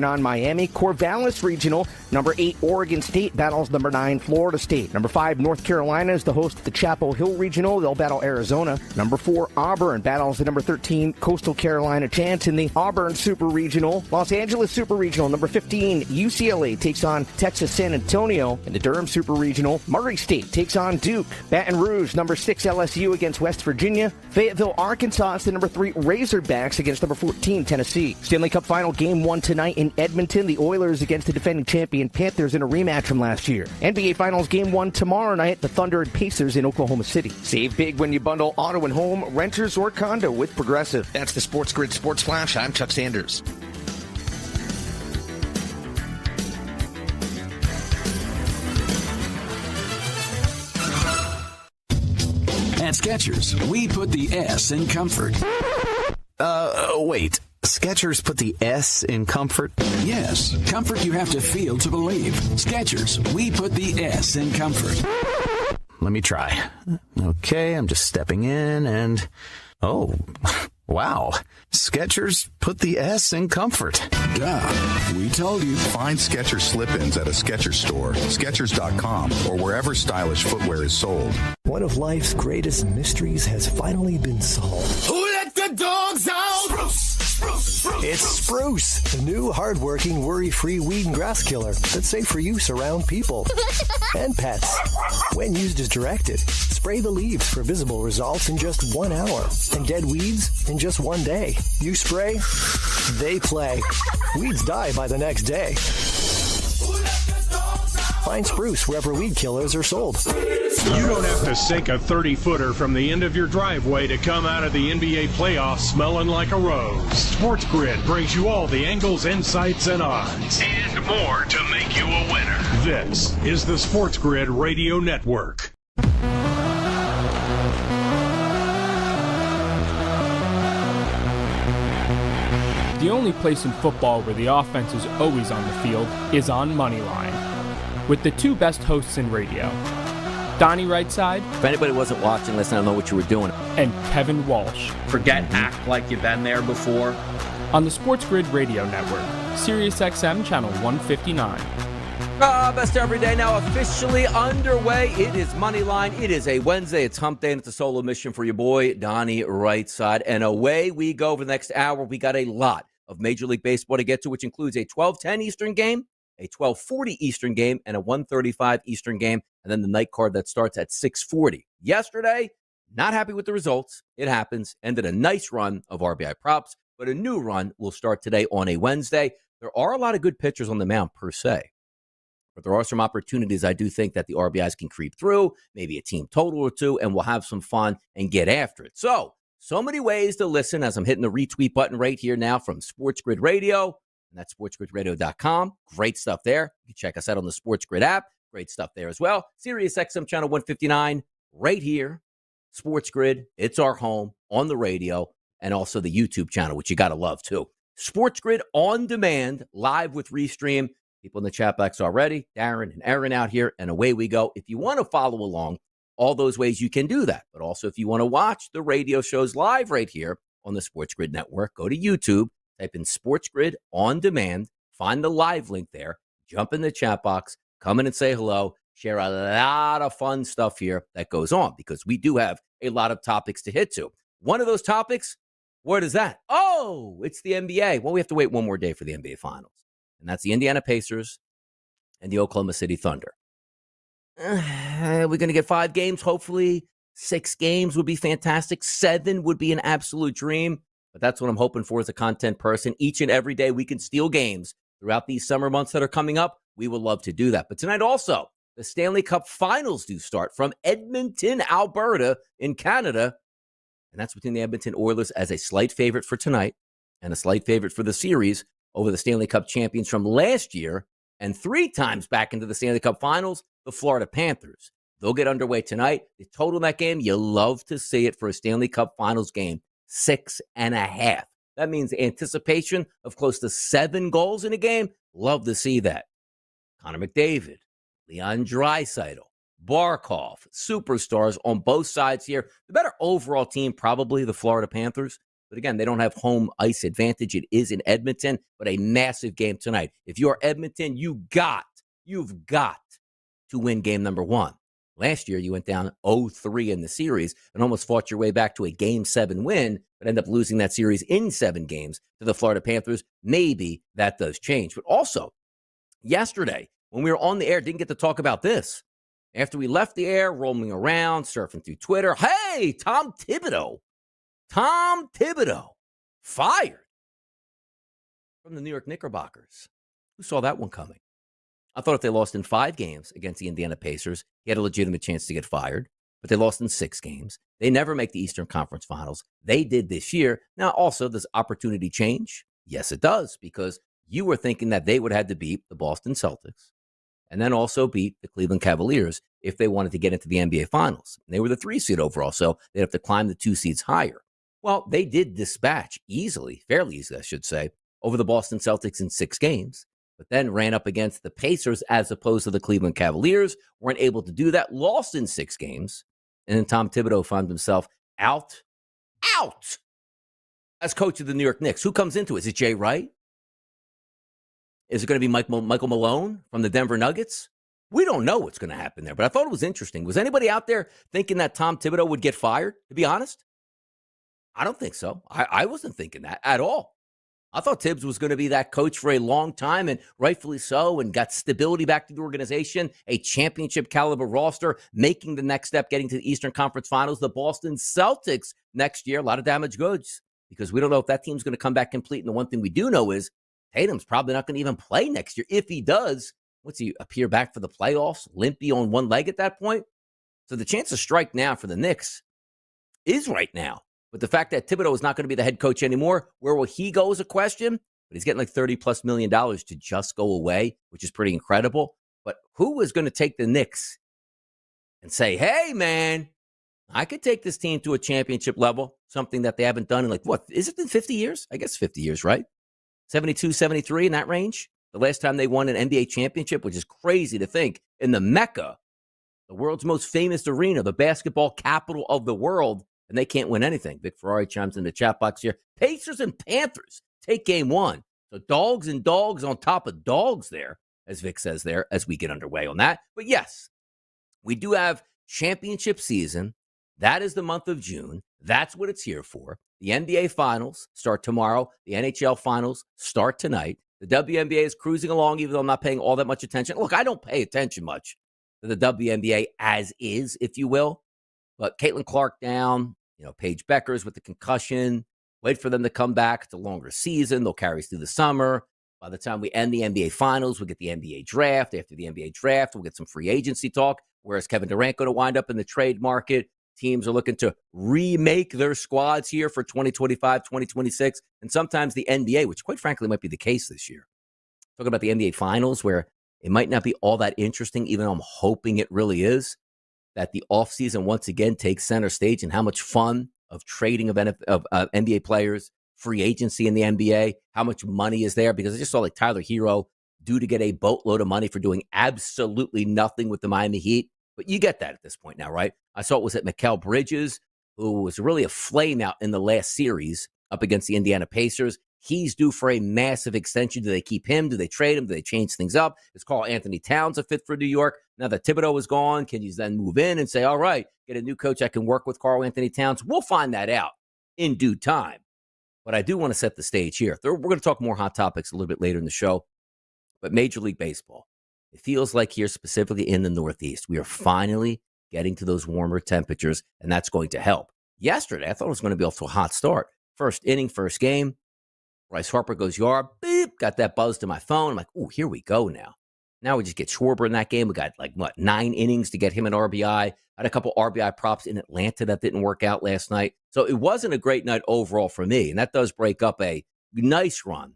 On Miami, Corvallis Regional. Number 8, Oregon State battles number 9, Florida State. Number 5, North Carolina is the host of the Chapel Hill Regional. They'll battle Arizona. Number 4, Auburn battles the number 13, Coastal Carolina Chants in the Auburn Super Regional. Los Angeles Super Regional. Number 15, UCLA takes on Texas San Antonio. In the Durham Super Regional, Murray State takes on Duke. Baton Rouge, number 6, LSU against West Virginia. Fayetteville, Arkansas is the number 3, Razorbacks against number 14, Tennessee. Stanley Cup Final Game 1 tonight in Edmonton, the Oilers against the defending champion Panthers in a rematch from last year. NBA Finals Game 1 tomorrow night, the Thunder and Pacers in Oklahoma City. Save big when you bundle auto and home, renters or condo with Progressive. That's the Sports Grid Sports Flash. I'm Chuck Sanders. At Skechers, we put the S in comfort. Wait. Skechers put the S in comfort? Yes, comfort you have to feel to believe. Skechers, we put the S in comfort. Let me try. Okay, I'm just stepping in and... Oh, wow. Skechers put the S in comfort. Duh, we told you. Find Skechers slip-ins at a Skechers store, Skechers.com, or wherever stylish footwear is sold. One of life's greatest mysteries has finally been solved. Who let the dogs out? It's Spruce, the new hard-working, worry-free weed and grass killer that's safe for use around people and pets. When used as directed, spray the leaves for visible results in just 1 hour and dead weeds in just 1 day. You spray, they play. Weeds die by the next day. Find Spruce wherever weed killers are sold. You don't have to sink a 30-footer from the end of your driveway to come out of the NBA playoffs smelling like a rose. SportsGrid brings you all the angles, insights, and odds. And more to make you a winner. This is the SportsGrid Radio Network. The only place in football where the offense is always on the field is on Moneyline. With the two best hosts in radio, Donnie Rightside. If anybody wasn't watching, listen, I don't know what you were doing. And Kevin Walsh. Forget act like you've been there before. On the SportsGrid Radio Network, Sirius XM Channel 159. Best every day now officially underway. It is Moneyline. It is a Wednesday. It's hump day, and it's a solo mission for your boy, Donnie Rightside. And away we go for the next hour. We got a lot of Major League Baseball to get to, which includes a 12:10 Eastern game, a 12:40 Eastern game, and a 1:35 Eastern game, and then the night card that starts at 6:40. Yesterday, not happy with the results. It happens. Ended a nice run of RBI props, but a new run will start today on a Wednesday. There are a lot of good pitchers on the mound per se, but there are some opportunities I do think that the RBIs can creep through, maybe a team total or two, and we'll have some fun and get after it. So many ways to listen as I'm hitting the retweet button right here now from SportsGrid Radio. And that's sportsgridradio.com. Great stuff there. You can check us out on the SportsGrid app. Great stuff there as well. Sirius XM Channel 159 right here. SportsGrid, it's our home on the radio, and also the YouTube channel, which you got to love too. SportsGrid on demand, live with Restream. People in the chat box already, Darren and Aaron out here, and away we go. If you want to follow along, all those ways you can do that. But also if you want to watch the radio shows live right here on the SportsGrid Network, go to YouTube. Type in SportsGrid on demand, find the live link there, jump in the chat box, come in and say hello, share a lot of fun stuff here that goes on because we do have a lot of topics to hit to. One of those topics, what is that? Oh, it's the NBA. Well, we have to wait one more day for the NBA Finals, and that's the Indiana Pacers and the Oklahoma City Thunder. We're going to get 5 games, hopefully. 6 games would be fantastic. 7 would be an absolute dream. But that's what I'm hoping for as a content person. Each and every day we can steal games throughout these summer months that are coming up. We would love to do that. But tonight also, the Stanley Cup Finals do start from Edmonton, Alberta in Canada. And that's between the Edmonton Oilers as a slight favorite for tonight and a slight favorite for the series over the Stanley Cup champions from last year and 3 times back into the Stanley Cup Finals, the Florida Panthers. They'll get underway tonight. The total in that game, you love to see it for a Stanley Cup Finals game. 6.5. That means anticipation of close to 7 goals in a game. Love to see that. Connor McDavid, Leon Draisaitl, Barkov, superstars on both sides here. The better overall team, probably the Florida Panthers. But again, they don't have home ice advantage. It is in Edmonton, but a massive game tonight. If you're Edmonton, you've got to win game number 1. Last year, you went down 0-3 in the series and almost fought your way back to a Game 7 win, but ended up losing that series in 7 games to the Florida Panthers. Maybe that does change. But also, yesterday, when we were on the air, didn't get to talk about this. After we left the air, roaming around, surfing through Twitter, hey, Tom Thibodeau, fired from the New York Knickerbockers. Who saw that one coming? I thought if they lost in 5 games against the Indiana Pacers, he had a legitimate chance to get fired. But they lost in 6 games. They never make the Eastern Conference Finals. They did this year. Now, also, does opportunity change? Yes, it does, because you were thinking that they would have to beat the Boston Celtics and then also beat the Cleveland Cavaliers if they wanted to get into the NBA Finals. And they were the 3 seed overall, so they'd have to climb the 2 seeds higher. Well, they did dispatch easily, fairly easily, I should say, over the Boston Celtics in 6 games, but then ran up against the Pacers as opposed to the Cleveland Cavaliers, weren't able to do that, lost in 6 games, and then Tom Thibodeau found himself out as coach of the New York Knicks. Who comes into it? Is it Jay Wright? Is it going to be Michael Malone from the Denver Nuggets? We don't know what's going to happen there, but I thought it was interesting. Was anybody out there thinking that Tom Thibodeau would get fired, to be honest? I don't think so. I wasn't thinking that at all. I thought Tibbs was going to be that coach for a long time, and rightfully so, and got stability back to the organization, a championship caliber roster, making the next step, getting to the Eastern Conference Finals. The Boston Celtics next year, a lot of damaged goods, because we don't know if that team's going to come back complete. And the one thing we do know is Tatum's probably not going to even play next year. If he does, what's he appear back for the playoffs, limpy on one leg at that point? So the chance to strike now for the Knicks is right now. But the fact that Thibodeau is not going to be the head coach anymore, where will he go is a question. But he's getting like $30+ million to just go away, which is pretty incredible. But who is going to take the Knicks and say, hey, man, I could take this team to a championship level, something that they haven't done in is it in 50 years? I guess 50 years, right? 72, 73, in that range. The last time they won an NBA championship, which is crazy to think, in the Mecca, the world's most famous arena, the basketball capital of the world, and they can't win anything. Vic Ferrari chimes in the chat box here. Pacers and Panthers take game 1. So dogs and dogs on top of dogs there, as Vic says there, as we get underway on that. But yes, we do have championship season. That is the month of June. That's what it's here for. The NBA Finals start tomorrow. The NHL Finals start tonight. The WNBA is cruising along, even though I'm not paying all that much attention. Look, I don't pay attention much to the WNBA as is, if you will. But Caitlin Clark down, Paige Beckers with the concussion. Wait for them to come back. It's a longer season. They'll carry us through the summer. By the time we end the NBA Finals, we'll get the NBA draft. After the NBA draft, we'll get some free agency talk. Whereas Kevin Durant going to wind up in the trade market. Teams are looking to remake their squads here for 2025, 2026. And sometimes the NBA, which quite frankly might be the case this year. Talking about the NBA Finals, where it might not be all that interesting, even though I'm hoping it really is. That the offseason once again takes center stage, and how much fun of trading of NBA players, free agency in the NBA, how much money is there, because I just saw Tyler Hero due to get a boatload of money for doing absolutely nothing with the Miami Heat. But you get that at this point now, right? I saw it was at Mikal Bridges, who was really a flame out in the last series up against the Indiana Pacers. He's due for a massive extension. Do they keep him? Do they trade him? Do they change things up? Is Karl Anthony Towns a fit for New York? Now that Thibodeau is gone, can you then move in and say, all right, get a new coach that can work with Karl Anthony Towns? We'll find that out in due time. But I do want to set the stage here. We're going to talk more hot topics a little bit later in the show. But Major League Baseball, it feels like here specifically in the Northeast, we are finally getting to those warmer temperatures, and that's going to help. Yesterday, I thought it was going to be off to a hot start. First inning, first game. Bryce Harper goes yard, beep, got that buzz to my phone. I'm like, ooh, here we go now. Now we just get Schwarber in that game. We got 9 innings to get him an RBI. I had a couple RBI props in Atlanta that didn't work out last night. So it wasn't a great night overall for me. And that does break up a nice run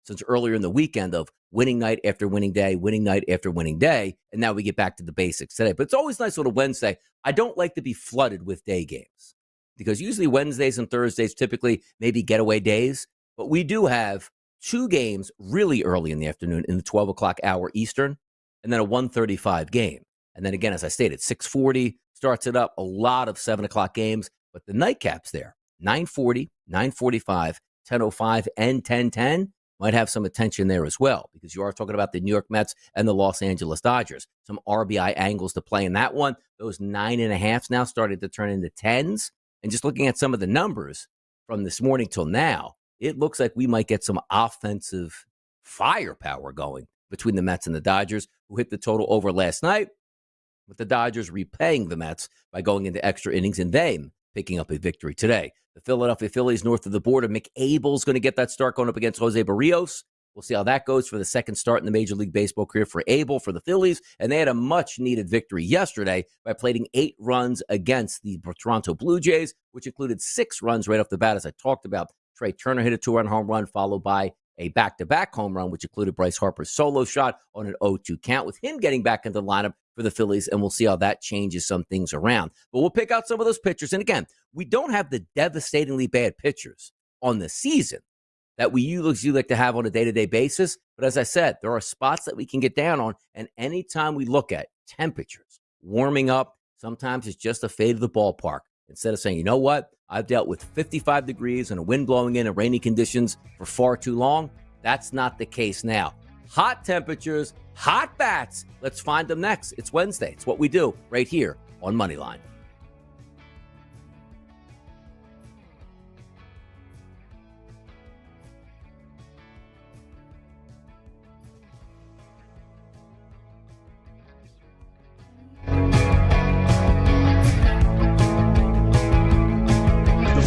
since earlier in the weekend of winning night after winning day, winning night after winning day. And now we get back to the basics today. But it's always nice on a Wednesday. I don't like to be flooded with day games because usually Wednesdays and Thursdays typically maybe getaway days. But we do have 2 games really early in the afternoon in the 12 o'clock hour Eastern, and then a 1:35 game. And then again, as I stated, 6:40 starts it up, a lot of 7 o'clock games, but the nightcap's there. 9:40, 9:45, 10:05, and 10:10 might have some attention there as well, because you are talking about the New York Mets and the Los Angeles Dodgers. Some RBI angles to play in that one. Those 9.5s now started to turn into 10s. And just looking at some of the numbers from this morning till now, it looks like we might get some offensive firepower going between the Mets and the Dodgers, who hit the total over last night, with the Dodgers repaying the Mets by going into extra innings and them picking up a victory today. The Philadelphia Phillies north of the border. Mick Abel's going to get that start going up against Jose Barrios. We'll see how that goes for the second start in the Major League Baseball career for Abel for the Phillies. And they had a much-needed victory yesterday by plating 8 runs against the Toronto Blue Jays, which included 6 runs right off the bat, as I talked about. Trey Turner hit a 2-run home run, followed by a back-to-back home run, which included Bryce Harper's solo shot on an 0-2 count, with him getting back into the lineup for the Phillies, and we'll see how that changes some things around. But we'll pick out some of those pitchers. And again, we don't have the devastatingly bad pitchers on the season that we usually like to have on a day-to-day basis. But as I said, there are spots that we can get down on, and anytime we look at temperatures, warming up, sometimes it's just a fade of the ballpark. Instead of saying, you know what, I've dealt with 55 degrees and a wind blowing in and rainy conditions for far too long. That's not the case now. Hot temperatures, hot bats. Let's find them next. It's Wednesday. It's what we do right here on Moneyline.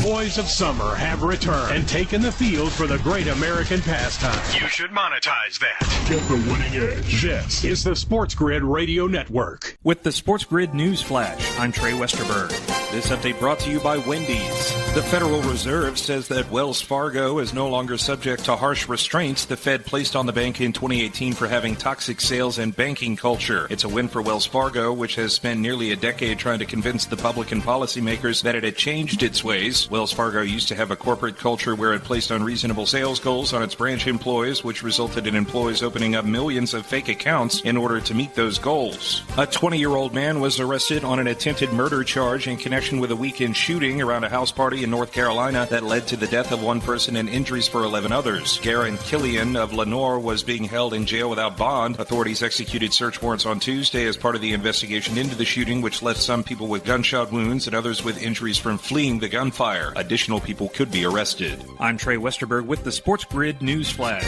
Boys of summer have returned and taken the field for the great American pastime. You should monetize that. Get the winning edge. This is the SportsGrid Radio Network. With the SportsGrid News Flash, I'm Trey Westerberg. This update brought to you by Wendy's. The Federal Reserve says that Wells Fargo is no longer subject to harsh restraints the Fed placed on the bank in 2018 for having toxic sales and banking culture. It's a win for Wells Fargo, which has spent nearly a decade trying to convince the public and policymakers that it had changed its ways. Wells Fargo used to have a corporate culture where it placed unreasonable sales goals on its branch employees, which resulted in employees opening up millions of fake accounts in order to meet those goals. A 20-year-old man was arrested on an attempted murder charge in connection with a weekend shooting around a house party in North Carolina that led to the death of one person and injuries for 11 others. Garen Killian of Lenore was being held in jail without bond. Authorities executed search warrants on Tuesday as part of the investigation into the shooting, which left some people with gunshot wounds and others with injuries from fleeing the gunfire. Additional people could be arrested. I'm Trey Westerberg with the SportsGrid News Flash.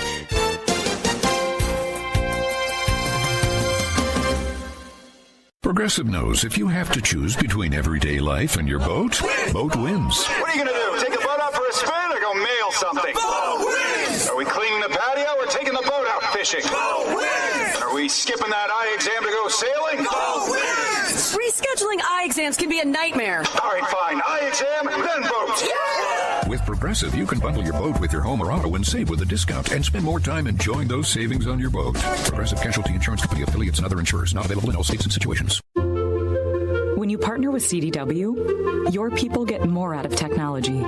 Progressive knows if you have to choose between everyday life and your boat, boat wins. What are you going to do? Take the boat out for a spin or go mail something? Boat wins! Are we cleaning the patio or taking the boat out fishing? Boat wins! Are we skipping that eye exam to go sailing? Boat wins! Rescheduling eye exams can be a nightmare. All right, fine. Eye exam, then boat. Yeah! With Progressive, you can bundle your boat with your home or auto and save with a discount and spend more time enjoying those savings on your boat. Progressive Casualty Insurance Company, affiliates, and other insurers. Not available in all states and situations. When you partner with CDW, your people get more out of technology.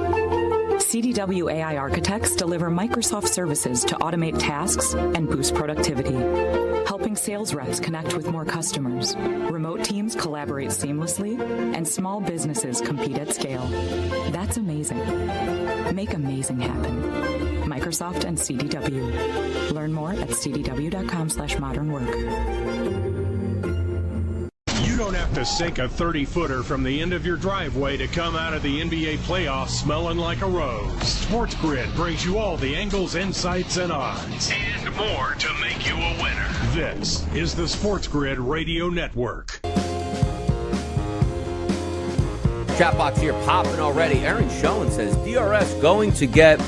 CDW AI architects deliver Microsoft services to automate tasks and boost productivity, helping sales reps connect with more customers. Remote teams collaborate seamlessly, and small businesses compete at scale. That's amazing. Make amazing happen. Microsoft and CDW. Learn more at cdw.com/modernwork. You don't have to sink a 30-footer from the end of your driveway to come out of the NBA playoffs smelling like a rose. SportsGrid brings you all the angles, insights, and odds. And more to make you a winner. This is the SportsGrid Radio Network. Chat box here popping already. Aaron Schoen says DRS going to get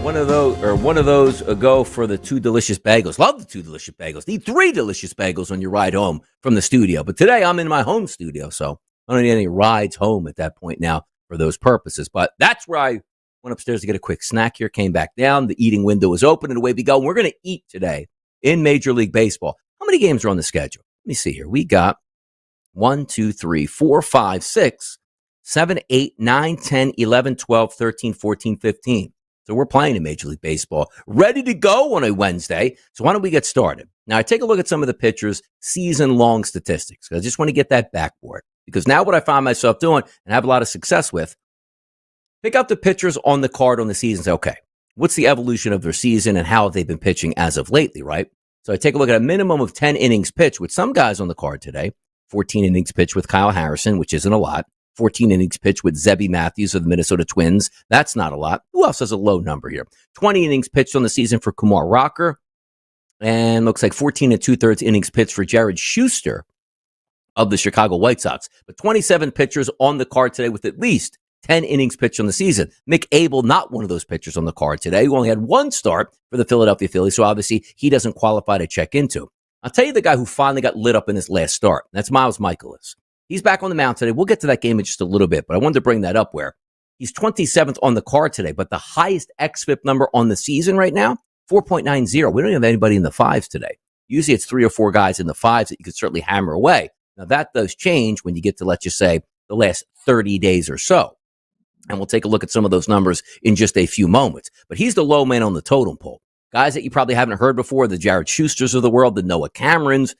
one of those go for the 2 delicious bagels. Love the 2 delicious bagels. Need 3 delicious bagels on your ride home from the studio. But today I'm in my home studio, so I don't need any rides home at that point now for those purposes. But that's where I went upstairs to get a quick snack here, came back down. The eating window was open, and away we go. And we're going to eat today in Major League Baseball. How many games are on the schedule? Let me see here. We got 1, 2, 3, 4, 5, 6, 7, 8, 9, 10, 11, 12, 13, 14, 15. So we're playing in Major League Baseball, ready to go on a Wednesday. So why don't we get started? Now, I take a look at some of the pitchers' season-long statistics. I just want to get that backboard. Because now what I find myself doing and have a lot of success with Pick out the pitchers on the card on the season. Say, okay, what's the evolution of their season and how have they been pitching as of lately, right? So I take a look at a minimum of 10 innings pitched with some guys on the card today. 14 innings pitched with Kyle Harrison, which isn't a lot. 14 innings pitched with Zebby Matthews of the Minnesota Twins. That's not a lot. Who else has a low number here? 20 innings pitched on the season for Kumar Rocker. And looks like 14 2/3 innings pitched for Jared Schuster of the Chicago White Sox. But 27 pitchers on the card today with at least 10 innings pitched on the season. Mick Abel, not one of those pitchers on the card today, who only had one start for the Philadelphia Phillies, so obviously he doesn't qualify to check into. I'll tell you the guy who finally got lit up in his last start. That's Miles Mikolas. He's back on the mound today. We'll get to that game in just a little bit, but I wanted to bring that up where he's 27th on the card today, but the highest xFIP number on the season right now, 4.90. We don't have anybody in the fives today. Usually it's 3 or 4 guys in the fives that you could certainly hammer away. Now that does change when you get to, let's just say, the last 30 days or so. And we'll take a look at some of those numbers in just a few moments. But he's the low man on the totem pole. Guys that you probably haven't heard before, the Jared Schusters of the world, the Noah Camerons,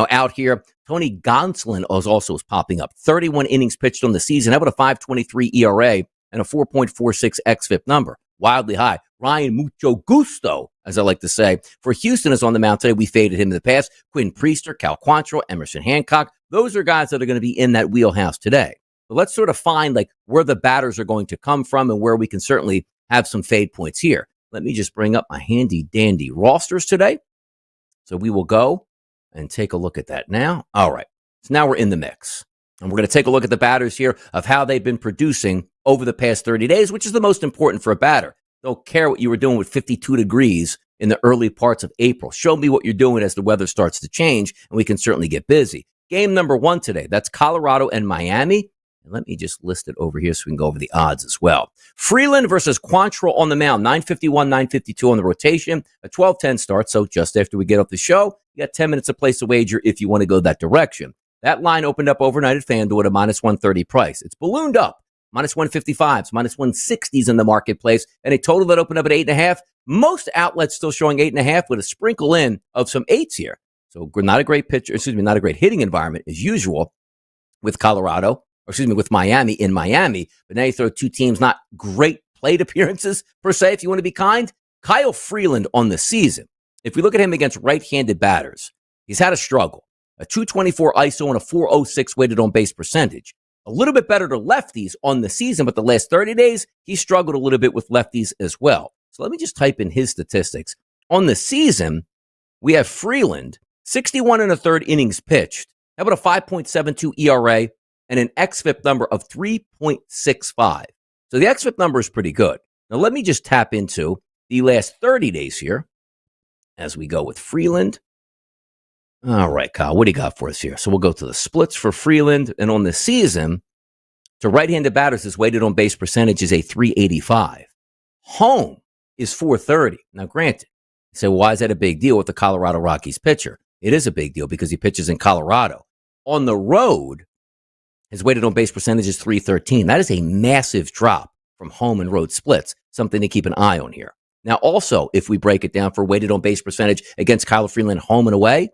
out here. Tony Gonsolin is also popping up. 31 innings pitched on the season. How about a 5.23 ERA and a 4.46 xFIP number? Wildly high. Ryan Mucho Gusto, as I like to say, for Houston is on the mound today. We faded him in the past. Quinn Priester, Cal Quantrill, Emerson Hancock. Those are guys that are going to be in that wheelhouse today. But let's sort of find where the batters are going to come from and where we can certainly have some fade points here. Let me just bring up my handy dandy rosters today. So we will go and take a look at that now. All right. So now we're in the mix. And we're going to take a look at the batters here of how they've been producing over the past 30 days, which is the most important for a batter. Don't care what you were doing with 52 degrees in the early parts of April. Show me what you're doing as the weather starts to change, and we can certainly get busy. Game number 1 today, that's Colorado and Miami. And let me just list it over here so we can go over the odds as well. Freeland versus Quantrill on the mound, 951, 952 on the rotation, a 12-10 start. So just after we get off the show, you got 10 minutes to place a wager if you want to go that direction. That line opened up overnight at FanDuel at a minus 130 price. It's ballooned up, minus 155s, minus 160s in the marketplace, and a total that opened up at 8.5. Most outlets still showing 8.5 with a sprinkle in of some 8s here. So not a great not a great hitting environment as usual with with Miami in Miami. But now you throw 2 teams, not great plate appearances per se, if you want to be kind. Kyle Freeland on the season. If we look at him against right-handed batters, he's had a struggle. A 224 ISO and a 406 weighted on base percentage. A little bit better to lefties on the season, but the last 30 days, he struggled a little bit with lefties as well. So let me just type in his statistics. On the season, we have Freeland, 61 1/3 innings pitched. How about a 5.72 ERA and an xFIP number of 3.65? So the xFIP number is pretty good. Now let me just tap into the last 30 days here as we go with Freeland. All right, Kyle, what do you got for us here? So we'll go to the splits for Freeland. And on the season, to right-handed batters, his weighted on base percentage is a 385. Home is 430. Now, granted, you say, well, why is that a big deal with the Colorado Rockies pitcher? It is a big deal because he pitches in Colorado. On the road, his weighted on base percentage is 313. That is a massive drop from home and road splits, something to keep an eye on here. Now, also, if we break it down for weighted on base percentage against Kyle Freeland home and away,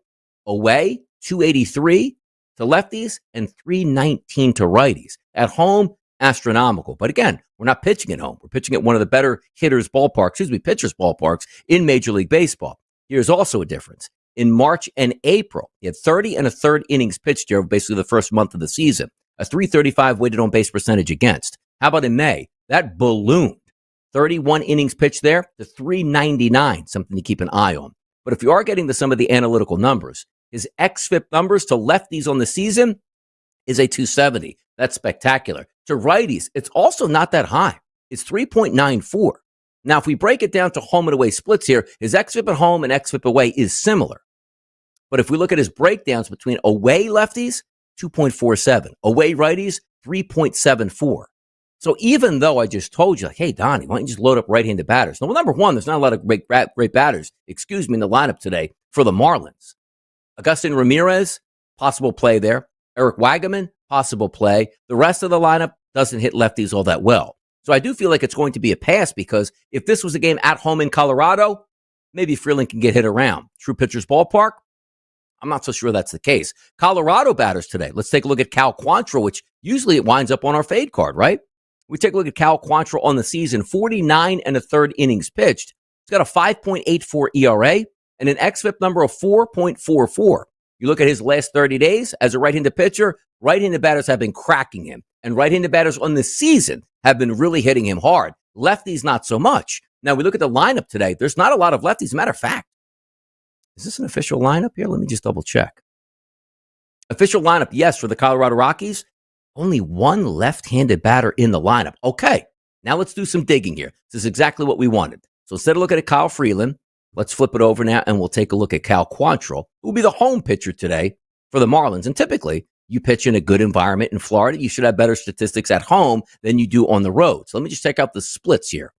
283 to lefties and 319 to righties. At home, astronomical. But again, we're not pitching at home. We're pitching at one of the better pitchers' ballparks in Major League Baseball. Here's also a difference. In March and April, he had 30 1/3 innings pitched here, basically the first month of the season. A 335 weighted on base percentage against. How about in May? That ballooned. 31 innings pitched there to 399, something to keep an eye on. But if you are getting to some of the analytical numbers, his xFIP numbers to lefties on the season is a 270. That's spectacular. To righties, it's also not that high. It's 3.94. Now, if we break it down to home and away splits here, his xFIP at home and xFIP away is similar. But if we look at his breakdowns between away lefties, 2.47. Away righties, 3.74. So even though I just told you, hey, Donnie, why don't you just load up right-handed batters? Now, well, number one, there's not a lot of great batters, in the lineup today for the Marlins. Agustin Ramirez, possible play there. Eric Wagaman, possible play. The rest of the lineup doesn't hit lefties all that well. So I do feel like it's going to be a pass because if this was a game at home in Colorado, maybe Freeland can get hit around. True Pitchers Ballpark, I'm not so sure that's the case. Colorado batters today. Let's take a look at Cal Quantrill, which usually it winds up on our fade card, right? We take a look at Cal Quantrill on the season, 49 and a third innings pitched. He's got a 5.84 ERA and an xFIP number of 4.44. You look at his last 30 days as a right-handed pitcher, right-handed batters have been cracking him. And right-handed batters on the season have been really hitting him hard. Lefties, not so much. Now, we look at the lineup today. There's not a lot of lefties. As a matter of fact, is this an official lineup here? Let me just double check. Official lineup, yes, for the Colorado Rockies. Only one left-handed batter in the lineup. Okay, now let's do some digging here. This is exactly what we wanted. So instead of looking at Kyle Freeland, let's flip it over now and we'll take a look at Cal Quantrill, who will be the home pitcher today for the Marlins. And typically, you pitch in a good environment in Florida, you should have better statistics at home than you do on the road. So let me just check out the splits here.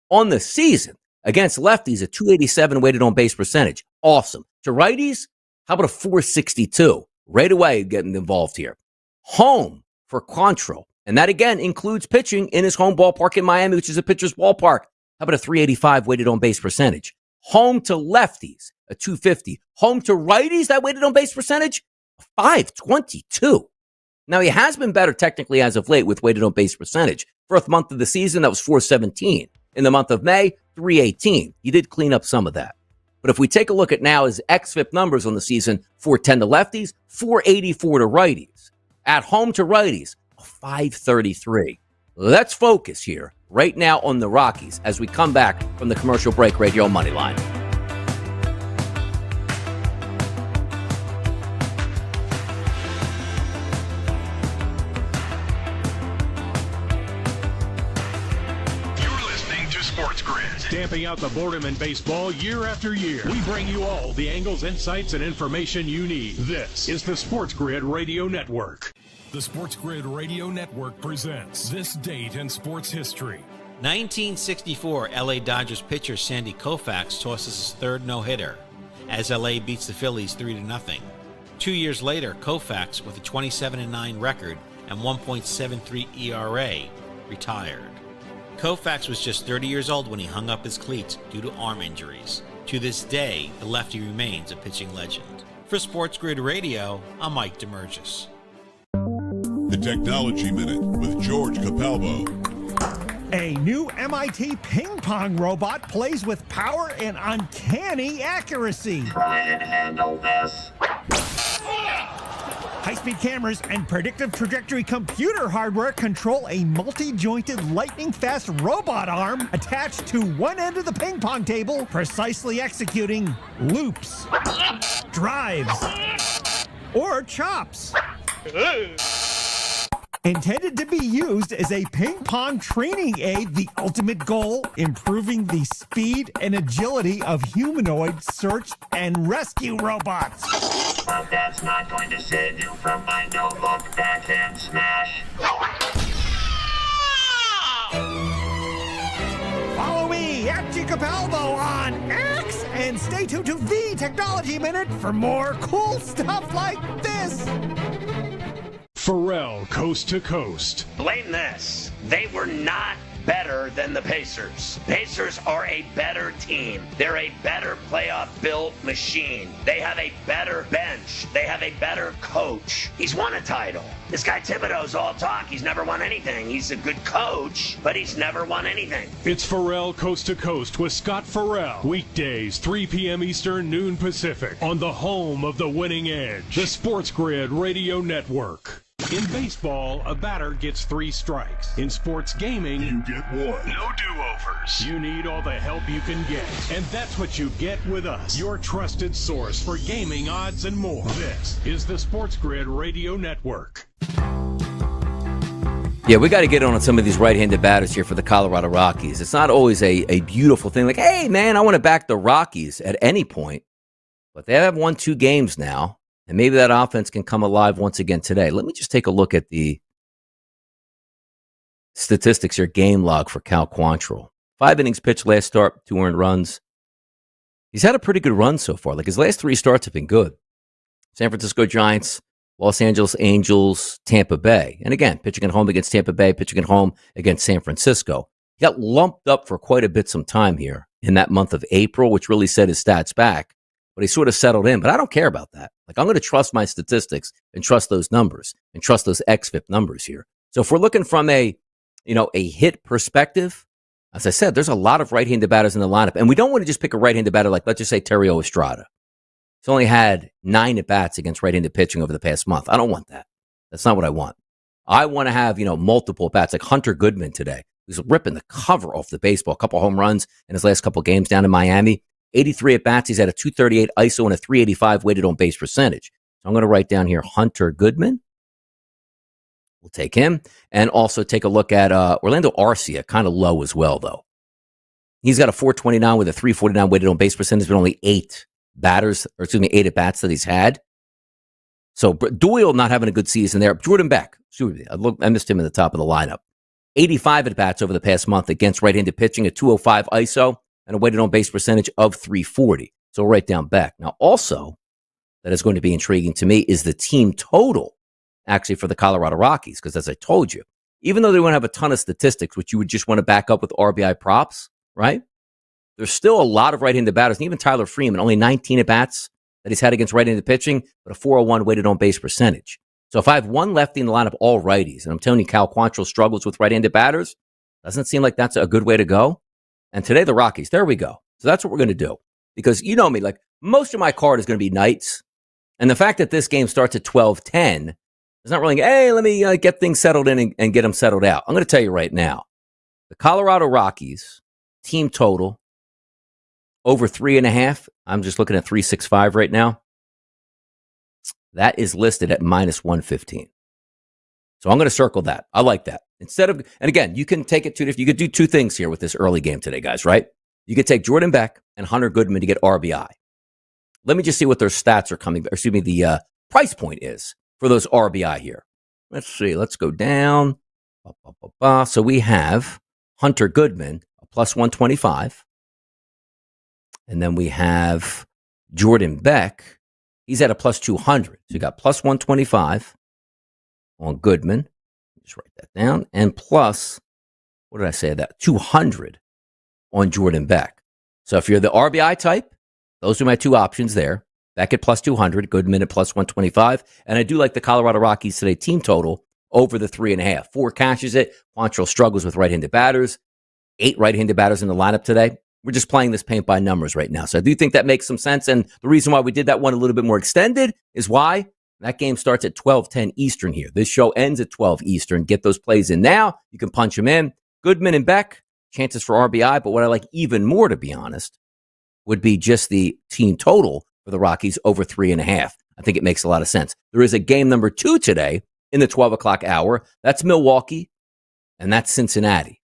On the season, against lefties, a 287 weighted on base percentage. Awesome. To righties, how about a 462? Right away getting involved here. Home for Quantrill. And that, again, includes pitching in his home ballpark in Miami, which is a pitcher's ballpark. How about a 385 weighted on base percentage? Home to lefties, a 250. Home to righties, that weighted on base percentage, a 522. Now, he has been better technically as of late with weighted on base percentage. First month of the season, that was 417. In the month of May, 318. He did clean up some of that. But if we take a look at now his xFIP numbers on the season, 410 to lefties, 484 to righties. At home to righties, 533. Let's focus here right now on the Rockies as we come back from the commercial break right here on Moneyline. Stamping out the boredom in baseball year after year. We bring you all the angles, insights, and information you need. This is the SportsGrid Radio Network. The SportsGrid Radio Network presents This Date in Sports History. 1964, LA Dodgers pitcher Sandy Koufax tosses his third no-hitter as LA beats the Phillies 3-0. 2 years later, Koufax, with a 27-9 record and 1.73 ERA, retired. Koufax was just 30 years old when he hung up his cleats due to arm injuries. To this day, the lefty remains a pitching legend. For SportsGrid Radio, I'm Mike DeMurgis. The Technology Minute with George Capalbo. A new MIT ping pong robot plays with power and uncanny accuracy. Try and handle this. High-speed cameras and predictive trajectory computer hardware control a multi-jointed lightning-fast robot arm attached to one end of the ping pong table, precisely executing loops, drives, or chops. Intended to be used as a ping pong training aid, the ultimate goal, improving the speed and agility of humanoid search and rescue robots. But that's not going to save you from my no-look backhand smash. Follow me at Capalbo on X and stay tuned to the Technology Minute for more cool stuff like this. Pharrell, Coast to Coast. Blame this. They were not better than the Pacers. Pacers are a better team. They're a better playoff-built machine. They have a better bench. They have a better coach. He's won a title. This guy Thibodeau's all talk. He's never won anything. He's a good coach, but he's never won anything. It's Pharrell, Coast to Coast with Scott Pharrell. Weekdays, 3 p.m. Eastern, noon Pacific, on the home of the winning edge, the SportsGrid Radio Network. In baseball, a batter gets 3 strikes. In sports gaming, you get 1. No do-overs. You need all the help you can get. And that's what you get with us, your trusted source for gaming odds and more. This is the SportsGrid Radio Network. Yeah, we got to get on some of these right-handed batters here for the Colorado Rockies. It's not always a beautiful thing like, hey, man, I want to back the Rockies at any point. But they have won 2 games now. And maybe that offense can come alive once again today. Let me just take a look at the statistics here, game log for Cal Quantrill. 5 innings pitched last start, 2 earned runs. He's had a pretty good run so far. Like his last 3 starts have been good. San Francisco Giants, Los Angeles Angels, Tampa Bay. And again, pitching at home against Tampa Bay, pitching at home against San Francisco. He got lumped up for quite a bit some time here in that month of April, which really set his stats back. But he sort of settled in. But I don't care about that. Like, I'm going to trust my statistics and trust those numbers and trust those xFIP numbers here. So if we're looking from a a hit perspective, as I said, there's a lot of right-handed batters in the lineup. And we don't want to just pick a right-handed batter like, let's just say, Terry Estrada. He's only had 9 at-bats against right-handed pitching over the past month. I don't want that. That's not what I want. I want to have, multiple at-bats like Hunter Goodman today. He's ripping the cover off the baseball. A couple home runs in his last couple games down in Miami. 83 at-bats. He's had a 238 ISO and a 385 weighted on base percentage. So I'm going to write down here Hunter Goodman. We'll take him. And also take a look at Orlando Arcia, kind of low as well, though. He's got a 429 with a 349 weighted on base percentage, but only 8 at-bats that he's had. So Doyle not having a good season there. Jordan Beck, I missed him in the top of the lineup. 85 at-bats over the past month against right-handed pitching, a 205 ISO, and a weighted on base percentage of 340. So we'll write down Beck. Now, also, that is going to be intriguing to me is the team total, actually, for the Colorado Rockies, because as I told you, even though they won't have a ton of statistics, which you would just want to back up with RBI props, right? There's still a lot of right-handed batters, and even Tyler Freeman, only 19 at-bats that he's had against right-handed pitching, but a 401 weighted on base percentage. So if I have one lefty in the lineup, all righties, and I'm telling you Cal Quantrill struggles with right-handed batters, doesn't seem like that's a good way to go. And today, the Rockies, there we go. So that's what we're going to do. Because you know me, like most of my card is going to be nights. And the fact that this game starts at 12:10 is not really, hey, let me get things settled in and get them settled out. I'm going to tell you right now, the Colorado Rockies team total over 3.5. I'm just looking at 365 right now. That is listed at minus 115. So I'm going to circle that. I like that. Instead of, and again, you can take it to, you could do 2 things here with this early game today, guys, right? You could take Jordan Beck and Hunter Goodman to get RBI. Let me just see what their stats are coming, the price point is for those RBI here. Let's see. Let's go down. So we have Hunter Goodman, a plus 125. And then we have Jordan Beck. He's at a plus 200. So you got plus 125 on Goodman. Just write that down. And plus, what did I say that? 200 on Jordan Beck. So if you're the RBI type, those are my 2 options there. Beck at plus 200, Goodman at plus 125. And I do like the Colorado Rockies today team total over the 3.5. 4 cashes it. Quantrill struggles with right-handed batters. 8 right-handed batters in the lineup today. We're just playing this paint by numbers right now. So I do think that makes some sense. And the reason why we did that one a little bit more extended is why that game starts at 12:10 Eastern here. This show ends at 12 Eastern. Get those plays in now. You can punch them in. Goodman and Beck, chances for RBI. But what I like even more, to be honest, would be just the team total for the Rockies over 3.5. I think it makes a lot of sense. There is a game number 2 today in the 12 o'clock hour. That's Milwaukee, and that's Cincinnati.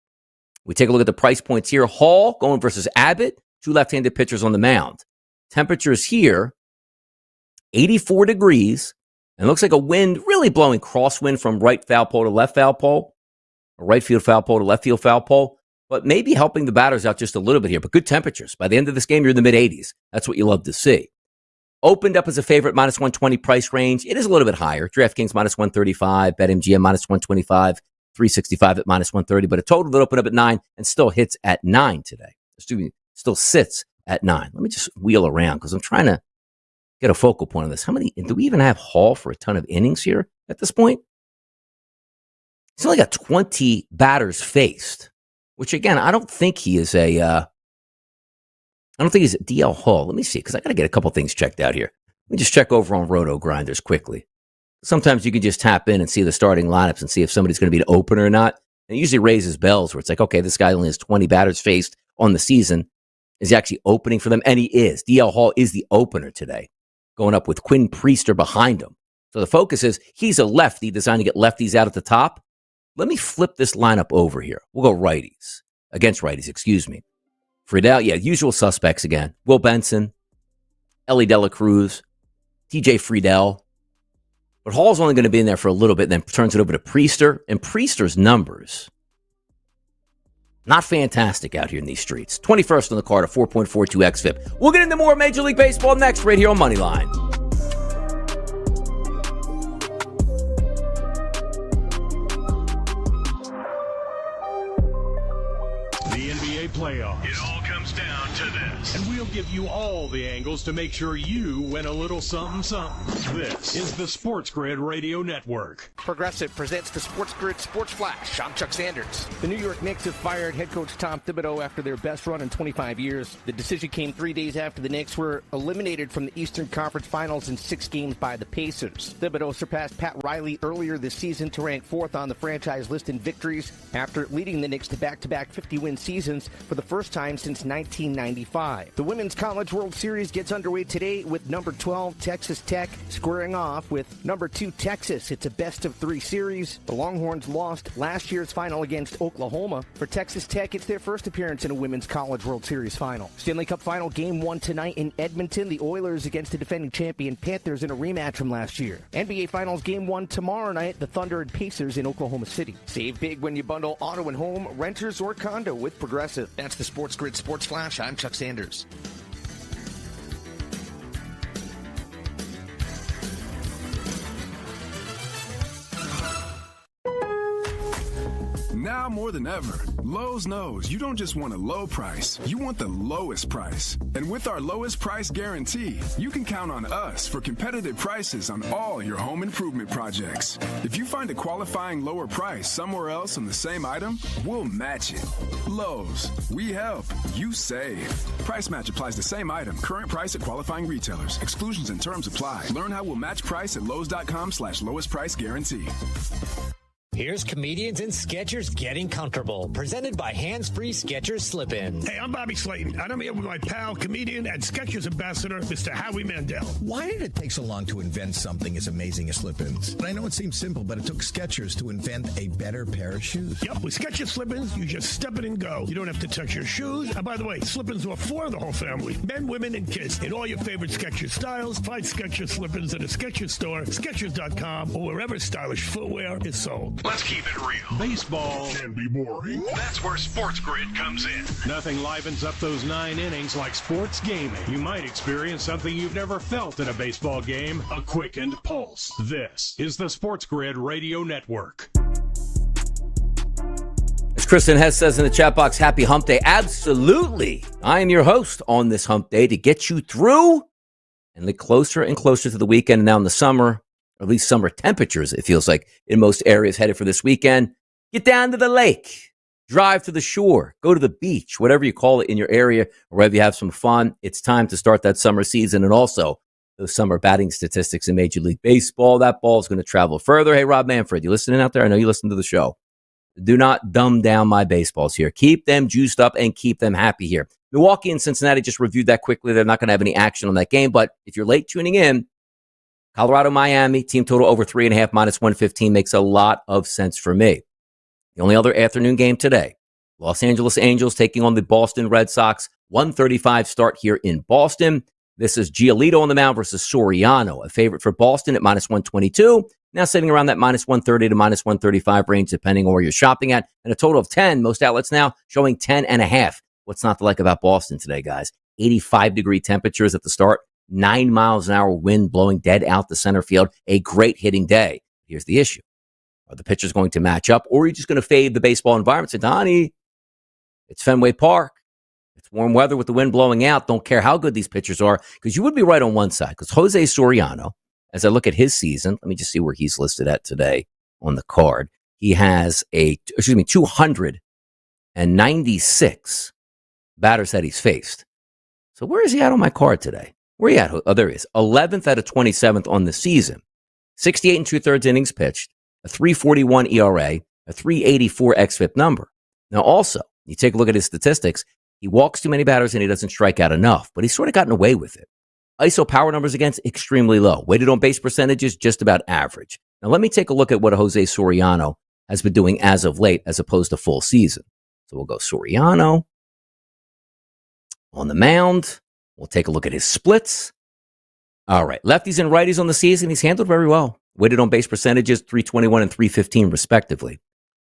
We take a look at the price points here. Hall going versus Abbott, 2 left-handed pitchers on the mound. Temperatures here, 84 degrees, and it looks like a wind really blowing crosswind from right foul pole to left foul pole, or right field foul pole to left field foul pole, but maybe helping the batters out just a little bit here. But good temperatures. By the end of this game, you're in the mid-80s. That's what you love to see. Opened up as a favorite, minus 120 price range. It is a little bit higher. DraftKings minus 135, BetMGM minus 125. 365 at minus 130, but a total that opened up at 9 and still hits at 9 today. Still sits at 9. Let me just wheel around because I'm trying to get a focal point on this. How many, do we even have Hall for a ton of innings here at this point? He's only got 20 batters faced, which again, I don't think he is I don't think he's a DL Hall. Let me see, because I got to get a couple things checked out here. Let me just check over on Roto Grinders quickly. Sometimes you can just tap in and see the starting lineups and see if somebody's going to be an opener or not. And it usually raises bells where it's like, okay, this guy only has 20 batters faced on the season. Is he actually opening for them? And he is. DL Hall is the opener today, going up with Quinn Priester behind him. So the focus is he's a lefty designed to get lefties out at the top. Let me flip this lineup over here. We'll go righties. Against righties, excuse me. Friedel, usual suspects again. Will Benson, Ellie Dela Cruz, TJ Friedel. But Hall's only going to be in there for a little bit and then turns it over to Priester. And Priester's numbers, not fantastic out here in these streets. 21st on the card, a 4.42 xFIP. We'll get into more Major League Baseball next right here on Moneyline. The NBA playoffs. It all comes down to this. And we'll give you all the angles to make sure you win a little something something. This is the SportsGrid Radio Network. Progressive presents the SportsGrid Sports Flash. I'm Chuck Sanders. The New York Knicks have fired head coach Tom Thibodeau after their best run in 25 years. The decision came 3 days after the Knicks were eliminated from the Eastern Conference Finals in 6 games by the Pacers. Thibodeau surpassed Pat Riley earlier this season to rank 4th on the franchise list in victories after leading the Knicks to back-to-back 50-win seasons for the first time since 1995. The Women's College World Series gets underway today with number 12 Texas Tech squaring off with number 2 Texas. It's a best-of-3 series. The Longhorns lost last year's final against Oklahoma. For Texas Tech, it's their first appearance in a Women's College World Series final. Stanley Cup Final Game 1 tonight in Edmonton. The Oilers against the defending champion Panthers in a rematch from last year. NBA Finals Game 1 tomorrow night. The Thunder and Pacers in Oklahoma City. Save big when you bundle auto and home, renters, or condo with Progressive. That's the SportsGrid Sports Flash. I'm Chuck Sanders. Now more than ever, Lowe's knows you don't just want a low price, you want the lowest price. And with our lowest price guarantee, you can count on us for competitive prices on all your home improvement projects. If you find a qualifying lower price somewhere else on the same item, we'll match it. Lowe's, we help, you save. Price match applies the same item, current price at qualifying retailers. Exclusions and terms apply. Learn how we'll match price at Lowe's.com/lowest price guarantee. Here's Comedians and Skechers Getting Comfortable, presented by Hands Free Skechers Slip-Ins. Hey, I'm Bobby Slayton, and I'm here with my pal, comedian, and Skechers ambassador, Mr. Howie Mandel. Why did it take so long to invent something as amazing as slip-ins? I know it seems simple, but it took Skechers to invent a better pair of shoes. Yep, with Skechers slip-ins, you just step it and go. You don't have to touch your shoes. And by the way, slip-ins are for the whole family, men, women, and kids. In all your favorite Skechers styles, find Skechers slip-ins at a Skechers store, Skechers.com, or wherever stylish footwear is sold. Let's keep it real. Baseball can be boring. That's where SportsGrid comes in. Nothing livens up those 9 innings like sports gaming. You might experience something you've never felt in a baseball game, a quickened pulse. This is the SportsGrid Radio Network. As Kristen Hess says in the chat box, happy hump day. Absolutely. I am your host on this hump day to get you through and look closer and closer to the weekend. And now in the summer, or at least summer temperatures, it feels like, in most areas headed for this weekend. Get down to the lake, drive to the shore, go to the beach, whatever you call it in your area, or wherever you have some fun. It's time to start that summer season, and also those summer batting statistics in Major League Baseball. That ball is going to travel further. Hey, Rob Manfred, you listening out there? I know you listen to the show. Do not dumb down my baseballs here. Keep them juiced up and keep them happy here. Milwaukee and Cincinnati just reviewed that quickly. They're not going to have any action on that game, but if you're late tuning in, Colorado, Miami, team total over 3.5, -115 makes a lot of sense for me. The only other afternoon game today, Los Angeles Angels taking on the Boston Red Sox. 1:35 start here in Boston. This is Giolito on the mound versus Soriano, a favorite for Boston at -122. Now sitting around that -130 to -135 range, depending on where you're shopping at. And a total of 10. Most outlets now showing 10.5. What's not to like about Boston today, guys? 85-degree temperatures at the start. 9 miles an hour wind blowing dead out the center field. A great hitting day. Here's the issue. Are the pitchers going to match up, or are you just going to fade the baseball environment? Say, Donnie, it's Fenway Park. It's warm weather with the wind blowing out. Don't care how good these pitchers are, because you would be right on one side. Because Jose Soriano, as I look at his season, let me just see where he's listed at today on the card. He has 296 batters that he's faced. So where is he at on my card today? Where are you at? Oh, there he is. 11th out of 27th on the season. 68 2/3 innings pitched, a 3.41 ERA, a 3.84 xFIP number. Now also, you take a look at his statistics, he walks too many batters and he doesn't strike out enough, but he's sort of gotten away with it. ISO power numbers against, extremely low. Weighted on base percentages, just about average. Now let me take a look at what Jose Soriano has been doing as of late, as opposed to full season. So we'll go Soriano on the mound. We'll take a look at his splits. All right. Lefties and righties on the season, he's handled very well. Weighted on base percentages, 321 and 315 respectively.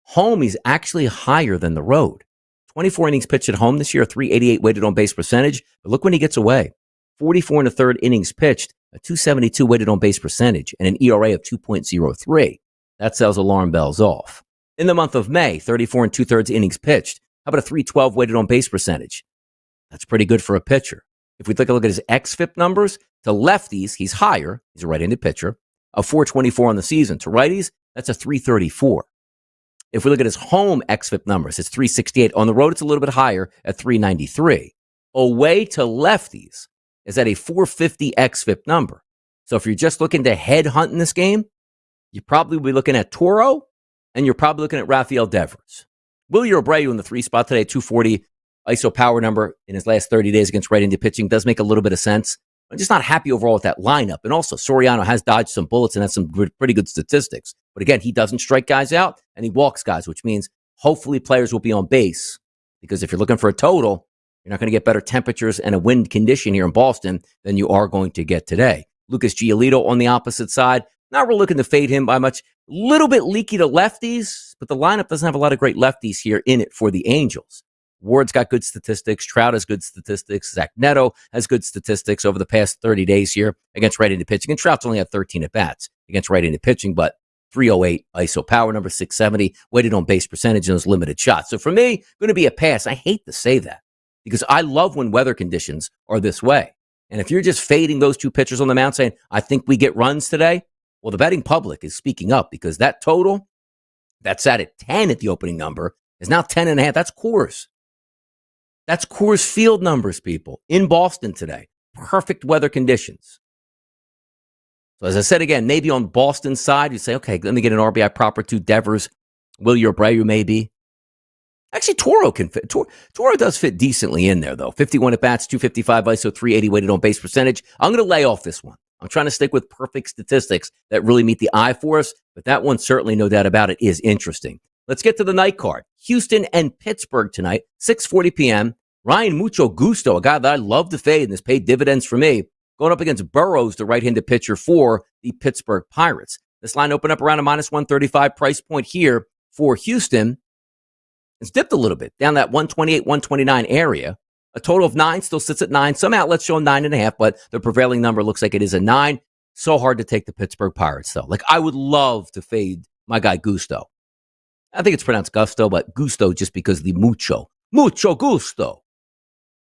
Home, he's actually higher than the road. 24 innings pitched at home this year, 388 weighted on base percentage. But look when he gets away. 44 1/3 innings pitched, a 272 weighted on base percentage, and an ERA of 2.03. That sells alarm bells off. In the month of May, 34 2/3 innings pitched. How about a 312 weighted on base percentage? That's pretty good for a pitcher. If we take a look at his xFIP numbers, to lefties, he's higher. He's a right-handed pitcher, a 424 on the season. To righties, that's a 334. If we look at his home xFIP numbers, it's 368. On the road, it's a little bit higher at 393. Away to lefties is at a 450 xFIP number. So if you're just looking to headhunt in this game, you probably will be looking at Toro, and you're probably looking at Rafael Devers. Wilyer Abreu in the 3 spot today, 240 ISO power number in his last 30 days against right-handed pitching does make a little bit of sense. I'm just not happy overall with that lineup. And also, Soriano has dodged some bullets and has some pretty good statistics. But again, he doesn't strike guys out, and he walks guys, which means hopefully players will be on base. Because if you're looking for a total, you're not going to get better temperatures and a wind condition here in Boston than you are going to get today. Lucas Giolito on the opposite side. Not really looking to fade him by much. Little bit leaky to lefties, but the lineup doesn't have a lot of great lefties here in it for the Angels. Ward's got good statistics. Trout has good statistics. Zach Neto has good statistics over the past 30 days here against right-handed pitching. And Trout's only had 13 at-bats against right-handed pitching, but 308 ISO power number, 670, weighted on base percentage in those limited shots. So for me, going to be a pass. I hate to say that because I love when weather conditions are this way. And if you're just fading those two pitchers on the mound saying, I think we get runs today, well, the betting public is speaking up because that total that sat at 10 at the opening number is now 10.5. That's Coors. That's Coors Field numbers, people, in Boston today. Perfect weather conditions. So as I said again, maybe on Boston's side, you say, okay, let me get an RBI proper to Devers, Wilyer Abreu maybe. Actually, Toro can fit. Toro does fit decently in there, though. 51 at-bats, 255 ISO, 380 weighted on base percentage. I'm going to lay off this one. I'm trying to stick with perfect statistics that really meet the eye for us, but that one certainly, no doubt about it, is interesting. Let's get to the night card. Houston and Pittsburgh tonight, 6:40 p.m. Ryan Mucho Gusto, a guy that I love to fade and has paid dividends for me, going up against Burrows, the right-handed pitcher for the Pittsburgh Pirates. This line opened up around a minus 135 price point here for Houston. It's dipped a little bit down that 128, 129 area. A total of 9 still sits at 9. Some outlets show 9.5, but the prevailing number looks like it is a 9. So hard to take the Pittsburgh Pirates, though. Like, I would love to fade my guy Gusto. I think it's pronounced Gusto, but Gusto just because of the Mucho Gusto.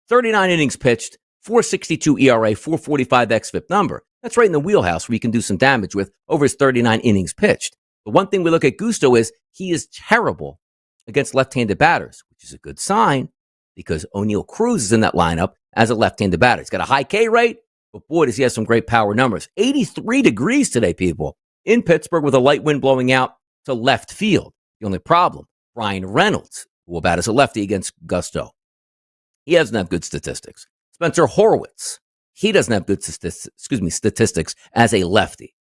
39 innings pitched, 4.62 ERA, 4.45 xFIP number. That's right in the wheelhouse where you can do some damage with over his 39 innings pitched. The one thing we look at Gusto is he is terrible against left-handed batters, which is a good sign because O'Neal Cruz is in that lineup as a left-handed batter. He's got a high K rate, but boy, does he have some great power numbers. 83 degrees today, people, in Pittsburgh with a light wind blowing out to left field. The only problem, Brian Reynolds, who will bat as a lefty against Gusto. He doesn't have good statistics. Spencer Horwitz, he doesn't have good statistics as a lefty.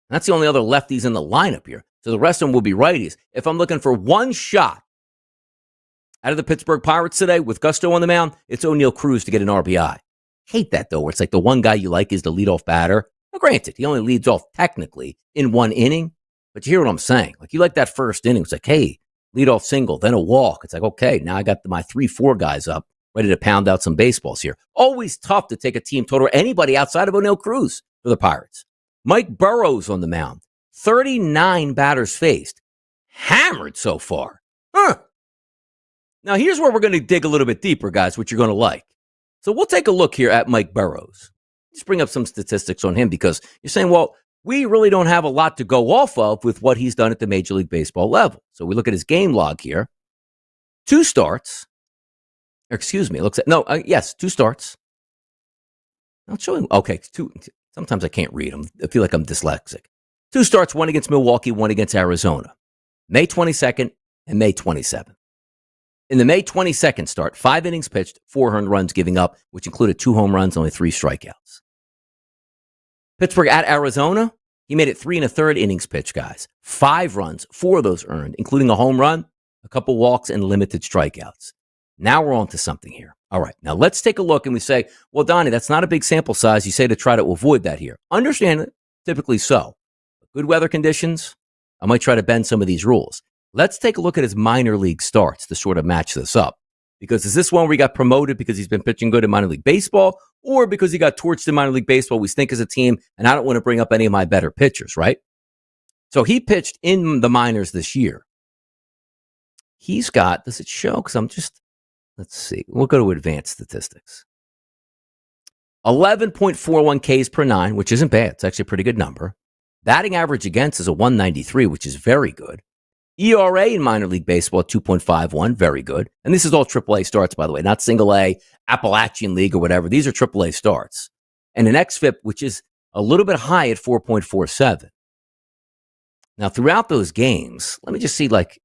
That's the only other lefties in the lineup here. So the rest of them will be righties. If I'm looking for one shot out of the Pittsburgh Pirates today with Gusto on the mound, it's O'Neal Cruz to get an RBI. Hate that, though, where it's like the one guy you like is the leadoff batter. Now, granted, he only leads off technically in one inning, but you hear what I'm saying. Like, you like that first inning. It's like, hey, leadoff single, then a walk. It's like, okay, now I got my 3-4 guys up, ready to pound out some baseballs here. Always tough to take a team total or anybody outside of O'Neal Cruz for the Pirates. Mike Burrows on the mound. 39 batters faced. Hammered so far. Now, here's where we're going to dig a little bit deeper, guys, which you're going to like. So we'll take a look here at Mike Burrows. Just bring up some statistics on him because you're saying, well, we really don't have a lot to go off of with what he's done at the Major League Baseball level. So we look at his game log here. 2 starts. Excuse me. It looks at, yes, 2 starts. Not showing. Okay, 2. Sometimes I can't read them. I feel like I'm dyslexic. 2 starts, 1 against Milwaukee, 1 against Arizona. May 22nd and May 27th. In the May 22nd start, 5 innings pitched, 4 earned runs giving up, which included 2 home runs, only 3 strikeouts. Pittsburgh at Arizona, he made it 3 1/3 innings pitched, guys. 5 runs, 4 of those earned, including a home run, a couple walks, and limited strikeouts. Now we're on to something here. All right, now let's take a look and we say, well, Donnie, that's not a big sample size. You say to try to avoid that here. Understand it, typically so. Good weather conditions, I might try to bend some of these rules. Let's take a look at his minor league starts to sort of match this up. Because is this one where he got promoted because he's been pitching good in minor league baseball or because he got torched in minor league baseball? We stink as a team, and I don't want to bring up any of my better pitchers, right? So he pitched in the minors this year. He's got, does it show? Because let's see. We'll go to advanced statistics. 11.41 Ks per 9, which isn't bad. It's actually a pretty good number. Batting average against is a 193, which is very good. ERA in minor league baseball at 2.51, very good. And this is all AAA starts, by the way, not single A, Appalachian League or whatever. These are AAA starts. And an xFIP, which is a little bit high at 4.47. Now, throughout those games, let me just see, let's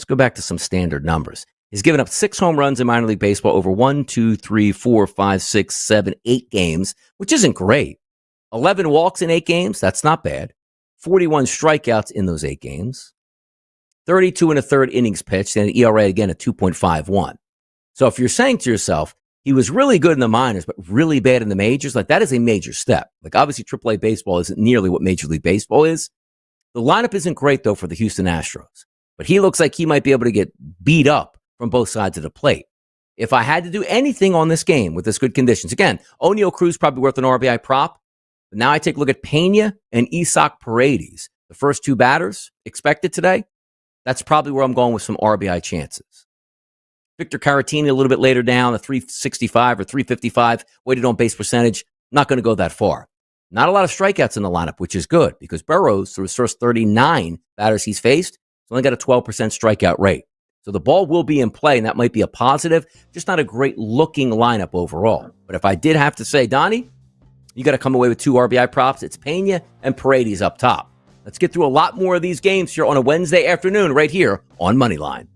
go back to some standard numbers. He's given up 6 home runs in minor league baseball over 1, 2, 3, 4, 5, 6, 7, 8 games, which isn't great. 11 walks in 8 games, that's not bad. 41 strikeouts in those 8 games. 32 and a third innings pitched, and an ERA again at 2.51. So if you're saying to yourself, he was really good in the minors, but really bad in the majors, that is a major step. Obviously, AAA baseball isn't nearly what Major League Baseball is. The lineup isn't great, though, for the Houston Astros. But he looks like he might be able to get beat up from both sides of the plate. If I had to do anything on this game with this good conditions, again, O'Neal Cruz probably worth an RBI prop. But now I take a look at Pena and Isaac Paredes, the first 2 batters expected today. That's probably where I'm going with some RBI chances. Victor Caratini a little bit later down, a 365 or 355 weighted on base percentage. Not going to go that far. Not a lot of strikeouts in the lineup, which is good because Burrows, through his first 39 batters he's faced, has only got a 12% strikeout rate. So the ball will be in play, and that might be a positive. Just not a great-looking lineup overall. But if I did have to say, Donnie, you got to come away with 2 RBI props. It's Pena and Paredes up top. Let's get through a lot more of these games here on a Wednesday afternoon right here on Moneyline.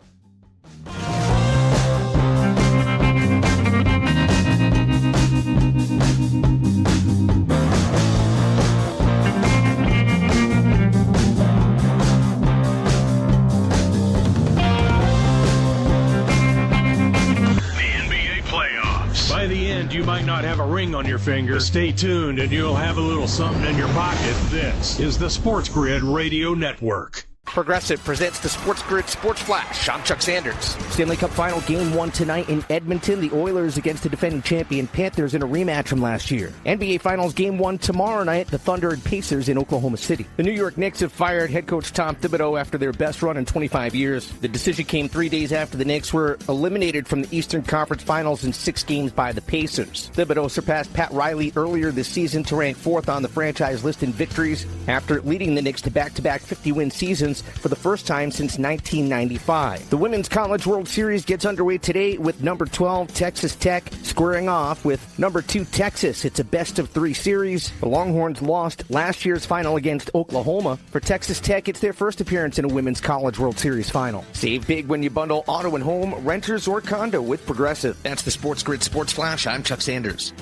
By the end, you might not have a ring on your finger. Stay tuned and you'll have a little something in your pocket. This is the SportsGrid Radio Network. Progressive presents the SportsGrid Sports Flash. I'm Chuck Sanders. Stanley Cup Final Game 1 tonight in Edmonton. The Oilers against the defending champion Panthers in a rematch from last year. NBA Finals Game 1 tomorrow night. The Thunder and Pacers in Oklahoma City. The New York Knicks have fired head coach Tom Thibodeau after their best run in 25 years. The decision came 3 days after the Knicks were eliminated from the Eastern Conference Finals in 6 games by the Pacers. Thibodeau surpassed Pat Riley earlier this season to rank 4th on the franchise list in victories after leading the Knicks to back-to-back 50-win seasons for the first time since 1995. The Women's College World Series gets underway today with number 12 Texas Tech squaring off with number 2 Texas. It's a best-of-3 series. The Longhorns lost last year's final against Oklahoma. For Texas Tech, it's their first appearance in a Women's College World Series final. Save big when you bundle auto and home, renters, or condo with Progressive. That's the SportsGrid Sports Flash. I'm Chuck Sanders.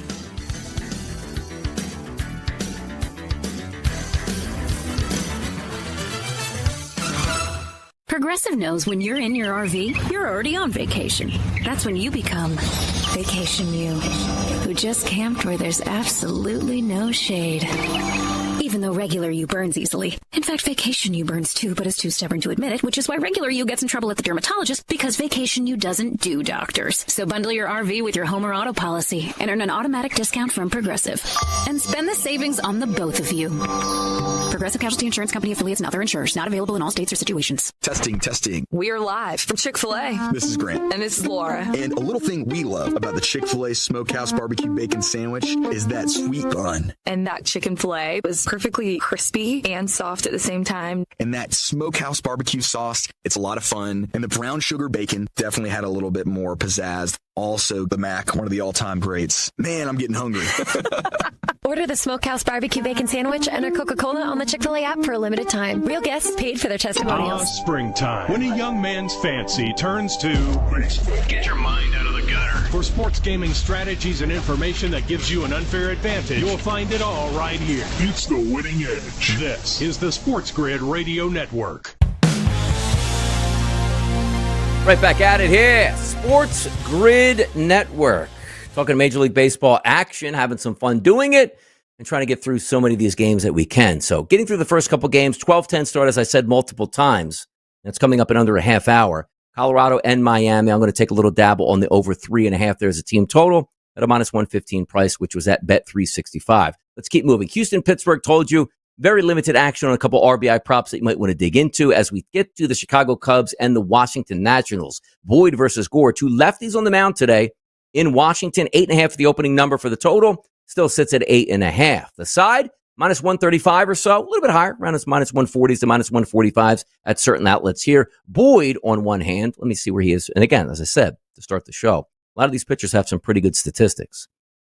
Progressive knows when you're in your RV, you're already on vacation. That's when you become Vacation You, who just camped where there's absolutely no shade. Even though regular you burns easily. In fact, Vacation You burns too, but is too stubborn to admit it, which is why regular you gets in trouble at the dermatologist, because Vacation You doesn't do doctors. So bundle your RV with your home or auto policy and earn an automatic discount from Progressive. And spend the savings on the both of you. Progressive Casualty Insurance Company affiliates and other insurers. Not available in all states or situations. Testing. We're live from Chick-fil-A. This is Grant. And this is Laura. And a little thing we love about the Chick-fil-A Smokehouse Barbecue Bacon Sandwich is that sweet bun. And that chicken filet was perfectly crispy and soft at the same time. And that Smokehouse Barbecue sauce, it's a lot of fun. And the brown sugar bacon definitely had a little bit more pizzazz. Also, the Mac, one of the all-time greats. Man, I'm getting hungry. Order the Smokehouse Barbecue Bacon Sandwich and a Coca-Cola on the Chick-fil-A app for a limited time. Real guests paid for their testimonials. Springtime. When a young man's fancy turns to... Get your mind out of the gutter. For sports gaming strategies and information that gives you an unfair advantage, you'll find it all right here. It's the winning edge. This is the SportsGrid Radio Network. Right back at it here. Sports Grid Network. Talking Major League Baseball action, having some fun doing it, and trying to get through so many of these games that we can. So getting through the first couple games, 12-10 start, as I said multiple times. That's coming up in under a half hour. Colorado and Miami. I'm going to take a little dabble on the over 3.5. There's a team total at a minus 115 price, which was at bet 365. Let's keep moving. Houston, Pittsburgh, told you. Very limited action on a couple RBI props that you might want to dig into as we get to the Chicago Cubs and the Washington Nationals. Boyd versus Gore, 2 lefties on the mound today in Washington. 8.5 the opening number for the total. still sits at 8.5. The side, minus 135 or so, a little bit higher, around its minus 140s to minus 145s at certain outlets here. Boyd, on one hand, let me see where he is. And again, as I said, to start the show, a lot of these pitchers have some pretty good statistics.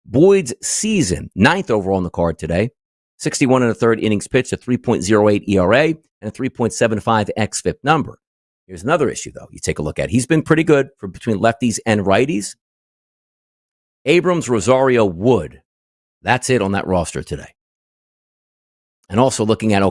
Boyd's season, 9th overall on the card today, 61 and a third innings pitched, a 3.08 ERA, and a 3.75 xFIP number. Here's another issue, though. You take a look at it. He's been pretty good for between lefties and righties. Abrams, Rosario, Wood. That's it on that roster today. And also looking at,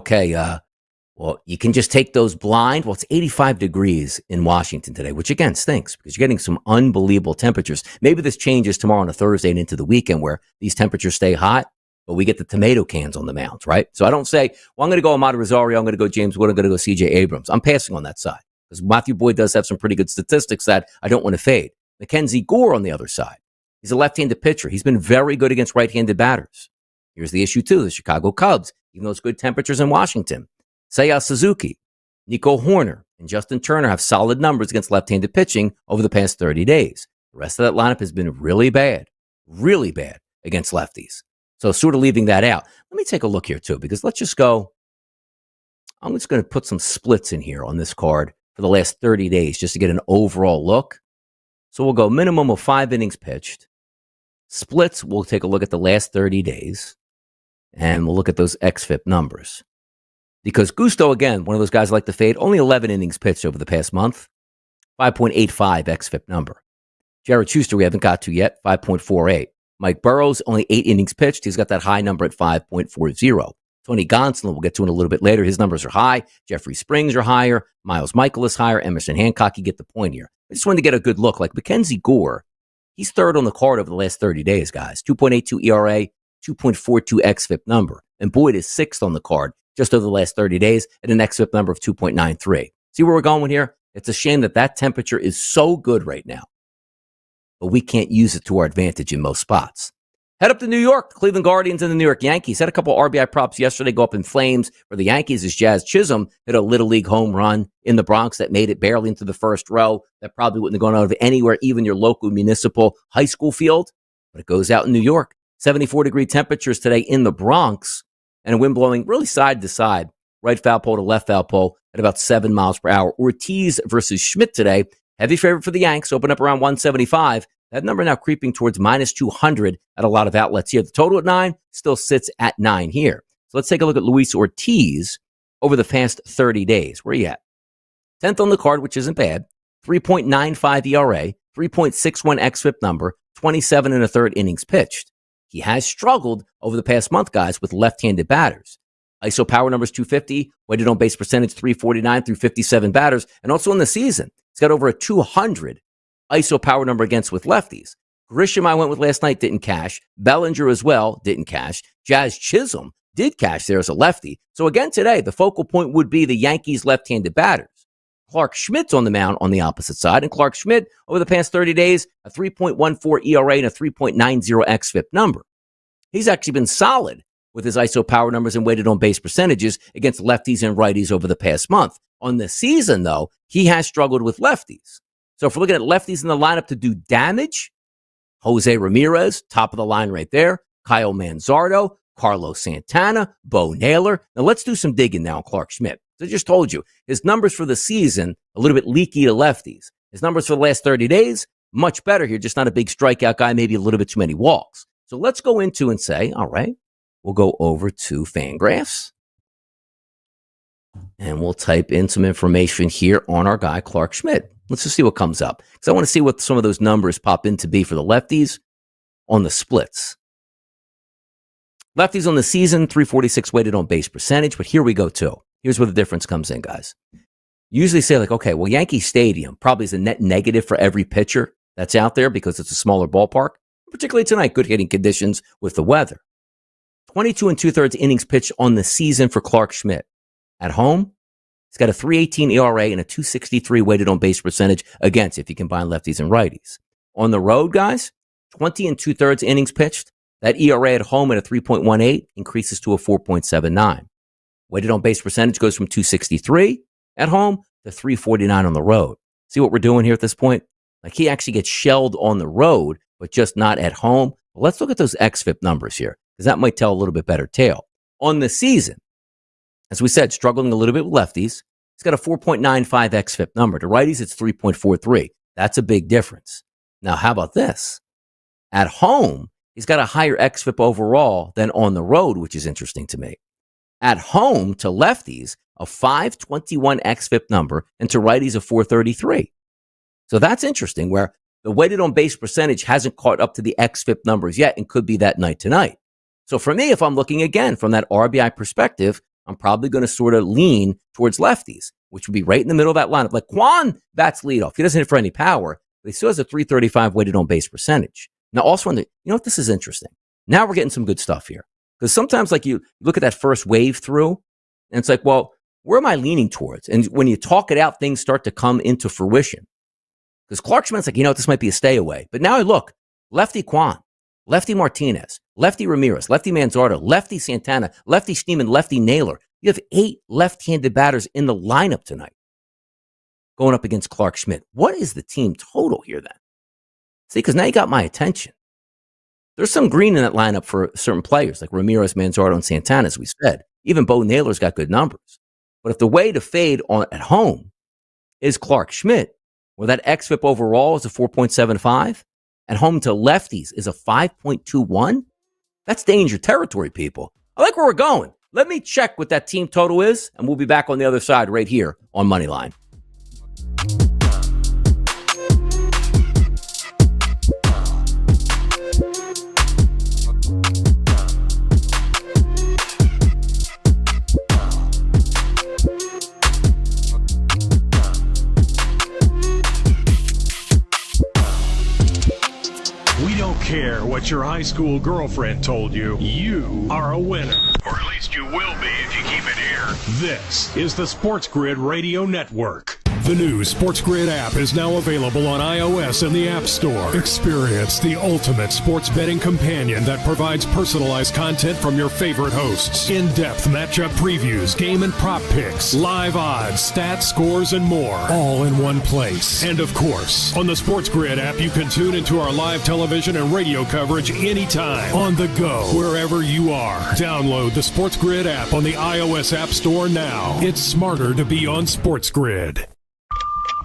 well, you can just take those blind. Well, it's 85 degrees in Washington today, which again stinks because you're getting some unbelievable temperatures. Maybe this changes tomorrow on a Thursday and into the weekend where these temperatures stay hot, but we get the tomato cans on the mounds, right? So I don't say, well, I'm going to go Amadou Rosario, I'm going to go James Wood, I'm going to go CJ Abrams. I'm passing on that side because Matthew Boyd does have some pretty good statistics that I don't want to fade. Mackenzie Gore on the other side. He's a left-handed pitcher. He's been very good against right-handed batters. Here's the issue, too. The Chicago Cubs, even though it's good temperatures in Washington. Seiya Suzuki, Nico Horner, and Justin Turner have solid numbers against left-handed pitching over the past 30 days. The rest of that lineup has been really bad against lefties. So sort of leaving that out. Let me take a look here, too, because let's just go. I'm just going to put some splits in here on this card for the last 30 days just to get an overall look. So we'll go minimum of 5 innings pitched. Splits, we'll take a look at the last 30 days, and we'll look at those xFIP numbers. Because Gusto, again, one of those guys I like to fade, only 11 innings pitched over the past month, 5.85 xFIP number. Jared Schuster, we haven't got to yet, 5.48. Mike Burrows, only 8 innings pitched. He's got that high number at 5.40. Tony Gonsolin, we'll get to in a little bit later. His numbers are high. Jeffrey Springs are higher. Miles Michael is higher. Emerson Hancock, you get the point here. I just wanted to get a good look. Like Mackenzie Gore, he's third on the card over the last 30 days, guys. 2.82 ERA, 2.42 xFIP number. And Boyd is 6th on the card just over the last 30 days at an xFIP number of 2.93. See where we're going with here? It's a shame that temperature is so good right now, but we can't use it to our advantage in most spots. Head up to New York. Cleveland Guardians and the New York Yankees had a couple RBI props yesterday go up in flames for the Yankees as Jazz Chisholm hit a Little League home run in the Bronx that made it barely into the first row. That probably wouldn't have gone out of anywhere, even your local municipal high school field, but it goes out in New York. 74-degree temperatures today in the Bronx, and a wind blowing really side to side, right foul pole to left foul pole at about 7 miles per hour. Ortiz versus Schmidt today. Heavy favorite for the Yanks, open up around 175. That number now creeping towards minus 200 at a lot of outlets here. The total at 9 still sits at 9 here. So let's take a look at Luis Ortiz over the past 30 days. Where are you at? 10th on the card, which isn't bad. 3.95 ERA, 3.61 xFIP number, 27 and a third innings pitched. He has struggled over the past month, guys, with left-handed batters. ISO power numbers 250, weighted on base percentage 349 through 57 batters. And also in the season, he's got over a 200 ISO power number against with lefties. Grisham I went with last night, didn't cash. Bellinger as well, didn't cash. Jazz Chisholm did cash there as a lefty. So again today, the focal point would be the Yankees' left-handed batters. Clark Schmidt's on the mound on the opposite side. And Clark Schmidt, over the past 30 days, a 3.14 ERA and a 3.90 xFIP number. He's actually been solid with his ISO power numbers and weighted on base percentages against lefties and righties over the past month. On the season, though, he has struggled with lefties. So if we're looking at lefties in the lineup to do damage, Jose Ramirez, top of the line right there, Kyle Manzardo, Carlos Santana, Bo Naylor. Now let's do some digging now on Clark Schmidt. I just told you, his numbers for the season, a little bit leaky to lefties. His numbers for the last 30 days, much better here, just not a big strikeout guy, maybe a little bit too many walks. So let's go into and say, all right, we'll go over to Fangraphs. And we'll type in some information here on our guy, Clark Schmidt. Let's just see what comes up. Because I want to see what some of those numbers pop in to be for the lefties on the splits. Lefties on the season, 346 weighted on base percentage. But here we go, too. Here's where the difference comes in, guys. You usually say, like, okay, well, Yankee Stadium probably is a net negative for every pitcher that's out there because it's a smaller ballpark. Particularly tonight, good hitting conditions with the weather. 22 and 2/3 innings pitched on the season for Clark Schmidt. At home, he's got a 3.18 ERA and a 2.63 weighted on base percentage against if you combine lefties and righties. On the road, guys, 20 and 2/3 innings pitched. That ERA at home at a 3.18 increases to a 4.79. Weighted on base percentage goes from 263 at home to 349 on the road. See what we're doing here at this point? Like he actually gets shelled on the road, but just not at home. But let's look at those xFIP numbers here, because that might tell a little bit better tale. On the season, as we said, struggling a little bit with lefties. He's got a 4.95 xFIP number. To righties, it's 3.43. That's a big difference. Now, how about this? At home, he's got a higher xFIP overall than on the road, which is interesting to me. At home, to lefties, a 521 xFIP number, and to righties, a 433. So that's interesting, where the weighted on base percentage hasn't caught up to the xFIP numbers yet and could be that night tonight. So for me, if I'm looking again from that RBI perspective, I'm probably going to sort of lean towards lefties, which would be right in the middle of that lineup. Like Kwan bats leadoff. He doesn't hit for any power, but he still has a 335 weighted on base percentage. Now, also, you know what? This is interesting. Now we're getting some good stuff here. Because sometimes, like, you look at that first wave through, and it's like, well, where am I leaning towards? And when you talk it out, things start to come into fruition. Because Clark Schmidt's like, this might be a stay away. But now I look, lefty Kwan, lefty Martinez, lefty Ramirez, lefty Manzardo, lefty Santana, lefty Schneemann, lefty Naylor. You have 8 left-handed batters in the lineup tonight going up against Clark Schmidt. What is the team total here then? See, because now you got my attention. There's some green in that lineup for certain players, like Ramirez, Manzardo, and Santana, as we said. Even Bo Naylor's got good numbers. But if the way to fade at home is Clark Schmidt, where that xFIP overall is a 4.75, and home to lefties is a 5.21, that's danger territory, people. I like where we're going. Let me check what that team total is, and we'll be back on the other side right here on Moneyline. Care what your high school girlfriend told you. You are a winner. Or at least you will be if you keep it here. This is the SportsGrid Radio Network. The new SportsGrid app is now available on iOS and the App Store. Experience the ultimate sports betting companion that provides personalized content from your favorite hosts. In-depth matchup previews, game and prop picks, live odds, stats, scores, and more. All in one place. And of course, on the SportsGrid app, you can tune into our live television and radio coverage anytime. On the go, wherever you are. Download the SportsGrid app on the iOS App Store now. It's smarter to be on SportsGrid.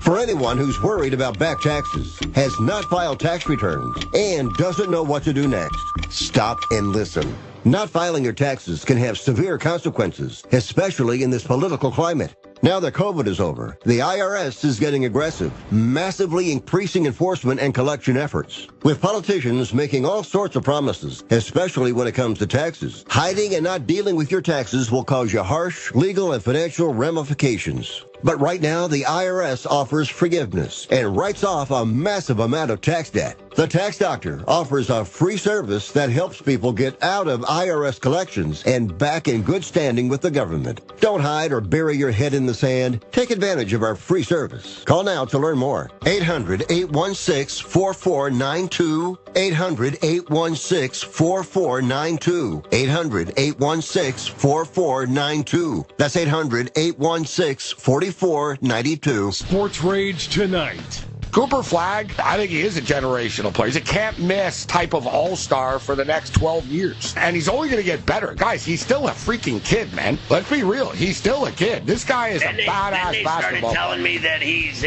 For anyone who's worried about back taxes, has not filed tax returns, and doesn't know what to do next, stop and listen. Not filing your taxes can have severe consequences, especially in this political climate. Now that COVID is over, the IRS is getting aggressive, massively increasing enforcement and collection efforts. With politicians making all sorts of promises, especially when it comes to taxes, hiding and not dealing with your taxes will cause you harsh legal and financial ramifications. But right now, the IRS offers forgiveness and writes off a massive amount of tax debt. The Tax Doctor offers a free service that helps people get out of IRS collections and back in good standing with the government. Don't hide or bury your head in the sand. Take advantage of our free service. Call now to learn more. 800-816-4492. 800-816-4492. 800-816-4492. That's 800-816-4492. Sports Rage Tonight. Cooper Flagg, I think he is a generational player. He's a can't-miss type of all-star for the next 12 years. And he's only going to get better. Guys, he's still a freaking kid, man. Let's be real. He's still a kid. This guy is a badass basketball player. They started telling me that he's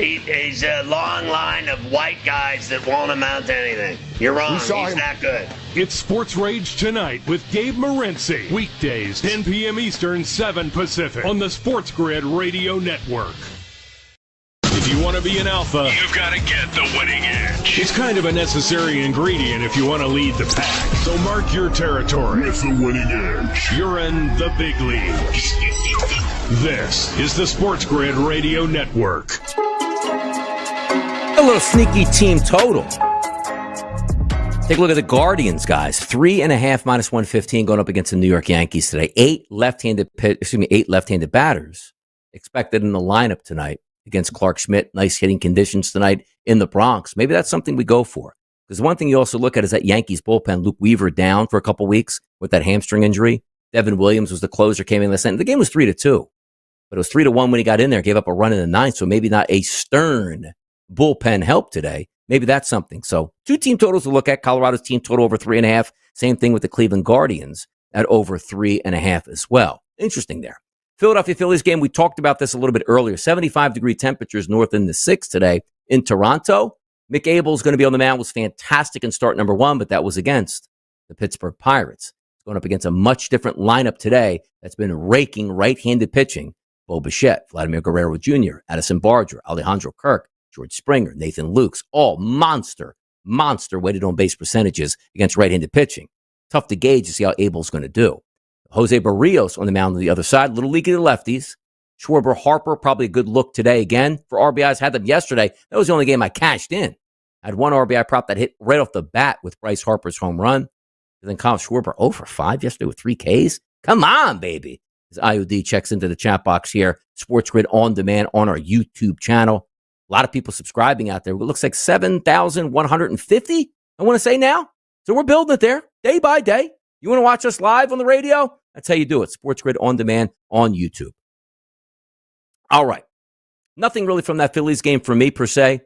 a long line of white guys that won't amount to anything. You're wrong. He's that good. It's Sports Rage Tonight with Gabe Morency. Weekdays, 10 p.m. Eastern, 7 Pacific on the SportsGrid Radio Network. If you want to be an alpha, you've got to get the winning edge. It's kind of a necessary ingredient if you want to lead the pack. So mark your territory with the winning edge. You're in the big leagues. This is the SportsGrid Radio Network. A little sneaky team total. Take a look at the Guardians, guys. 3.5 minus 115 going up against the New York Yankees today. 8 left-handed batters expected in the lineup tonight against Clark Schmidt. Nice hitting conditions tonight in the Bronx. Maybe that's something we go for. Because one thing you also look at is that Yankees bullpen. Luke Weaver down for a couple weeks with that hamstring injury. Devin Williams was the closer, came in last night. The game was 3-2. But it was 3-1 when he got in there, gave up a run in the ninth. So maybe not a stern bullpen help today. Maybe that's something. So 2 team totals to look at. Colorado's team total over 3.5. Same thing with the Cleveland Guardians at over 3.5 as well. Interesting there. Philadelphia Phillies game, we talked about this a little bit earlier. 75-degree temperatures north in the 6 today in Toronto. Mick Abel's going to be on the mound. Was fantastic in start number 1, but that was against the Pittsburgh Pirates. Going up against a much different lineup today that's been raking right-handed pitching. Bo Bichette, Vladimir Guerrero Jr., Addison Barger, Alejandro Kirk, George Springer, Nathan Lukes, all monster weighted on base percentages against right-handed pitching. Tough to gauge to see how Abel's going to do. Jose Barrios on the mound on the other side, little leaky to lefties. Schwarber, Harper, probably a good look today again for RBIs. Had them yesterday. That was the only game I cashed in. I had one RBI prop that hit right off the bat with Bryce Harper's home run. And then Kyle Schwarber 0 for 5 yesterday with 3 Ks. Come on, baby. As IOD checks into the chat box here, SportsGrid on demand on our YouTube channel. A lot of people subscribing out there. It looks like 7,150, I want to say now. So we're building it there day by day. You want to watch us live on the radio? That's how you do it. SportsGrid on demand on YouTube. All right. Nothing really from that Phillies game for me per se.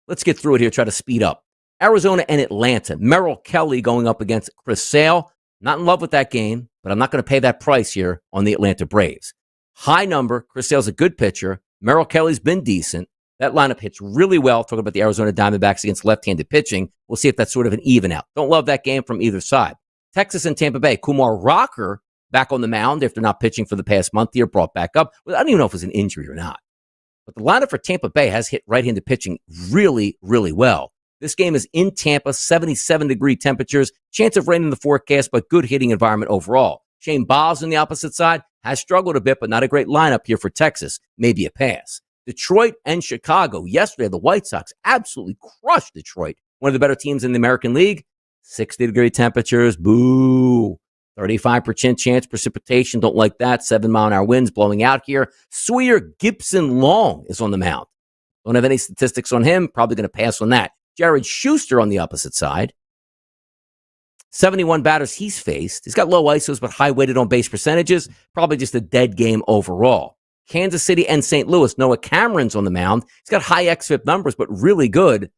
Let's get through it here, try to speed up. Arizona and Atlanta. Merrill Kelly going up against Chris Sale. Not in love with that game, but I'm not going to pay that price here on the Atlanta Braves. High number. Chris Sale's a good pitcher. Merrill Kelly's been decent. That lineup hits really well. Talking about the Arizona Diamondbacks against left-handed pitching. We'll see if that's sort of an even out. Don't love that game from either side. Texas and Tampa Bay. Kumar Rocker back on the mound after not pitching for the past month here, brought back up. I don't even know if it was an injury or not. But the lineup for Tampa Bay has hit right-handed pitching really, really well. This game is in Tampa, 77-degree temperatures, chance of rain in the forecast, but good hitting environment overall. Shane Baz on the opposite side has struggled a bit, but not a great lineup here for Texas. Maybe a pass. Detroit and Chicago. Yesterday, the White Sox absolutely crushed Detroit, one of the better teams in the American League. 60-degree temperatures, boo. 35% chance precipitation, don't like that. 7-mile-an-hour winds blowing out here. Sawyer Gibson Long is on the mound. Don't have any statistics on him. Probably going to pass on that. Jared Schuster on the opposite side. 71 batters he's faced. He's got low ISOs, but high weighted on base percentages. Probably just a dead game overall. Kansas City and St. Louis. Noah Cameron's on the mound. He's got high xFIP numbers, but really good,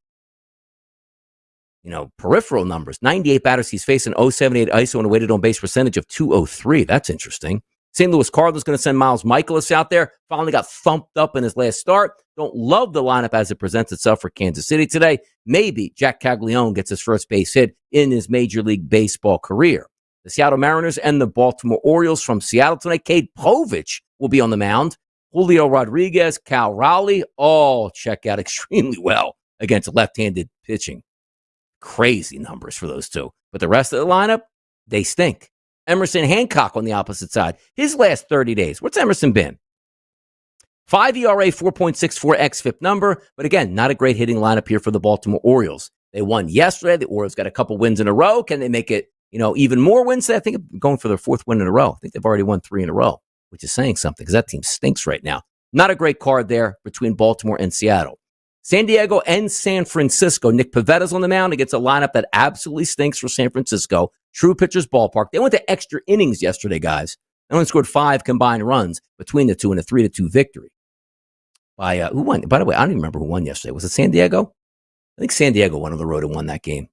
peripheral numbers. 98 batters he's facing, 0.78 ISO and a weighted on base percentage of 203. That's interesting. St. Louis Cardinals going to send Miles Michaelis out there. Finally got thumped up in his last start. Don't love the lineup as it presents itself for Kansas City today. Maybe Jack Caglione gets his first base hit in his Major League Baseball career. The Seattle Mariners and the Baltimore Orioles from Seattle tonight. Cade Povich will be on the mound. Julio Rodriguez, Cal Raleigh, all check out extremely well against left-handed pitching. Crazy numbers for those two. But the rest of the lineup, they stink. Emerson Hancock on the opposite side. His last 30 days. What's Emerson been? 5 ERA, 4.64 xFIP number. But again, not a great hitting lineup here for the Baltimore Orioles. They won yesterday. The Orioles got a couple wins in a row. Can they make it, even more wins? I think they're going for their 4th win in a row. I think they've already won 3 in a row, which is saying something because that team stinks right now. Not a great card there between Baltimore and Seattle. San Diego and San Francisco. Nick Pavetta's on the mound against a lineup that absolutely stinks for San Francisco. True Pitchers Ballpark. They went to extra innings yesterday, guys. They only scored 5 combined runs between the two in a 3-2 victory. By who won? By the way, I don't even remember who won yesterday. Was it San Diego? I think San Diego went on the road and won that game.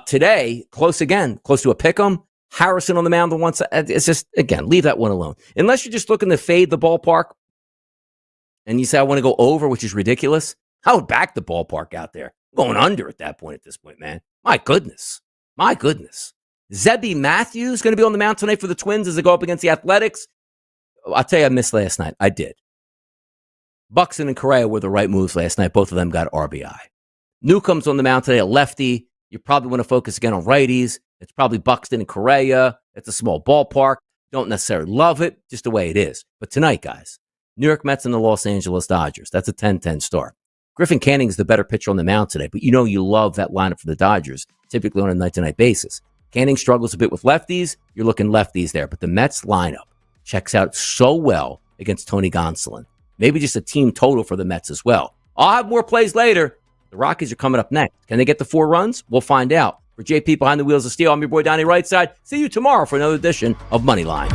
Today, close to a pick'em. Harrison on the mound on one side. It's just, again, leave that one alone. Unless you're just looking to fade the ballpark and you say, I want to go over, which is ridiculous. I would back the ballpark out there. I'm going under at this point, man. My goodness. Zebby Matthews going to be on the mound tonight for the Twins as they go up against the Athletics. I'll tell you, I missed last night. I did. Buxton and Correa were the right moves last night. Both of them got RBI. Newcomb's on the mound today, a lefty. You probably want to focus again on righties. It's probably Buxton and Correa. It's a small ballpark. Don't necessarily love it, just the way it is. But tonight, guys, New York Mets and the Los Angeles Dodgers. That's a 10-10 start. Griffin Canning is the better pitcher on the mound today, but you love that lineup for the Dodgers, typically on a night-to-night basis. Canning struggles a bit with lefties. You're looking lefties there, but the Mets lineup checks out so well against Tony Gonsolin. Maybe just a team total for the Mets as well. I'll have more plays later. The Rockies are coming up next. Can they get the 4 runs? We'll find out. For JP behind the wheels of steel, I'm your boy Donnie Rightside. See you tomorrow for another edition of Moneyline.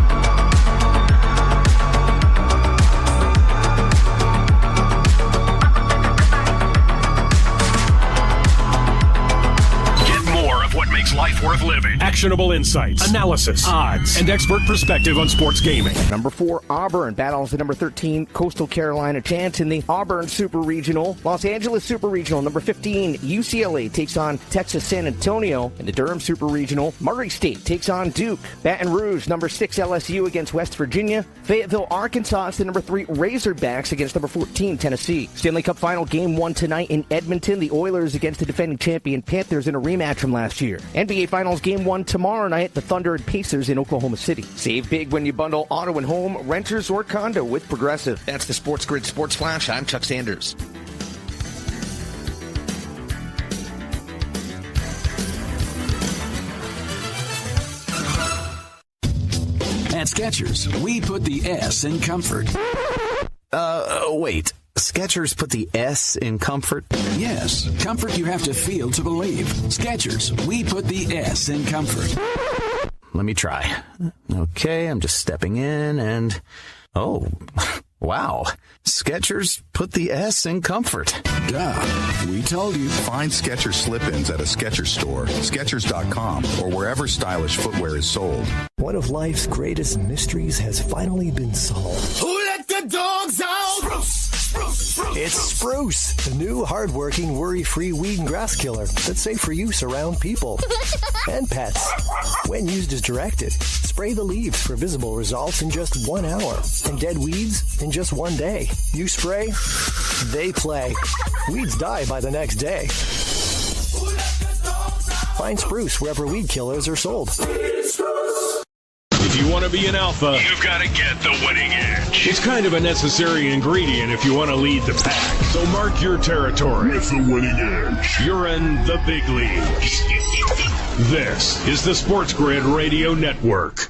makes life worth living. Actionable insights, analysis, odds, and expert perspective on sports gaming. Number 4, Auburn battles the number 13 Coastal Carolina Chants in the Auburn Super Regional. Los Angeles Super Regional, number 15 UCLA takes on Texas San Antonio. In the Durham Super Regional, Murray State takes on Duke. Baton Rouge, number 6 LSU against West Virginia. Fayetteville, Arkansas is the number 3 Razorbacks against number 14 Tennessee. Stanley Cup Final Game 1 tonight in Edmonton. The Oilers against the defending champion Panthers in a rematch from last year. NBA Finals Game 1 tomorrow night. The Thunder and Pacers in Oklahoma City. Save big when you bundle auto and home, renters or condo with Progressive. That's the Sports Grid Sports Flash. I'm Chuck Sanders. At Skechers, we put the S in comfort. Wait. Skechers put the S in comfort? Yes, comfort you have to feel to believe. Skechers, we put the S in comfort. Let me try. Okay, I'm just stepping in and... Oh, wow. Skechers put the S in comfort. Duh, we told you. Find Skechers slip-ins at a Skechers store, Skechers.com, or wherever stylish footwear is sold. One of life's greatest mysteries has finally been solved. Who let the dogs out? It's Spruce, the new hard-working, worry-free weed and grass killer that's safe for use around people and pets. When used as directed, spray the leaves for visible results in just 1 hour and dead weeds in just 1 day. You spray, they play. Weeds die by the next day. Find Spruce wherever weed killers are sold. If you want to be an alpha, you've got to get the winning edge. It's kind of a necessary ingredient if you want to lead the pack. So mark your territory with the winning edge. You're in the big leagues. This is the Sports Grid Radio Network.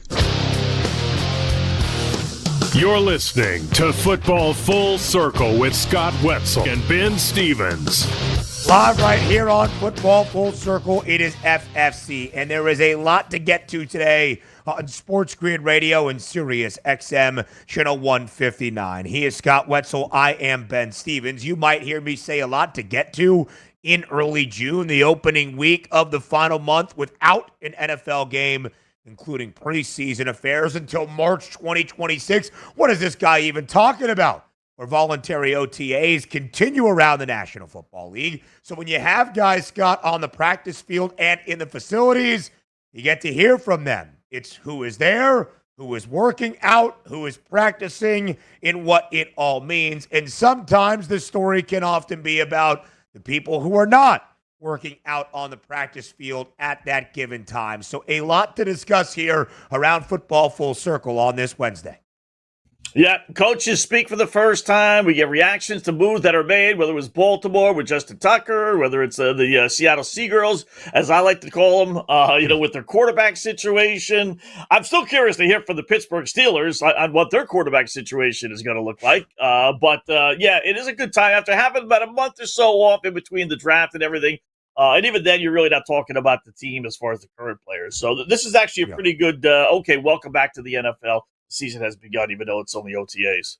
You're listening to Football Full Circle with Scott Wetzel and Ben Stevens. Live right here on Football Full Circle, it is FFC, and there is a lot to get to today on Sports Grid Radio and Sirius XM Channel 159. He is Scott Wetzel. I am Ben Stevens. You might hear me say a lot to get to in early June, the opening week of the final month without an NFL game, including preseason affairs until March 2026. What is this guy even talking about? Where voluntary OTAs continue around the National Football League. So when you have guys, Scott, on the practice field and in the facilities, you get to hear from them. It's who is there, who is working out, who is practicing, and what it all means. And sometimes the story can often be about the people who are not working out on the practice field at that given time. So a lot to discuss here around Football Full Circle on this Wednesday. Yeah, coaches speak for the first time. We get reactions to moves that are made, whether it was Baltimore with Justin Tucker, whether it's the Seattle Seagirls, as I like to call them, with their quarterback situation. I'm still curious to hear from the Pittsburgh Steelers on what their quarterback situation is going to look like. But it is a good time after having about a month or so off in between the draft and everything. And even then, you're really not talking about the team as far as the current players. So this is actually a pretty good, welcome back to the NFL. Season has begun, even though it's only OTAs.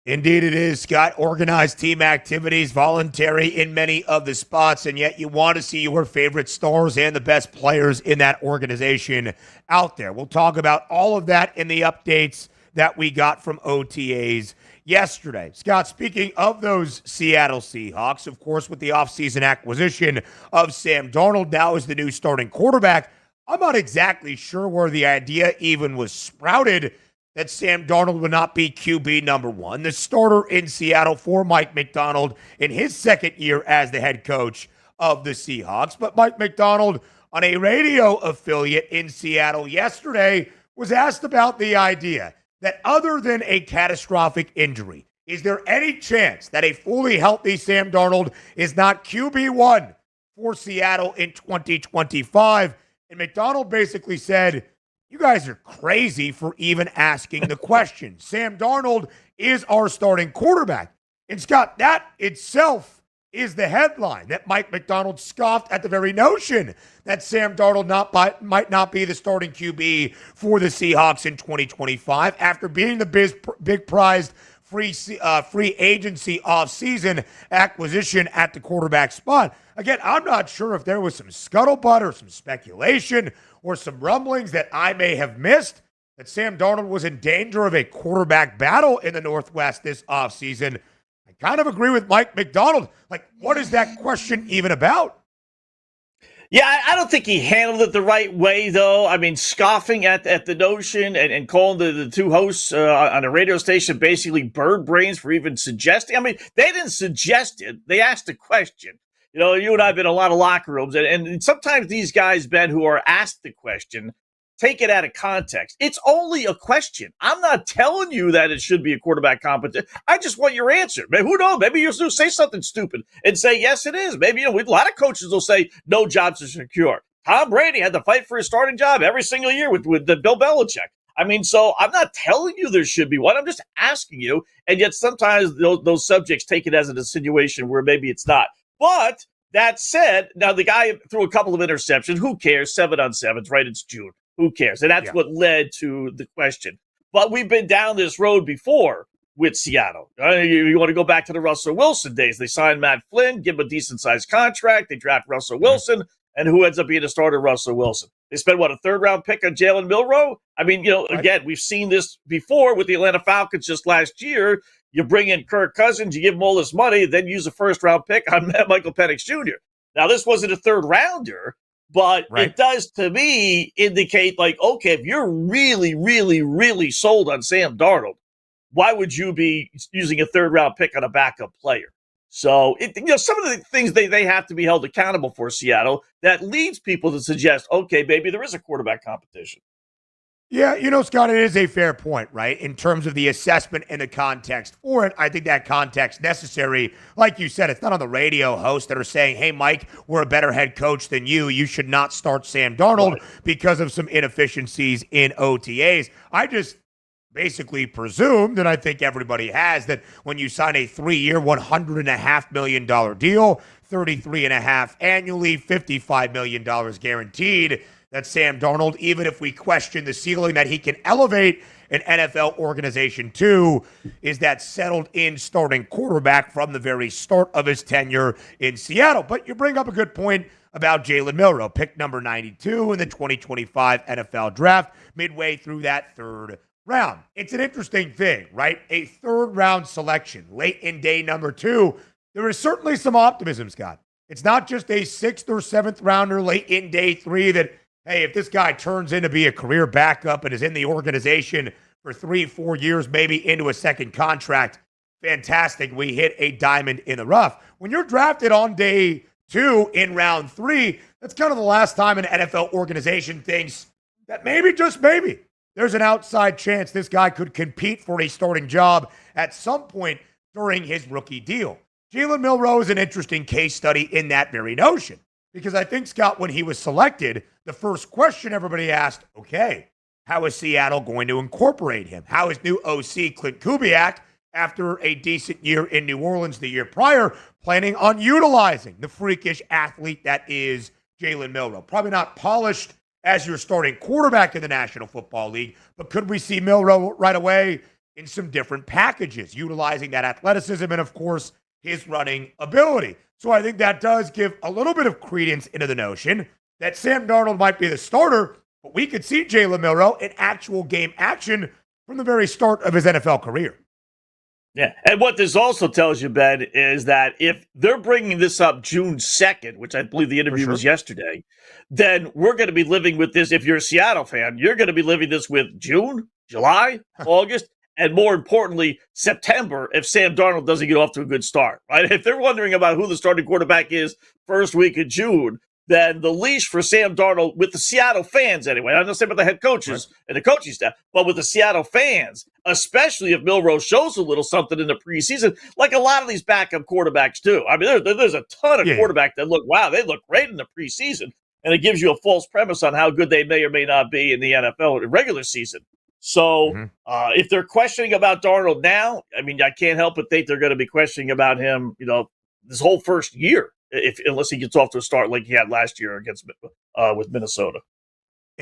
Indeed it is, Scott. Organized team activities, voluntary in many of the spots, and yet you want to see your favorite stars and the best players in that organization out there. We'll talk about all of that in the updates that we got from OTAs yesterday. Scott, speaking of those Seattle Seahawks, of course, with the offseason acquisition of Sam Darnold, now as the new starting quarterback, I'm not exactly sure where the idea even was sprouted that Sam Darnold would not be QB number one, the starter in Seattle for Mike Macdonald in his second year as the head coach of the Seahawks. But Mike Macdonald, on a radio affiliate in Seattle yesterday, was asked about the idea that other than a catastrophic injury, is there any chance that a fully healthy Sam Darnold is not QB1 for Seattle in 2025? And Macdonald basically said, you guys are crazy for even asking the question. Sam Darnold is our starting quarterback. And Scott, that itself is the headline that Mike Macdonald scoffed at the very notion that Sam Darnold might not be the starting QB for the Seahawks in 2025 after being the big prized free agency offseason acquisition at the quarterback spot. Again, I'm not sure if there was some scuttlebutt or some speculation or some rumblings that I may have missed that Sam Darnold was in danger of a quarterback battle in the Northwest this offseason. I kind of agree with Mike McDonald. Like, what is that question even about? Yeah, I don't think he handled it the right way, though. I mean, scoffing at the notion and calling the two hosts on a radio station basically bird brains for even suggesting. I mean, they didn't suggest it. They asked a question. You know, you and I have been in a lot of locker rooms, and sometimes these guys, Ben, who are asked the question, take it out of context. It's only a question. I'm not telling you that it should be a quarterback competition. I just want your answer. Maybe, who knows? Maybe you'll say something stupid and say, yes, it is. Maybe, a lot of coaches will say no jobs are secure. Tom Brady had to fight for his starting job every single year with the Bill Belichick. I mean, so I'm not telling you there should be one. I'm just asking you. And yet sometimes those subjects take it as an insinuation where maybe it's not. But that said, now the guy threw a couple of interceptions. Who cares? 7 on 7s, right? It's June. Who cares? And that's what led to the question. But we've been down this road before with Seattle. You want to go back to the Russell Wilson days. They signed Matt Flynn, give him a decent-sized contract. They draft Russell Wilson. And who ends up being the starter? Russell Wilson. They spent, a third-round pick on Jalen Milroe? I mean, again, we've seen this before with the Atlanta Falcons just last year. You bring in Kirk Cousins, you give him all this money, then use a first-round pick on Michael Penix Jr. Now, this wasn't a third-rounder, but it does, to me, indicate, okay, if you're really, really, really sold on Sam Darnold, why would you be using a third-round pick on a backup player? So, some of the things they have to be held accountable for, Seattle, that leads people to suggest, okay, maybe there is a quarterback competition. Yeah, Scott, it is a fair point, right? In terms of the assessment and the context for it, I think that context necessary. Like you said, it's not on the radio hosts that are saying, hey, Mike, we're a better head coach than you. You should not start Sam Darnold because of some inefficiencies in OTAs. I just basically presumed, and I think everybody has, that when you sign a 3-year, $100.5 million deal, $33.5 annually, $55 million guaranteed, that Sam Darnold, even if we question the ceiling that he can elevate an NFL organization to, is that settled in starting quarterback from the very start of his tenure in Seattle. But you bring up a good point about Jalen Milroe, pick number 92 in the 2025 NFL draft, midway through that third round. It's an interesting thing, right? A third-round selection, late in day number 2. There is certainly some optimism, Scott. It's not just a 6th or 7th rounder late in day 3 that, hey, if this guy turns in to be a career backup and is in the organization for 3-4 years, maybe into a second contract, fantastic. We hit a diamond in the rough. When you're drafted on day 2 in round 3, that's kind of the last time an NFL organization thinks that maybe, just maybe, there's an outside chance this guy could compete for a starting job at some point during his rookie deal. Jalen Milroe is an interesting case study in that very notion. Because I think, Scott, when he was selected, the first question everybody asked, okay, how is Seattle going to incorporate him? How is new OC Clint Kubiak, after a decent year in New Orleans the year prior, planning on utilizing the freakish athlete that is Jalen Milroe? Probably not polished as your starting quarterback in the National Football League, but could we see Milroe right away in some different packages, utilizing that athleticism and, of course, his running ability? So I think that does give a little bit of credence into the notion that Sam Darnold might be the starter, but we could see Jalen Milroe in actual game action from the very start of his NFL career. Yeah, and what this also tells you, Ben, is that if they're bringing this up June 2nd, which I believe the interview was yesterday, then we're going to be living with this. If you're a Seattle fan, you're going to be living this with June, July, August, and more importantly, September, if Sam Darnold doesn't get off to a good start, right? If they're wondering about who the starting quarterback is first week of June, then the leash for Sam Darnold, with the Seattle fans anyway, I'm not saying about the head coaches and the coaching staff, but with the Seattle fans, especially if Milroe shows a little something in the preseason, like a lot of these backup quarterbacks do. I mean, there's a ton of quarterbacks that they look great in the preseason, and it gives you a false premise on how good they may or may not be in the NFL in regular season. So if they're questioning about Darnold now, I mean, I can't help but think they're going to be questioning about him, this whole first year, unless he gets off to a start like he had last year against with Minnesota.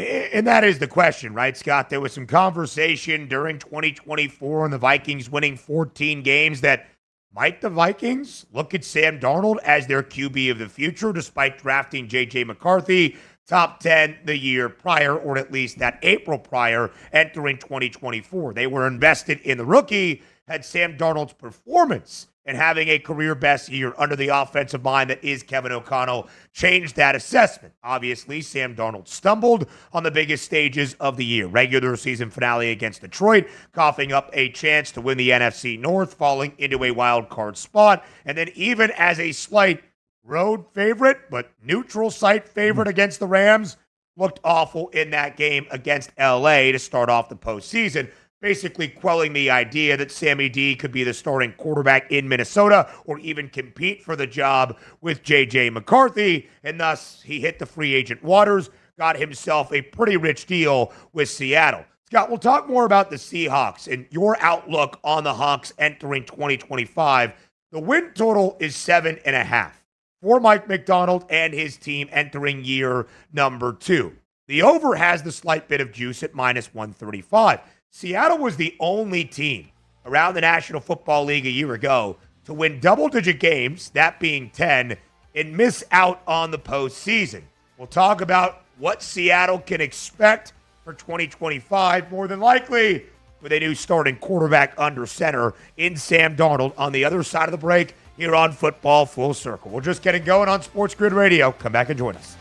And that is the question, right, Scott? There was some conversation during 2024 and the Vikings winning 14 games that might the Vikings look at Sam Darnold as their QB of the future, despite drafting J.J. McCarthy top 10 the year prior, or at least that April prior, entering 2024. They were invested in the rookie, had Sam Darnold's performance and having a career best year under the offensive mind that is Kevin O'Connell changed that assessment. Obviously, Sam Darnold stumbled on the biggest stages of the year. Regular season finale against Detroit, coughing up a chance to win the NFC North, falling into a wild card spot, and then even as a slight road favorite, but neutral site favorite against the Rams, looked awful in that game against LA to start off the postseason, basically quelling the idea that Sammy D could be the starting quarterback in Minnesota or even compete for the job with J.J. McCarthy, and thus he hit the free agent waters, got himself a pretty rich deal with Seattle. Scott, we'll talk more about the Seahawks and your outlook on the Hawks entering 2025. The win total is 7.5 for Mike McDonald and his team entering year number 2. The over has the slight bit of juice at minus 135. Seattle was the only team around the National Football League a year ago to win double-digit games, that being 10, and miss out on the postseason. We'll talk about what Seattle can expect for 2025, more than likely with a new starting quarterback under center in Sam Darnold on the other side of the break here on Football Full Circle. We're just getting going on SportsGrid Radio. Come back and join us.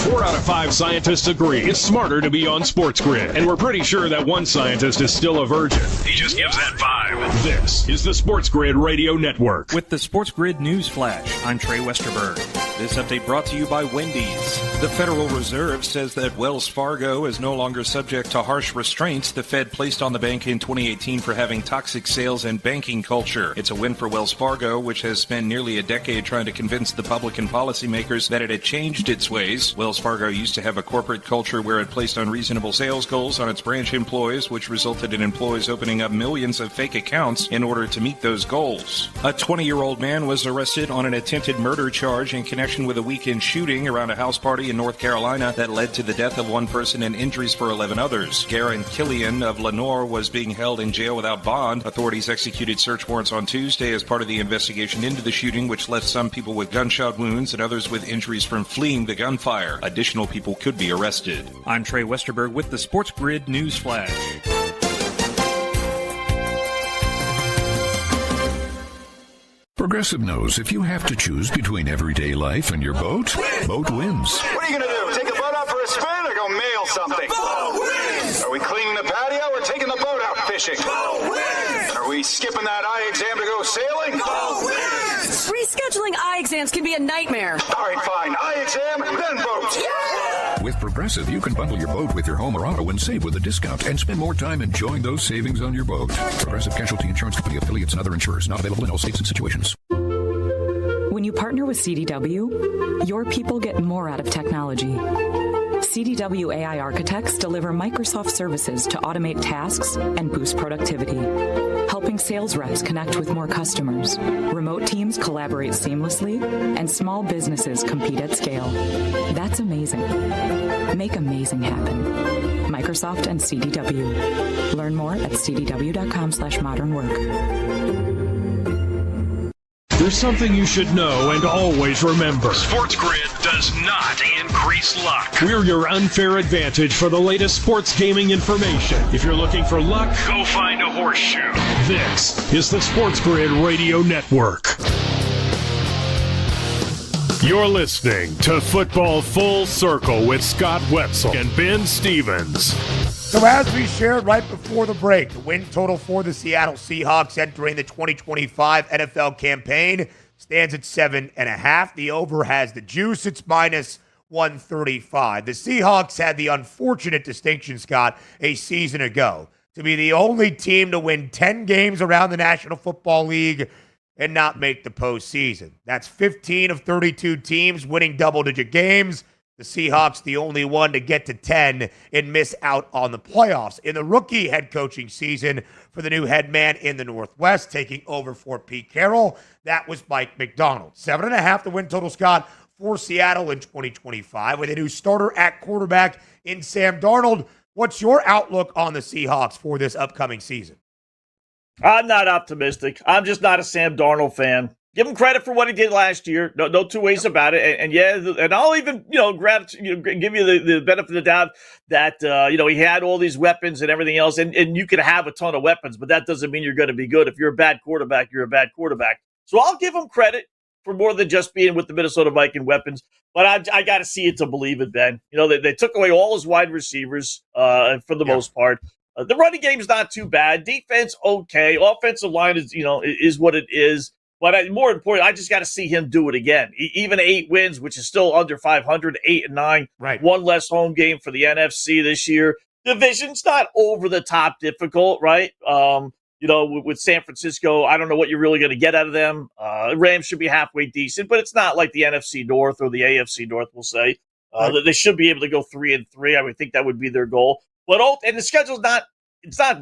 4 out of 5 scientists agree it's smarter to be on SportsGrid, and we're pretty sure that one scientist is still a virgin. He just gives that vibe. This is the SportsGrid Radio Network. With the SportsGrid News Flash, I'm Trey Westerberg. This update brought to you by Wendy's. The Federal Reserve says that Wells Fargo is no longer subject to harsh restraints the Fed placed on the bank in 2018 for having toxic sales and banking culture. It's a win for Wells Fargo, which has spent nearly a decade trying to convince the public and policymakers that it had changed its ways. Wells Fargo used to have a corporate culture where it placed unreasonable sales goals on its branch employees, which resulted in employees opening up millions of fake accounts in order to meet those goals. A 20-year-old man was arrested on an attempted murder charge in connection with a weekend shooting around a house party in North Carolina that led to the death of one person and injuries for 11 others. Garen Killian of Lenore was being held in jail without bond. Authorities executed search warrants on Tuesday as part of the investigation into the shooting, which left some people with gunshot wounds and others with injuries from fleeing the gunfire. Additional people could be arrested. I'm Trey Westerberg with the SportsGrid News Flash. Progressive knows if you have to choose between everyday life and your boat, boat wins. What are you going to do? Take the boat out for a spin or go mail something? Boat wins! Are we cleaning the patio or taking the boat out fishing? Boat wins! Are we skipping that eye exam to go sailing? Boat wins! Rescheduling eye exams can be a nightmare. All right, fine. Eye exam, then boat. Yeah! With Progressive, you can bundle your boat with your home or auto and save with a discount and spend more time enjoying those savings on your boat. Progressive Casualty Insurance Company, affiliates, and other insurers. Not available in all states and situations. When you partner with CDW, your people get more out of technology. CDW AI architects deliver Microsoft services to automate tasks and boost productivity, helping sales reps connect with more customers. Remote teams collaborate seamlessly, and small businesses compete at scale. That's amazing. Make amazing happen. Microsoft and CDW. Learn more at cdw.com/modernwork. There's something you should know and always remember. SportsGrid does not increase luck. We're your unfair advantage for the latest sports gaming information. If you're looking for luck, go find a horseshoe. This is the SportsGrid Radio Network. You're listening to Football Full Circle with Scott Wetzel and Ben Stevens. So as we shared right before the break, the win total for the Seattle Seahawks entering the 2025 NFL campaign stands at 7.5. The over has the juice. It's minus 135. The Seahawks had the unfortunate distinction, Scott, a season ago to be the only team to win 10 games around the National Football League and not make the postseason. That's 15 of 32 teams winning double-digit games. The Seahawks, the only one to get to 10 and miss out on the playoffs. In the rookie head coaching season for the new head man in the Northwest, taking over for Pete Carroll, that was Mike McDonald. 7.5 the win total, Scott, for Seattle in 2025 with a new starter at quarterback in Sam Darnold. What's your outlook on the Seahawks for this upcoming season? I'm not optimistic. I'm just not a Sam Darnold fan. Give him credit for what he did last year. No two ways about it. And I'll even, give you the benefit of the doubt that, he had all these weapons and everything else. And you can have a ton of weapons, but that doesn't mean you're going to be good. If you're a bad quarterback, you're a bad quarterback. So I'll give him credit for more than just being with the Minnesota Viking weapons. But I got to see it to believe it, Ben. They took away all his wide receivers for the most part. The running game is not too bad. Defense, okay. Offensive line is what it is. But more important, I just got to see him do it again. Even 8 wins, which is still under 500, 8-9. Right. One less home game for the NFC this year. Division's not over the top difficult, right? With San Francisco, I don't know what you're really going to get out of them. Rams should be halfway decent, but it's not like the NFC North or the AFC North, we'll say. They should be able to go 3-3. I would think that would be their goal. And the schedule's not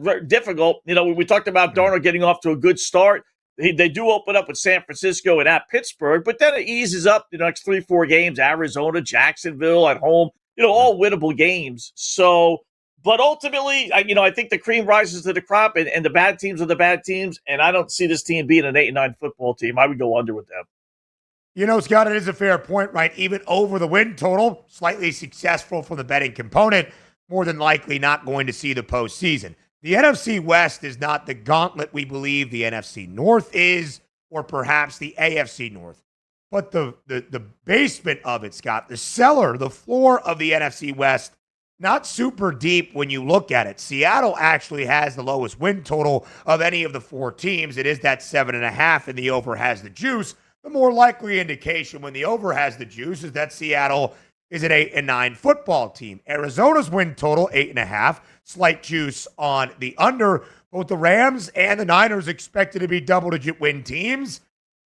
very difficult. We talked about Darnold getting off to a good start. They do open up with San Francisco and at Pittsburgh, but then it eases up the next 3-4 games, Arizona, Jacksonville at home, all winnable games. So, but ultimately, I think the cream rises to the crop, and the bad teams are the bad teams, and I don't see this team being an 8-9 football team. I would go under with them. Scott, it is a fair point, right? Even over the win total, slightly successful from the betting component, more than likely not going to see the postseason. The NFC West is not the gauntlet we believe the NFC North is, or perhaps the AFC North. But the basement of it, Scott, the cellar, the floor of the NFC West, not super deep when you look at it. Seattle actually has the lowest win total of any of the 4 teams. It is that 7.5, and the over has the juice. The more likely indication when the over has the juice is that Seattle is an 8-9 football team. Arizona's win total, 8.5. Slight juice on the under. Both the Rams and the Niners expected to be double-digit win teams,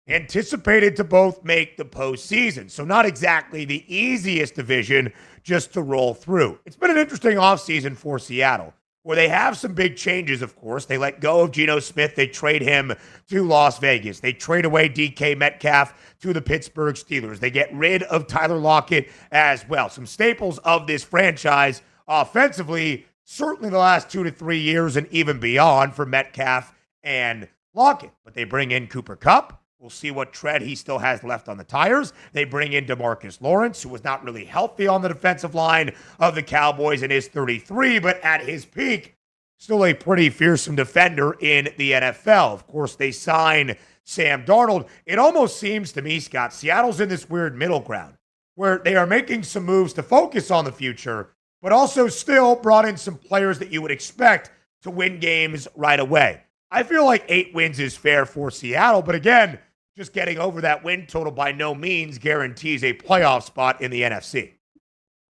anticipated to both make the postseason. So not exactly the easiest division just to roll through. It's been an interesting offseason for Seattle, where they have some big changes, of course. They let go of Geno Smith. They trade him to Las Vegas. They trade away DK Metcalf to the Pittsburgh Steelers. They get rid of Tyler Lockett as well. Some staples of this franchise offensively, certainly the last 2 to 3 years and even beyond for Metcalf and Lockett. But they bring in Cooper Kupp. We'll see what tread he still has left on the tires. They bring in DeMarcus Lawrence, who was not really healthy on the defensive line of the Cowboys and is 33, but at his peak, still a pretty fearsome defender in the NFL. Of course, they sign Sam Darnold. It almost seems to me, Scott, Seattle's in this weird middle ground where they are making some moves to focus on the future, but also still brought in some players that you would expect to win games right away. I feel like 8 wins is fair for Seattle, but again, just getting over that win total by no means guarantees a playoff spot in the NFC.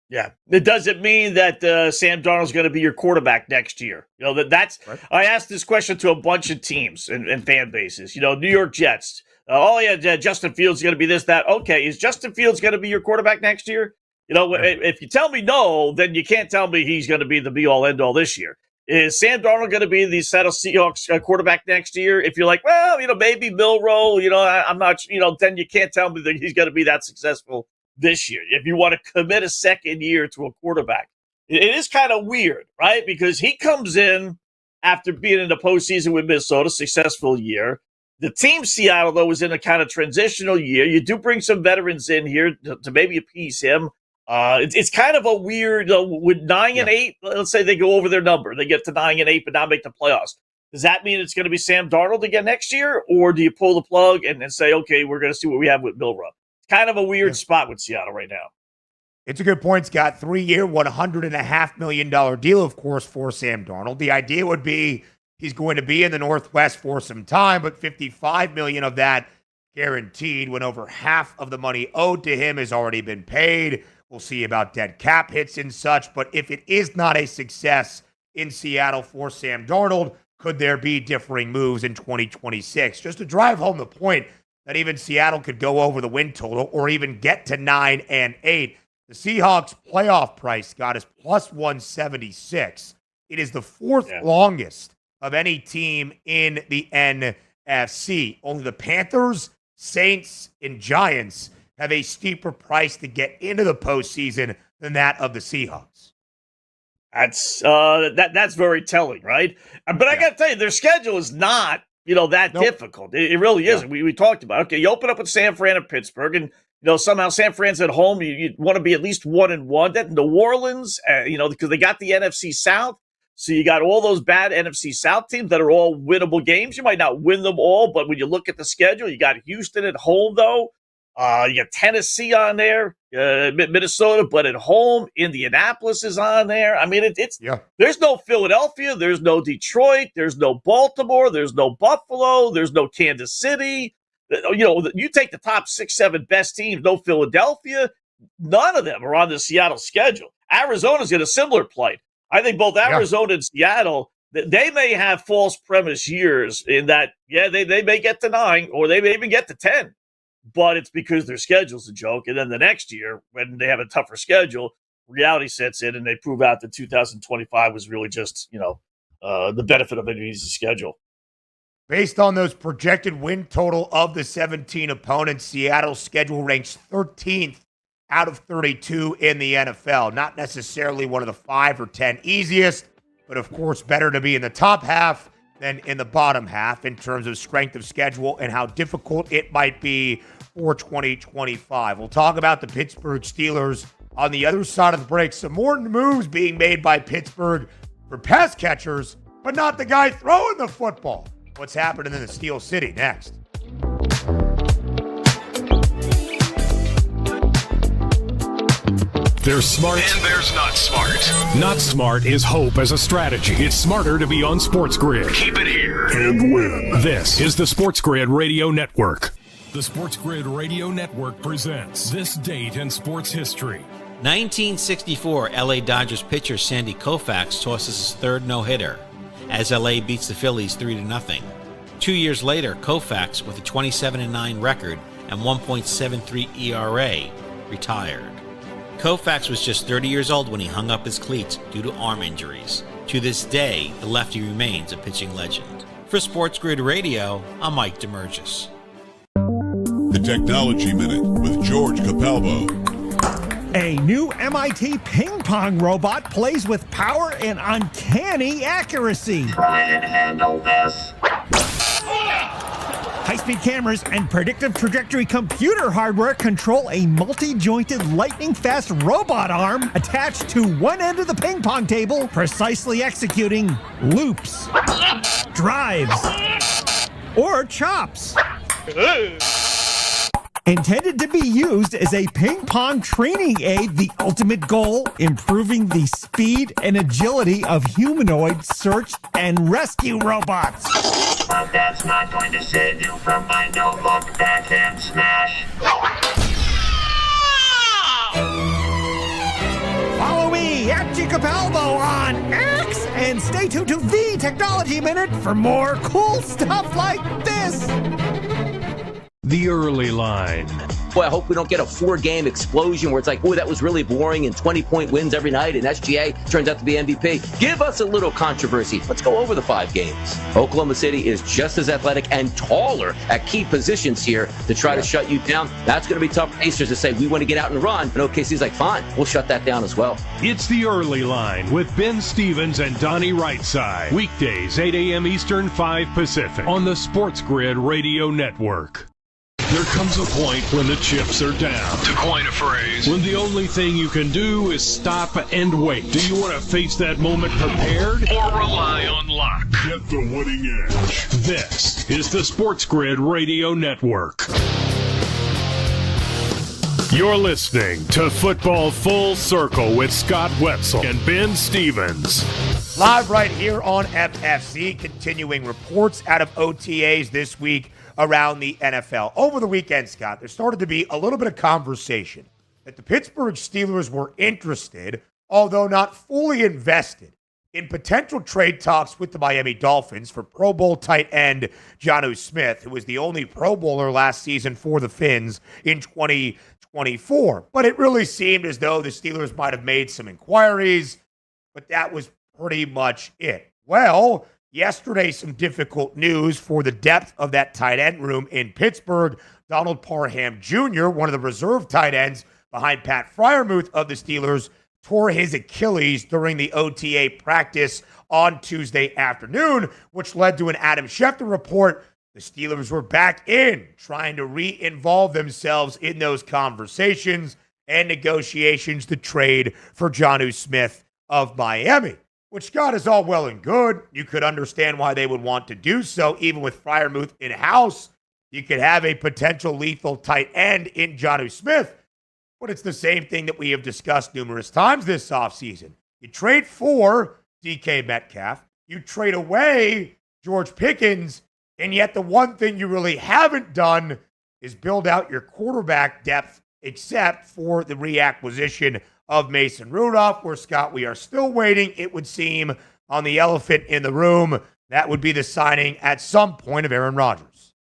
Yeah, it doesn't mean that Sam Darnold's going to be your quarterback next year. That's right. I asked this question to a bunch of teams and fan bases. New York Jets. Justin Fields is going to be this, that. Okay, is Justin Fields going to be your quarterback next year? If you tell me no, then you can't tell me he's going to be the be-all, end-all this year. Is Sam Darnold going to be the Seattle Seahawks quarterback next year? If you're like, well, maybe Milroe, I'm not, then you can't tell me that he's going to be that successful this year. If you want to commit a second year to a quarterback, it is kind of weird, right? Because he comes in after being in the postseason with Minnesota, successful year. The team Seattle, though, was in a kind of transitional year. You do bring some veterans in here to maybe appease him. It's kind of a weird, with 9-8, let's say they go over their number. They get to 9-8 but not make the playoffs. Does that mean it's going to be Sam Darnold again next year? Or do you pull the plug and say, okay, we're going to see what we have with Milroe? It's kind of a weird spot with Seattle right now. It's a good point, Scott. 3-year, $100.5 million deal, of course, for Sam Darnold. The idea would be he's going to be in the Northwest for some time, but $55 million of that guaranteed when over half of the money owed to him has already been paid. We'll see about dead cap hits and such, but if it is not a success in Seattle for Sam Darnold, could there be differing moves in 2026? Just to drive home the point that even Seattle could go over the win total or even get to 9-8. The Seahawks playoff price got us plus 176. It is the fourth longest of any team in the NFC. Only the Panthers, Saints, and Giants have a steeper price to get into the postseason than that of the Seahawks. That's very telling, right? But I got to tell you, their schedule is not that difficult. It really isn't. We talked about it. Okay, you open up with San Fran and Pittsburgh, and somehow San Fran's at home. You want to be at least 1-1. Then New Orleans, because they got the NFC South. So you got all those bad NFC South teams that are all winnable games. You might not win them all, but when you look at the schedule, you got Houston at home, though. You got Tennessee on there, Minnesota, but at home, Indianapolis is on there. I mean, there's no Philadelphia, there's no Detroit, there's no Baltimore, there's no Buffalo, there's no Kansas City. You take the top 6-7 best teams, no Philadelphia, none of them are on the Seattle schedule. Arizona's in a similar plight. I think both Arizona and Seattle, they may have false premise years in that, they may get to 9 or they may even get to 10. But it's because their schedule's a joke. And then the next year, when they have a tougher schedule, reality sets in and they prove out that 2025 was really just, the benefit of an easy schedule. Based on those projected win total of the 17 opponents, Seattle's schedule ranks 13th out of 32 in the NFL. Not necessarily one of the 5 or 10 easiest, but of course better to be in the top half than in the bottom half in terms of strength of schedule and how difficult it might be for 2025. We'll talk about the Pittsburgh Steelers on the other side of the break. Some more moves being made by Pittsburgh for pass catchers, but not the guy throwing the football. What's happening in the Steel City next? There's smart. And there's not smart. Not smart is hope as a strategy. It's smarter to be on SportsGrid. Keep it here. And win. This is the SportsGrid Radio Network. The SportsGrid Radio Network presents This Date in Sports History. 1964, LA Dodgers pitcher Sandy Koufax tosses his third no-hitter as LA beats the Phillies 3-0. 2 years later, Koufax, with a 27-9 record and 1.73 ERA, retired. Koufax was just 30 years old when he hung up his cleats due to arm injuries. To this day, the lefty remains a pitching legend. For SportsGrid Radio, I'm Mike DeMurgis. The Technology Minute with George Capalbo. A new MIT ping pong robot plays with power and uncanny accuracy. Try and handle this. High-speed cameras and predictive trajectory computer hardware control a multi-jointed lightning-fast robot arm attached to one end of the ping pong table, precisely executing loops, drives, or chops. Intended to be used as a ping pong training aid, the ultimate goal, improving the speed and agility of humanoid search and rescue robots. But that's not going to save you from my notebook backhand smash. Follow me at Capalbo on X and stay tuned to the Technology Minute for more cool stuff like this. The early line. Boy, I hope we don't get a 4-game explosion where it's like, oh, that was really boring and 20-point wins every night and SGA turns out to be MVP. Give us a little controversy. Let's go over the 5 games. Oklahoma City is just as athletic and taller at key positions here to try to shut you down. That's going to be tough for Pacers to say, we want to get out and run. And OKC's like, fine, we'll shut that down as well. It's the early line with Ben Stevens and Donnie Rightside. Weekdays, 8 a.m. Eastern, 5 Pacific on the SportsGrid Radio Network. There comes a point when the chips are down. To coin a phrase. When the only thing you can do is stop and wait. Do you want to face that moment prepared? Or rely on luck. Get the winning edge. This is the SportsGrid Radio Network. You're listening to Football Full Circle with Scott Wetzel and Ben Stevens. Live right here on FFC, continuing reports out of OTAs this week around the NFL. Over the weekend, Scott, there started to be a little bit of conversation that the Pittsburgh Steelers were interested, although not fully invested, in potential trade talks with the Miami Dolphins for Pro Bowl tight end Jonnu Smith, who was the only Pro Bowler last season for the Fins in 2020. 24. But it really seemed as though the Steelers might have made some inquiries, but that was pretty much it. Well, yesterday, some difficult news for the depth of that tight end room in Pittsburgh. Donald Parham Jr., one of the reserve tight ends behind Pat Freiermuth of the Steelers, tore his Achilles during the OTA practice on Tuesday afternoon, which led to an Adam Schefter report. The Steelers were back in, trying to re-involve themselves in those conversations and negotiations to trade for Jonnu Smith of Miami, which, Scott, is all well and good. You could understand why they would want to do so, even with Freiermuth in-house. You could have a potential lethal tight end in Jonnu Smith, but it's the same thing that we have discussed numerous times this offseason. You trade for DK Metcalf, you trade away George Pickens, and yet the one thing you really haven't done is build out your quarterback depth, except for the reacquisition of Mason Rudolph, where, Scott, we are still waiting, it would seem, on the elephant in the room. That would be the signing at some point of Aaron Rodgers.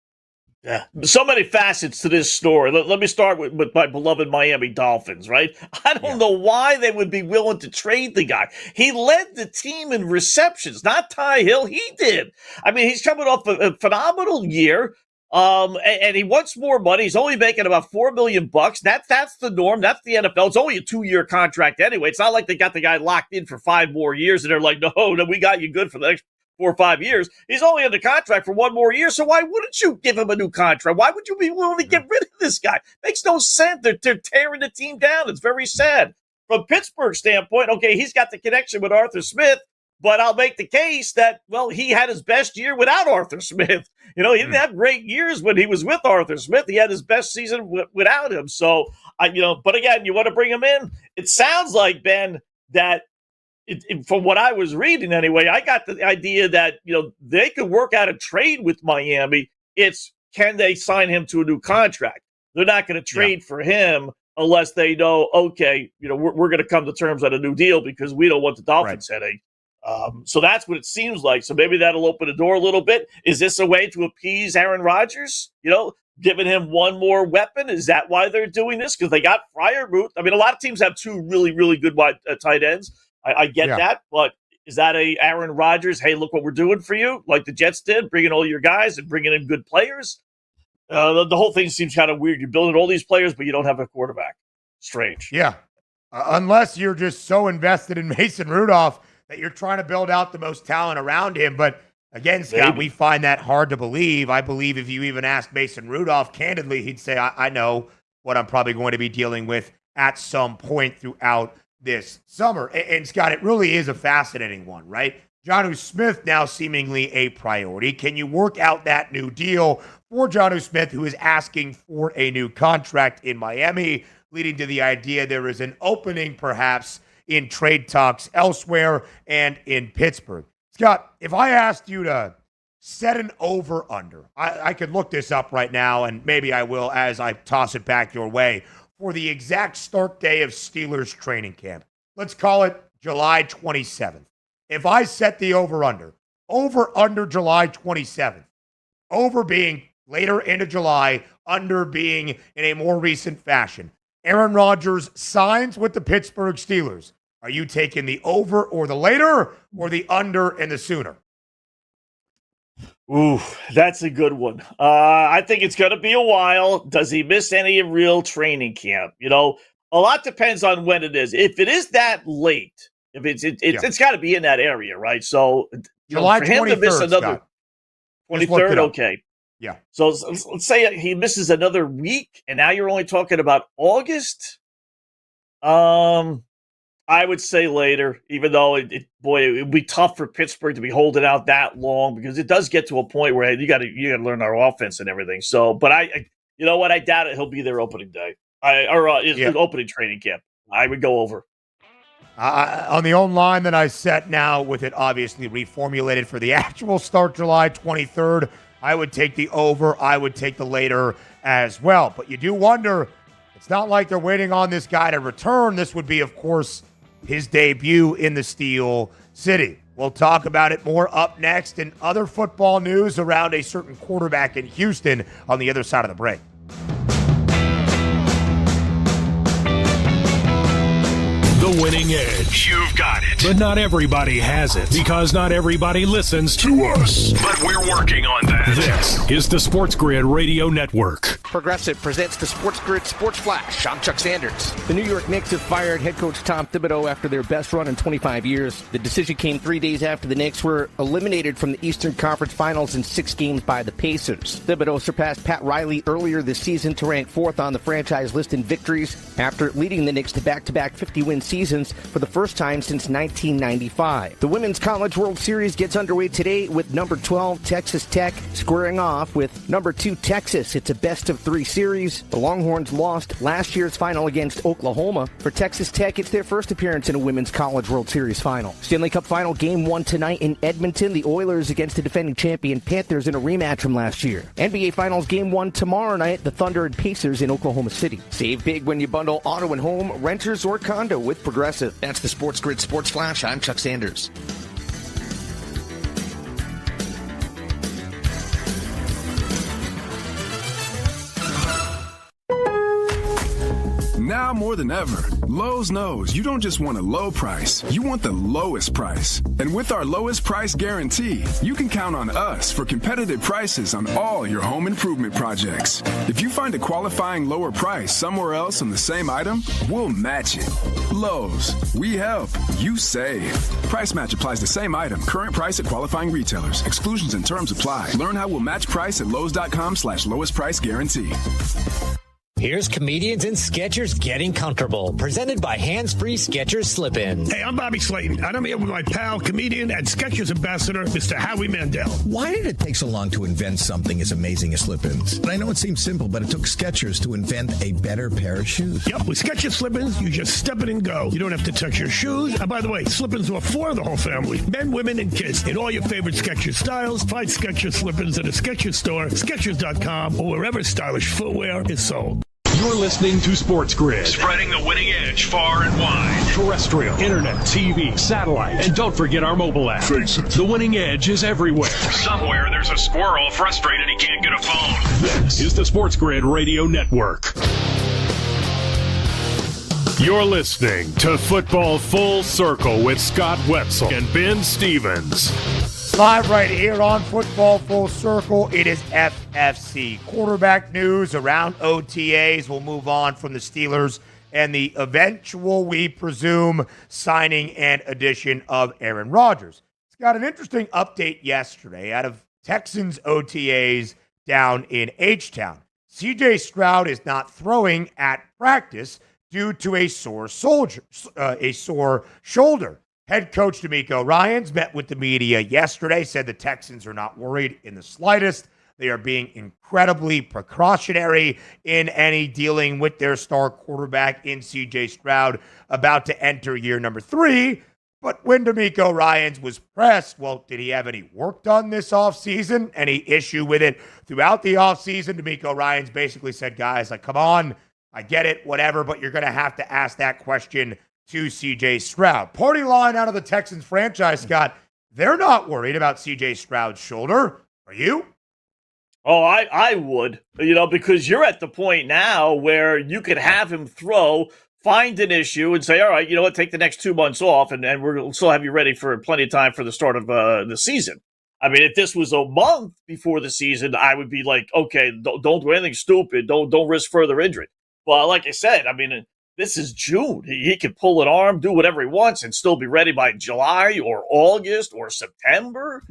Yeah, so many facets to this story. Let me start with my beloved Miami Dolphins, right? I don't know why they would be willing to trade the guy. He led the team in receptions, not Ty Hill. He did. I mean, he's coming off a phenomenal year, and he wants more money. He's only making about $4 million. That's the norm. That's the NFL. It's only a 2-year contract anyway. It's not like they got the guy locked in for 5 more years, and they're like, no, we got you good for the next 4 or 5 years. He's only under contract for 1 more year, so why wouldn't you give him a new contract? Why would you be willing to get rid of this guy? Makes no sense. They're tearing the team down. It's very sad. From Pittsburgh's standpoint, okay, he's got the connection with Arthur Smith, but I'll make the case that, well, he had his best year without Arthur Smith. He didn't have great years when he was with Arthur Smith. He had his best season without him. So, but again, you want to bring him in? It sounds like, Ben, that from what I was reading anyway, I got the idea that, they could work out a trade with Miami. It's, can they sign him to a new contract? They're not going to trade for him unless they know, okay, we're going to come to terms on a new deal because we don't want the Dolphins headache. So that's what it seems like. So maybe that'll open the door a little bit. Is this a way to appease Aaron Rodgers? Giving him one more weapon? Is that why they're doing this? Because they got Freiermuth. I mean, a lot of teams have 2 really, really good wide tight ends. I get that, but is that a Aaron Rodgers, hey, look what we're doing for you, like the Jets did, bringing all your guys and bringing in good players? The whole thing seems kind of weird. You're building all these players, but you don't have a quarterback. Strange. Yeah. Unless you're just so invested in Mason Rudolph that you're trying to build out the most talent around him. But again, Scott, we find that hard to believe. I believe if you even asked Mason Rudolph candidly, he'd say, I know what I'm probably going to be dealing with at some point throughout this summer. And Scott, it really is a fascinating one, right? Jonnu Smith now seemingly a priority. Can you work out that new deal for Jonnu Smith, who is asking for a new contract in Miami, leading to the idea there is an opening perhaps in trade talks elsewhere and in Pittsburgh? Scott, if I asked you to set an over-under, I could look this up right now, and maybe I will as I toss it back your way, for the exact start day of Steelers training camp. Let's call it July 27th. If I set the over-under July 27th, over being later into July, under being in a more recent fashion, Aaron Rodgers signs with the Pittsburgh Steelers. Are you taking the over or the later, or the under and the sooner? Ooh, that's a good one. I think it's going to be a while. Does he miss any real training camp? A lot depends on when it is. If it is that late, if it's got to be in that area, right? So July for him 23rd, to miss another Scott. 23rd, okay. Yeah. So let's say he misses another week, and now you're only talking about August. I would say later, even though it would be tough for Pittsburgh to be holding out that long, because it does get to a point where you got to learn our offense and everything. So, but I doubt it. He'll be there opening day, opening training camp. I would go over. On the own line that I set now, with it obviously reformulated for the actual start July 23rd, I would take the over. I would take the later as well. But you do wonder, it's not like they're waiting on this guy to return. This would be, of course, his debut in the Steel City. We'll talk about it more up next, and other football news around a certain quarterback in Houston on the other side of the break. The Winning Edge. You've got it. But not everybody has it, because not everybody listens to us. But we're working on that. This is the SportsGrid Radio Network. Progressive presents the SportsGrid Sports Flash. I'm Chuck Sanders. The New York Knicks have fired head coach Tom Thibodeau after their best run in 25 years. The decision came 3 days after the Knicks were eliminated from the Eastern Conference Finals in 6 games by the Pacers. Thibodeau surpassed Pat Riley earlier this season to rank 4th on the franchise list in victories after leading the Knicks to back-to-back 50-win seasons for the first time since 1995. The Women's College World Series gets underway today with number 12 Texas Tech squaring off with number 2 Texas. It's a best-of-3 series. The Longhorns lost last year's final against Oklahoma. For Texas Tech, it's their first appearance in a Women's College World Series final. Stanley Cup Final Game 1 tonight in Edmonton. The Oilers against the defending champion Panthers in a rematch from last year. NBA Finals Game 1 tomorrow night. The Thunder and Pacers in Oklahoma City. Save big when you bundle auto and home, renters, or condo with Progressive. That's the SportsGrid Sports Flash. I'm Chuck Sanders. Now more than ever, Lowe's knows you don't just want a low price, you want the lowest price. And with our lowest price guarantee, you can count on us for competitive prices on all your home improvement projects. If you find a qualifying lower price somewhere else on the same item, we'll match it. Lowe's, we help, you save. Price match applies to same item, current price at qualifying retailers. Exclusions and terms apply. Learn how we'll match price at Lowes.com/lowest price guarantee. Here's Comedians and Skechers Getting Comfortable, presented by Hands Free Skechers Slip-In. Hey, I'm Bobby Slayton, and I'm here with my pal, comedian, and Skechers ambassador, Mr. Howie Mandel. Why did it take so long to invent something as amazing as slip-ins? I know it seems simple, but it took Skechers to invent a better pair of shoes. Yep, with Skechers slip-ins, you just step it and go. You don't have to touch your shoes. And by the way, slip-ins are for the whole family, men, women, and kids. In all your favorite Skechers styles, find Skechers slip-ins at a Skechers store, Skechers.com, or wherever stylish footwear is sold. You're listening to SportsGrid. Spreading the winning edge far and wide. Terrestrial, internet, TV, satellite, and don't forget our mobile app. Face it. The Winning Edge is everywhere. Somewhere there's a squirrel frustrated he can't get a phone. This is the SportsGrid Radio Network. You're listening to Football Full Circle with Scott Wetzel and Ben Stevens. Live right here on Football Full Circle, it is FFC. Quarterback news around OTAs. We'll move on from the Steelers and the eventual, we presume, signing and addition of Aaron Rodgers. It's got an interesting update yesterday out of Texans OTAs down in H-Town. CJ Stroud is not throwing at practice due to a sore shoulder. Head coach DeMeco Ryans met with the media yesterday, said the Texans are not worried in the slightest. They are being incredibly precautionary in any dealing with their star quarterback in C.J. Stroud, about to enter year number 3. But when DeMeco Ryans was pressed, well, did he have any work done this offseason? Any issue with it throughout the offseason? DeMeco Ryans basically said, guys, like, come on, I get it, whatever, but you're going to have to ask that question to C.J. Stroud. Party line out of the Texans franchise, Scott. They're not worried about C.J. Stroud's shoulder. Are you? Oh, I would, because you're at the point now where you could have him throw, find an issue, and say, all right, you know what, take the next 2 months off, and we'll still have you ready for plenty of time for the start of the season. I mean, if this was a month before the season, I would be like, okay, don't do anything stupid. Don't risk further injury. But like I said, I mean, this is June. He can pull an arm, do whatever he wants, and still be ready by July or August or September.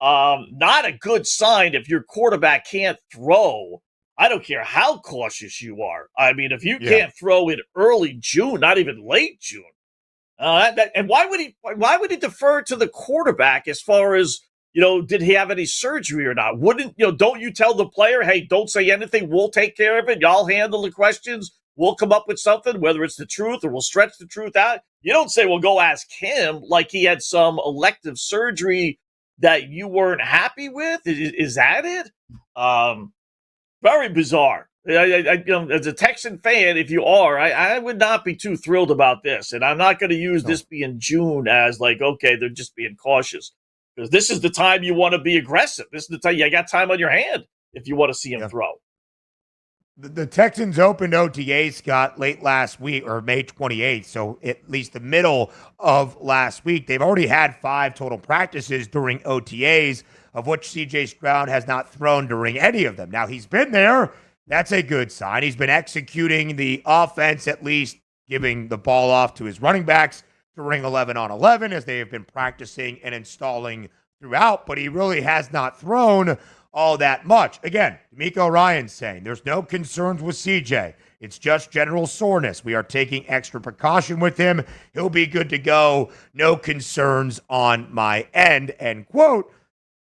Not a good sign if your quarterback can't throw. I don't care how cautious you are. I mean, if you can't throw in early June, not even late June, and why would he defer to the quarterback as far as, did he have any surgery or not? Don't you tell the player, hey, don't say anything. We'll take care of it. Y'all handle the questions. We'll come up with something, whether it's the truth or we'll stretch the truth out. You don't say, well, go ask him like he had some elective surgery that you weren't happy with. Is that it? Very bizarre. As a Texan fan, if you are, I would not be too thrilled about this. And I'm not going to use this being June as like, okay, they're just being cautious. Because this is the time you want to be aggressive. This is the time you got time on your hand if you want to see him throw. The Texans opened OTAs, Scott, late last week, or May 28th, so at least the middle of last week. They've already had 5 total practices during OTAs, of which C.J. Stroud has not thrown during any of them. Now, he's been there. That's a good sign. He's been executing the offense, at least giving the ball off to his running backs during 11-on-11, as they have been practicing and installing throughout, but he really has not thrown all that much. Again, D'Amico Ryan's saying there's no concerns with CJ. It's just general soreness. We are taking extra precaution with him. He'll be good to go. No concerns on my end, end quote.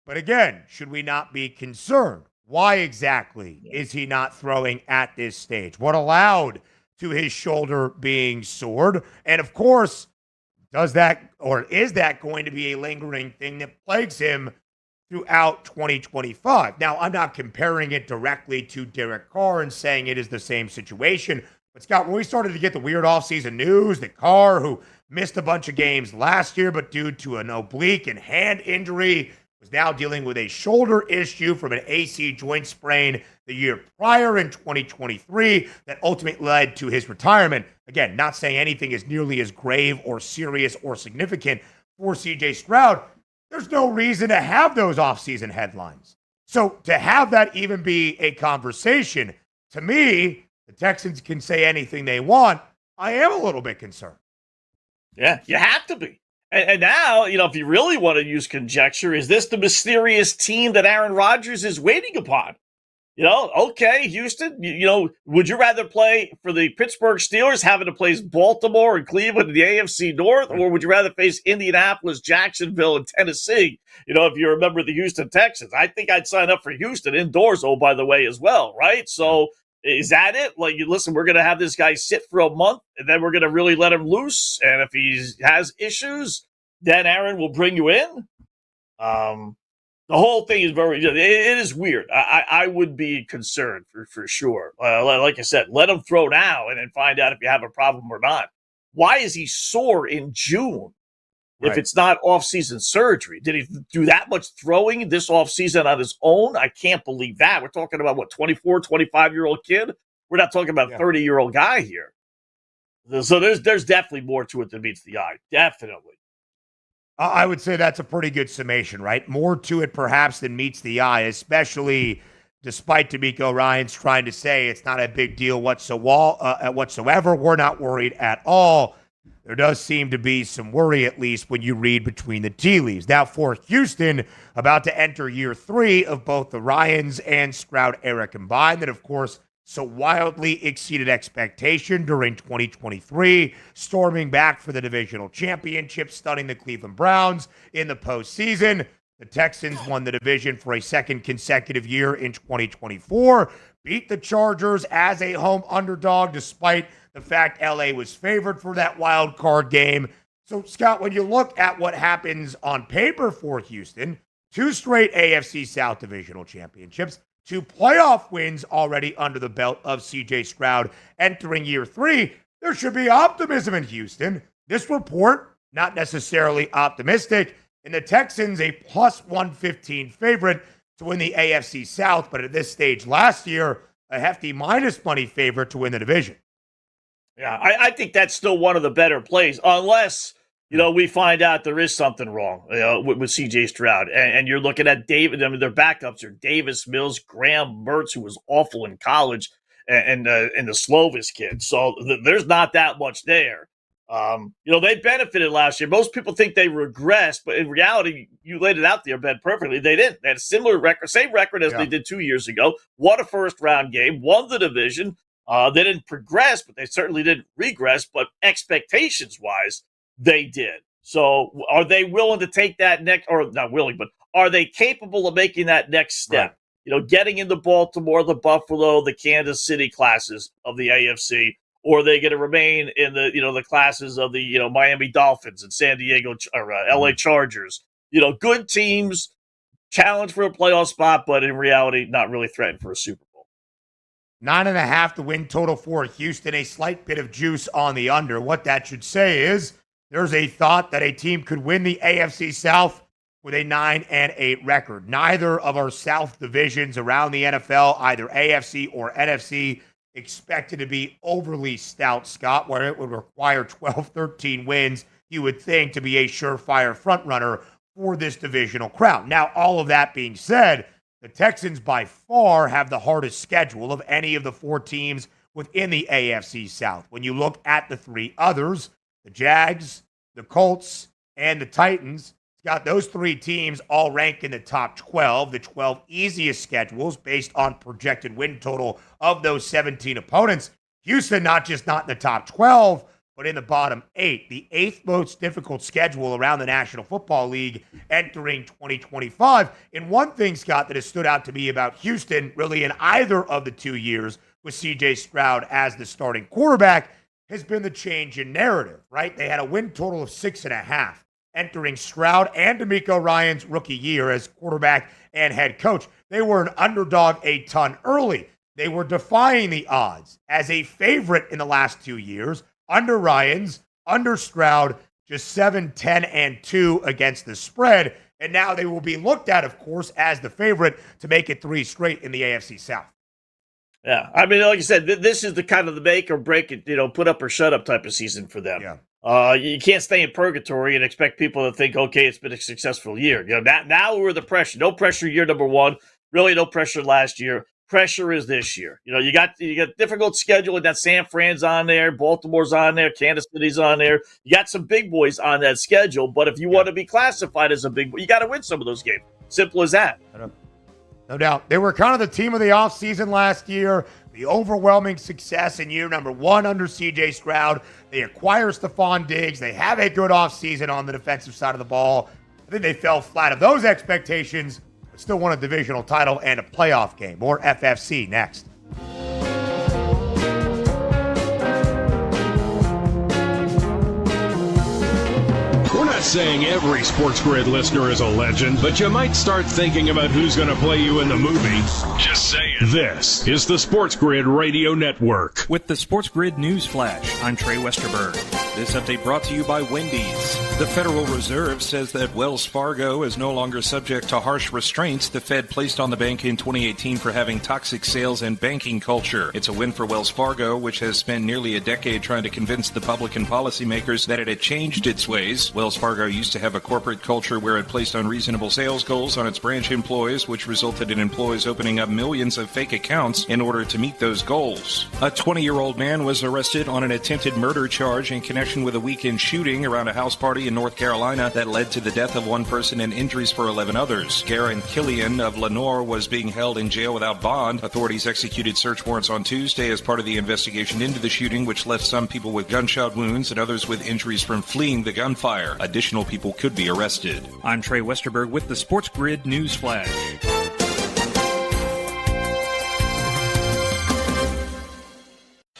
But again, should we not be concerned? Why exactly is he not throwing at this stage? What allowed to his shoulder being sored? And of course, does that, or is that going to be a lingering thing that plagues him throughout 2025? Now, I'm not comparing it directly to Derek Carr and saying it is the same situation. But Scott, when we started to get the weird offseason news that Carr, who missed a bunch of games last year, but due to an oblique and hand injury, was now dealing with a shoulder issue from an AC joint sprain the year prior in 2023 that ultimately led to his retirement. Again, not saying anything is nearly as grave or serious or significant for CJ Stroud. There's no reason to have those offseason headlines. So to have that even be a conversation, to me, the Texans can say anything they want. I am a little bit concerned. Yeah, you have to be. And now, if you really want to use conjecture, is this the mysterious team that Aaron Rodgers is waiting upon? Okay, Houston, would you rather play for the Pittsburgh Steelers having to play Baltimore and Cleveland in the AFC North, or would you rather face Indianapolis, Jacksonville, and Tennessee? If you remember the Houston Texans, I think I'd sign up for Houston indoors, by the way, as well, right? So is that it? Listen, we're going to have this guy sit for a month, and then we're going to really let him loose. And if he has issues, then Aaron will bring you in. The whole thing is it is weird. I would be concerned for sure. Like I said, let him throw now and then find out if you have a problem or not. Why is he sore in June if it's not off-season surgery? Did he do that much throwing this off-season on his own? I can't believe that. We're talking about, 24, 25-year-old kid? We're not talking about a 30-year-old guy here. So there's definitely more to it than meets the eye. Definitely. I would say that's a pretty good summation, right? More to it perhaps than meets the eye, especially despite D'Amico Ryan's trying to say it's not a big deal whatsoever. We're not worried at all. There does seem to be some worry, at least when you read between the tea leaves. Now for Houston, about to enter year 3 of both the Ryans and Stroud era combined, that of course so wildly exceeded expectation during 2023, storming back for the divisional championship, stunning the Cleveland Browns in the postseason. The Texans won the division for a second consecutive year in 2024, beat the Chargers as a home underdog, despite the fact LA was favored for that wild card game. So, Scott, when you look at what happens on paper for Houston, 2 straight AFC South divisional championships, 2 playoff wins already under the belt of C.J. Stroud entering year 3, there should be optimism in Houston. This report, not necessarily optimistic, and the Texans a plus 115 favorite to win the AFC South, but at this stage last year, a hefty minus money favorite to win the division. Yeah, I think that's still one of the better plays, unless we find out there is something wrong with C.J. Stroud. And you're looking at David. I mean, their backups are Davis Mills, Graham Mertz, who was awful in college, and the Slovis kid. So there's not that much there. They benefited last year. Most people think they regressed, but in reality, you laid it out there, Ben, perfectly. They didn't. They had a similar record, same record as they did 2 years ago. Won a first-round game, won the division. They didn't progress, but they certainly didn't regress. But expectations-wise, they did. So are they willing to take that next, or not willing, but are they capable of making that next step? Right. Getting into Baltimore, the Buffalo, the Kansas City classes of the AFC, or are they going to remain in the, the classes of the, Miami Dolphins and San Diego or LA Chargers? Good teams, challenge for a playoff spot, but in reality, not really threatened for a Super Bowl. 9.5 the win total for Houston, a slight bit of juice on the under. What that should say is, there's a thought that a team could win the AFC South with a 9-8 record. Neither of our South divisions around the NFL, either AFC or NFC, expected to be overly stout, Scott, where it would require 12-13 wins, you would think, to be a surefire frontrunner for this divisional crown. Now, all of that being said, the Texans by far have the hardest schedule of any of the 4 teams within the AFC South. When you look at the 3 others, the Jags, the Colts, and the Titans, got those 3 teams all ranked in the top 12, the 12 easiest schedules based on projected win total of those 17 opponents. Houston not just not in the top 12, but in the bottom 8, the 8th most difficult schedule around the National Football League entering 2025. And one thing, Scott, that has stood out to me about Houston, really in either of the 2 years with C.J. Stroud as the starting quarterback, has been the change in narrative, right? They had a win total of 6.5. entering Stroud and DeMeco Ryans' rookie year as quarterback and head coach. They were an underdog a ton early. They were defying the odds as a favorite in the last 2 years, under Ryans, under Stroud, just 7-10-2 against the spread. And now they will be looked at, of course, as the favorite to make it 3 straight in the AFC South. Yeah, I mean, like you said, this is the kind of the make or break it, put up or shut up type of season for them. Yeah. You can't stay in purgatory and expect people to think, okay, it's been a successful year. Now we're the pressure. No pressure year number 1. Really no pressure last year. Pressure is this year. You got difficult schedule. That San Fran's on there, Baltimore's on there, Kansas City's on there. You got some big boys on that schedule, but if you want to be classified as a big boy, you got to win some of those games. Simple as that. No doubt. They were kind of the team of the offseason last year. The overwhelming success in year number 1 under C.J. Stroud. They acquire Stephon Diggs. They have a good offseason on the defensive side of the ball. I think they fell flat of those expectations, but still won a divisional title and a playoff game. More FFC next. We're not saying every SportsGrid listener is a legend, but you might start thinking about who's going to play you in the movie. Just saying. This is the SportsGrid Radio Network. With the SportsGrid News Flash, I'm Trey Westerberg. This update brought to you by Wendy's. The Federal Reserve says that Wells Fargo is no longer subject to harsh restraints the Fed placed on the bank in 2018 for having toxic sales and banking culture. It's a win for Wells Fargo, which has spent nearly a decade trying to convince the public and policymakers that it had changed its ways. Wells Fargo used to have a corporate culture where it placed unreasonable sales goals on its branch employees, which resulted in employees opening up millions of fake accounts in order to meet those goals. A 20-year-old man was arrested on an attempted murder charge in connection with a weekend shooting around a house party in North Carolina that led to the death of 1 person and injuries for 11 others. Garen Killian of Lenore was being held in jail without bond. Authorities executed search warrants on Tuesday as part of the investigation into the shooting, which left some people with gunshot wounds and others with injuries from fleeing the gunfire. Additional people could be arrested. I'm Trey Westerberg with the SportsGrid News Flash.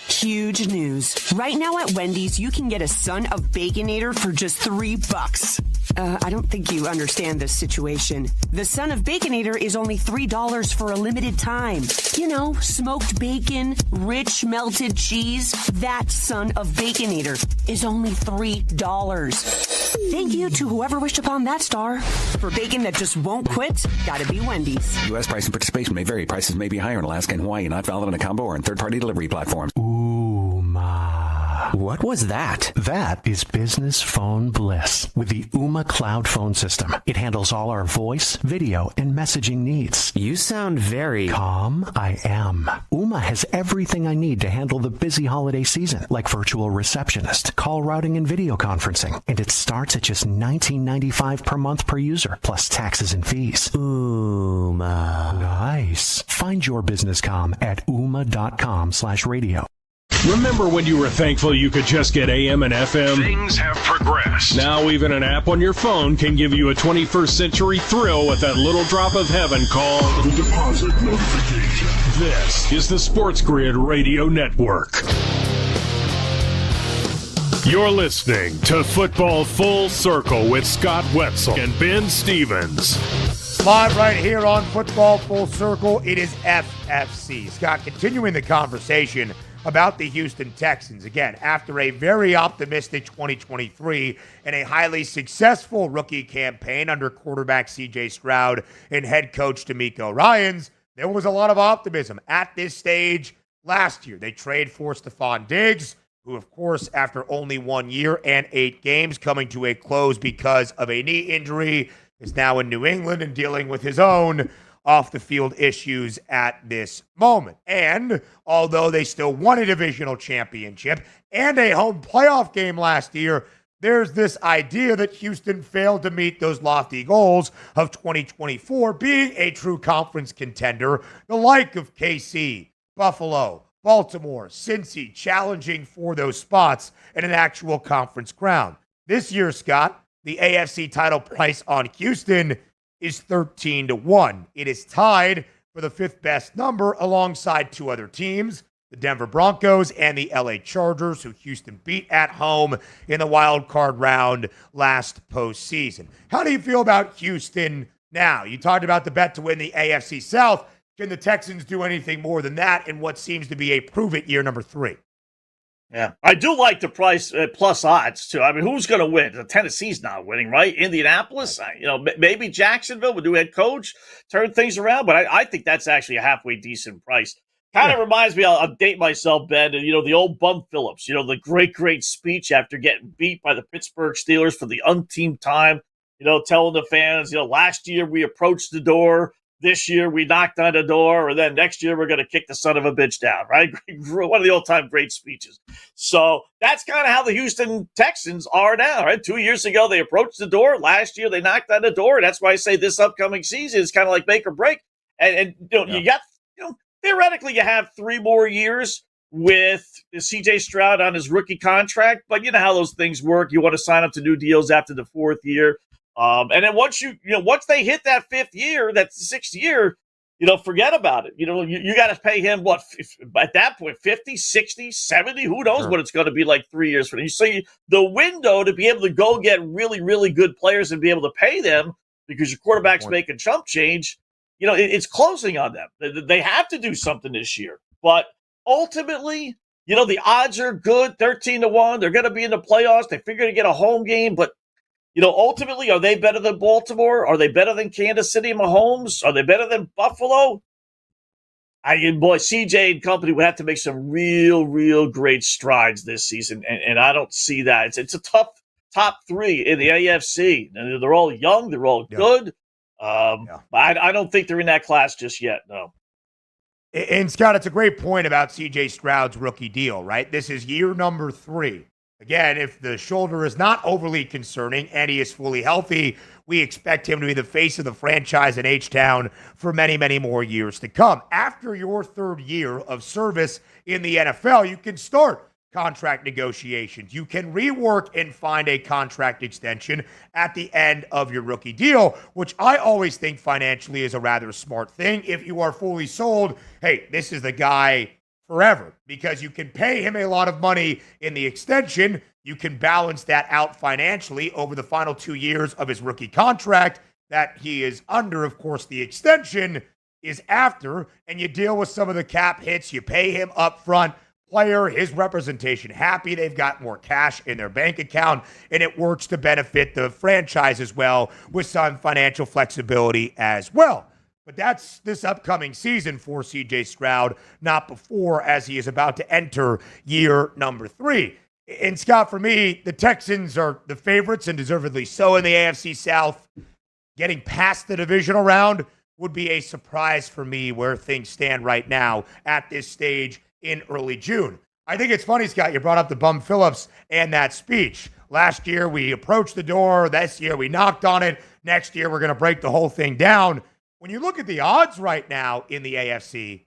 Huge news. Right now at Wendy's, you can get a Son of Baconator for just $3. I don't think you understand this situation. The Son of Baconator is only $3 for a limited time. You know, smoked bacon, rich melted cheese. That Son of Baconator is only $3. Thank you to whoever wished upon that star. For bacon that just won't quit, gotta be Wendy's. U.S. price and participation may vary. Prices may be higher in Alaska and Hawaii, not valid on a combo or on third-party delivery platforms. What was that? That is business phone bliss with the Ooma Cloud Phone System. It handles all our voice, video, and messaging needs. You sound very calm. I am. Ooma has everything I need to handle the busy holiday season, like virtual receptionist, call routing, and video conferencing. And it starts at just $19.95 per month per user, plus taxes and fees. Ooma. Nice. Find your business comm at ooma.com/radio. Remember when you were thankful you could just get AM and FM? Things have progressed. Now even an app on your phone can give you a 21st century thrill with that little drop of heaven called the deposit notification. This is the SportsGrid Radio Network. You're listening to Football Full Circle with Scott Wetzel and Ben Stevens. Live right here on Football Full Circle, it is FFC. Scott, continuing the conversation about the Houston Texans. Again, after a very optimistic 2023 and a highly successful rookie campaign under quarterback C.J. Stroud and head coach DeMeco Ryans, there was a lot of optimism at this stage last year. They trade for Stephon Diggs, who, of course, after only 1 year and 8 games coming to a close because of a knee injury, is now in New England and dealing with his own off-the-field issues at this moment. And although they still won a divisional championship and a home playoff game last year, there's this idea that Houston failed to meet those lofty goals of 2024, being a true conference contender, the like of KC, Buffalo, Baltimore, Cincy, challenging for those spots in an actual conference crown. This year, Scott, the AFC title price on Houston is 13-1. It is tied for the 5th best number alongside 2 other teams, the Denver Broncos and the LA Chargers, who Houston beat at home in the wild card round last postseason. How do you feel about Houston now? You talked about the bet to win the AFC South. Can the Texans do anything more than that in what seems to be a prove-it year number 3? Yeah, I do like the price plus odds, too. I mean, who's going to win? Tennessee's not winning, right? Indianapolis, maybe Jacksonville with new head coach, turn things around. But I think that's actually a halfway decent price. Kind of reminds me, I'll date myself, Ben, the old Bum Phillips, the great speech after getting beat by the Pittsburgh Steelers for the umpteenth time, telling the fans, last year we approached the door. This year we knocked on the door, or then next year we're going to kick the son of a bitch down, right? One of the old-time great speeches. So that's kind of how the Houston Texans are now, right? 2 years ago, they approached the door. Last year, they knocked on the door. That's why I say this upcoming season is kind of like make or break. And you got, theoretically, you have 3 more years with C.J. Stroud on his rookie contract, but you know how those things work. You want to sign up to new deals after the 4th year. And then once once they hit that 5th year, that 6th year, forget about it. You got to pay him at that point, 50, 60, 70, who knows what it's going to be like 3 years from now. So the window to be able to go get really, really good players and be able to pay them because your quarterback's making chump change, it's closing on them. They have to do something this year. But ultimately, the odds are good, 13-1. They're going to be in the playoffs. They figure to get a home game, but ultimately, are they better than Baltimore? Are they better than Kansas City Mahomes? Are they better than Buffalo? CJ and company would have to make some real great strides this season, and I don't see that. It's a tough top 3 in the AFC. And they're all young. They're all good. I don't think they're in that class just yet, no. And, Scott, it's a great point about C.J. Stroud's rookie deal, right? This is year number 3. Again, if the shoulder is not overly concerning and he is fully healthy, we expect him to be the face of the franchise in H-Town for many, many more years to come. After your 3rd year of service in the NFL, you can start contract negotiations. You can rework and find a contract extension at the end of your rookie deal, which I always think financially is a rather smart thing. If you are fully sold, hey, this is the guy forever, because you can pay him a lot of money in the extension. You can balance that out financially over the final 2 years of his rookie contract that he is under. Of course, the extension is after, and you deal with some of the cap hits. You pay him up front. Player, his representation happy. They've got more cash in their bank account, and it works to benefit the franchise as well with some financial flexibility as well. But that's this upcoming season for C.J. Stroud, not before, as he is about to enter year number 3. And, Scott, for me, the Texans are the favorites, and deservedly so, in the AFC South. Getting past the divisional round would be a surprise for me where things stand right now at this stage in early June. I think it's funny, Scott, you brought up the Bum Phillips and that speech. Last year, we approached the door. This year, we knocked on it. Next year, we're going to break the whole thing down. When you look at the odds right now in the AFC,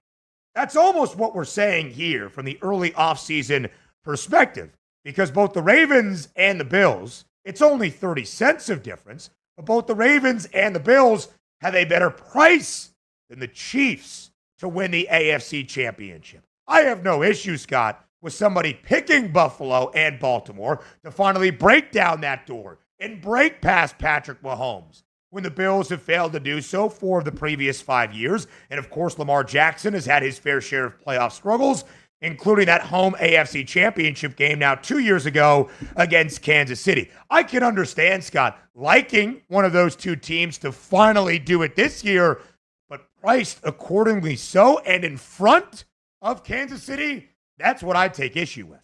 that's almost what we're saying here from the early offseason perspective, because both the Ravens and the Bills, it's only 30 cents of difference, but both the Ravens and the Bills have a better price than the Chiefs to win the AFC championship. I have no issue, Scott, with somebody picking Buffalo and Baltimore to finally break down that door and break past Patrick Mahomes, when the Bills have failed to do so 4 of the previous 5 years. And, of course, Lamar Jackson has had his fair share of playoff struggles. including that home AFC Championship game now 2 years ago against Kansas City. I can understand, Scott, liking one of those two teams to finally do it this year, but priced accordingly so and in front of Kansas City, that's what I take issue with.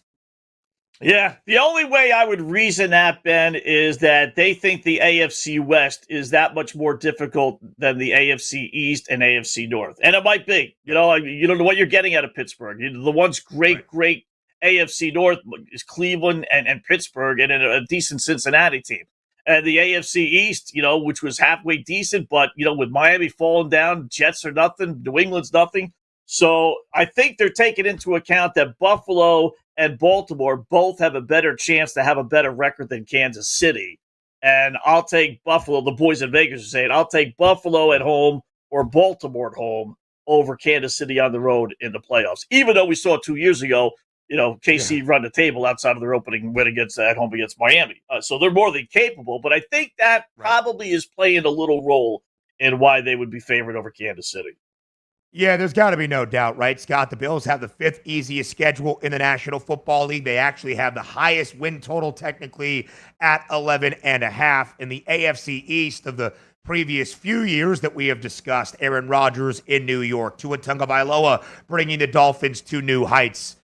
Yeah, the only way I would reason that, Ben, is that they think the AFC West is that much more difficult than the AFC East and AFC North. And it might be. You don't know what you're getting out of Pittsburgh. The once great AFC North is Cleveland and Pittsburgh and a decent Cincinnati team. And the AFC East, which was halfway decent, but, with Miami falling down, Jets are nothing, New England's nothing. So I think they're taking into account that Buffalo and Baltimore both have a better chance to have a better record than Kansas City. And I'll take Buffalo. The boys in Vegas are saying, I'll take Buffalo at home or Baltimore at home over Kansas City on the road in the playoffs. Even though we saw 2 years ago, KC run the table outside of their opening win at home against Miami. So they're more than capable. But I think that probably is playing a little role in why they would be favored over Kansas City. Yeah, there's got to be no doubt, right, Scott? The Bills have the 5th easiest schedule in the National Football League. They actually have the highest win total technically at 11.5. In the AFC East of the previous few years that we have discussed, Aaron Rodgers in New York, Tua Tagovailoa bringing the Dolphins to new heights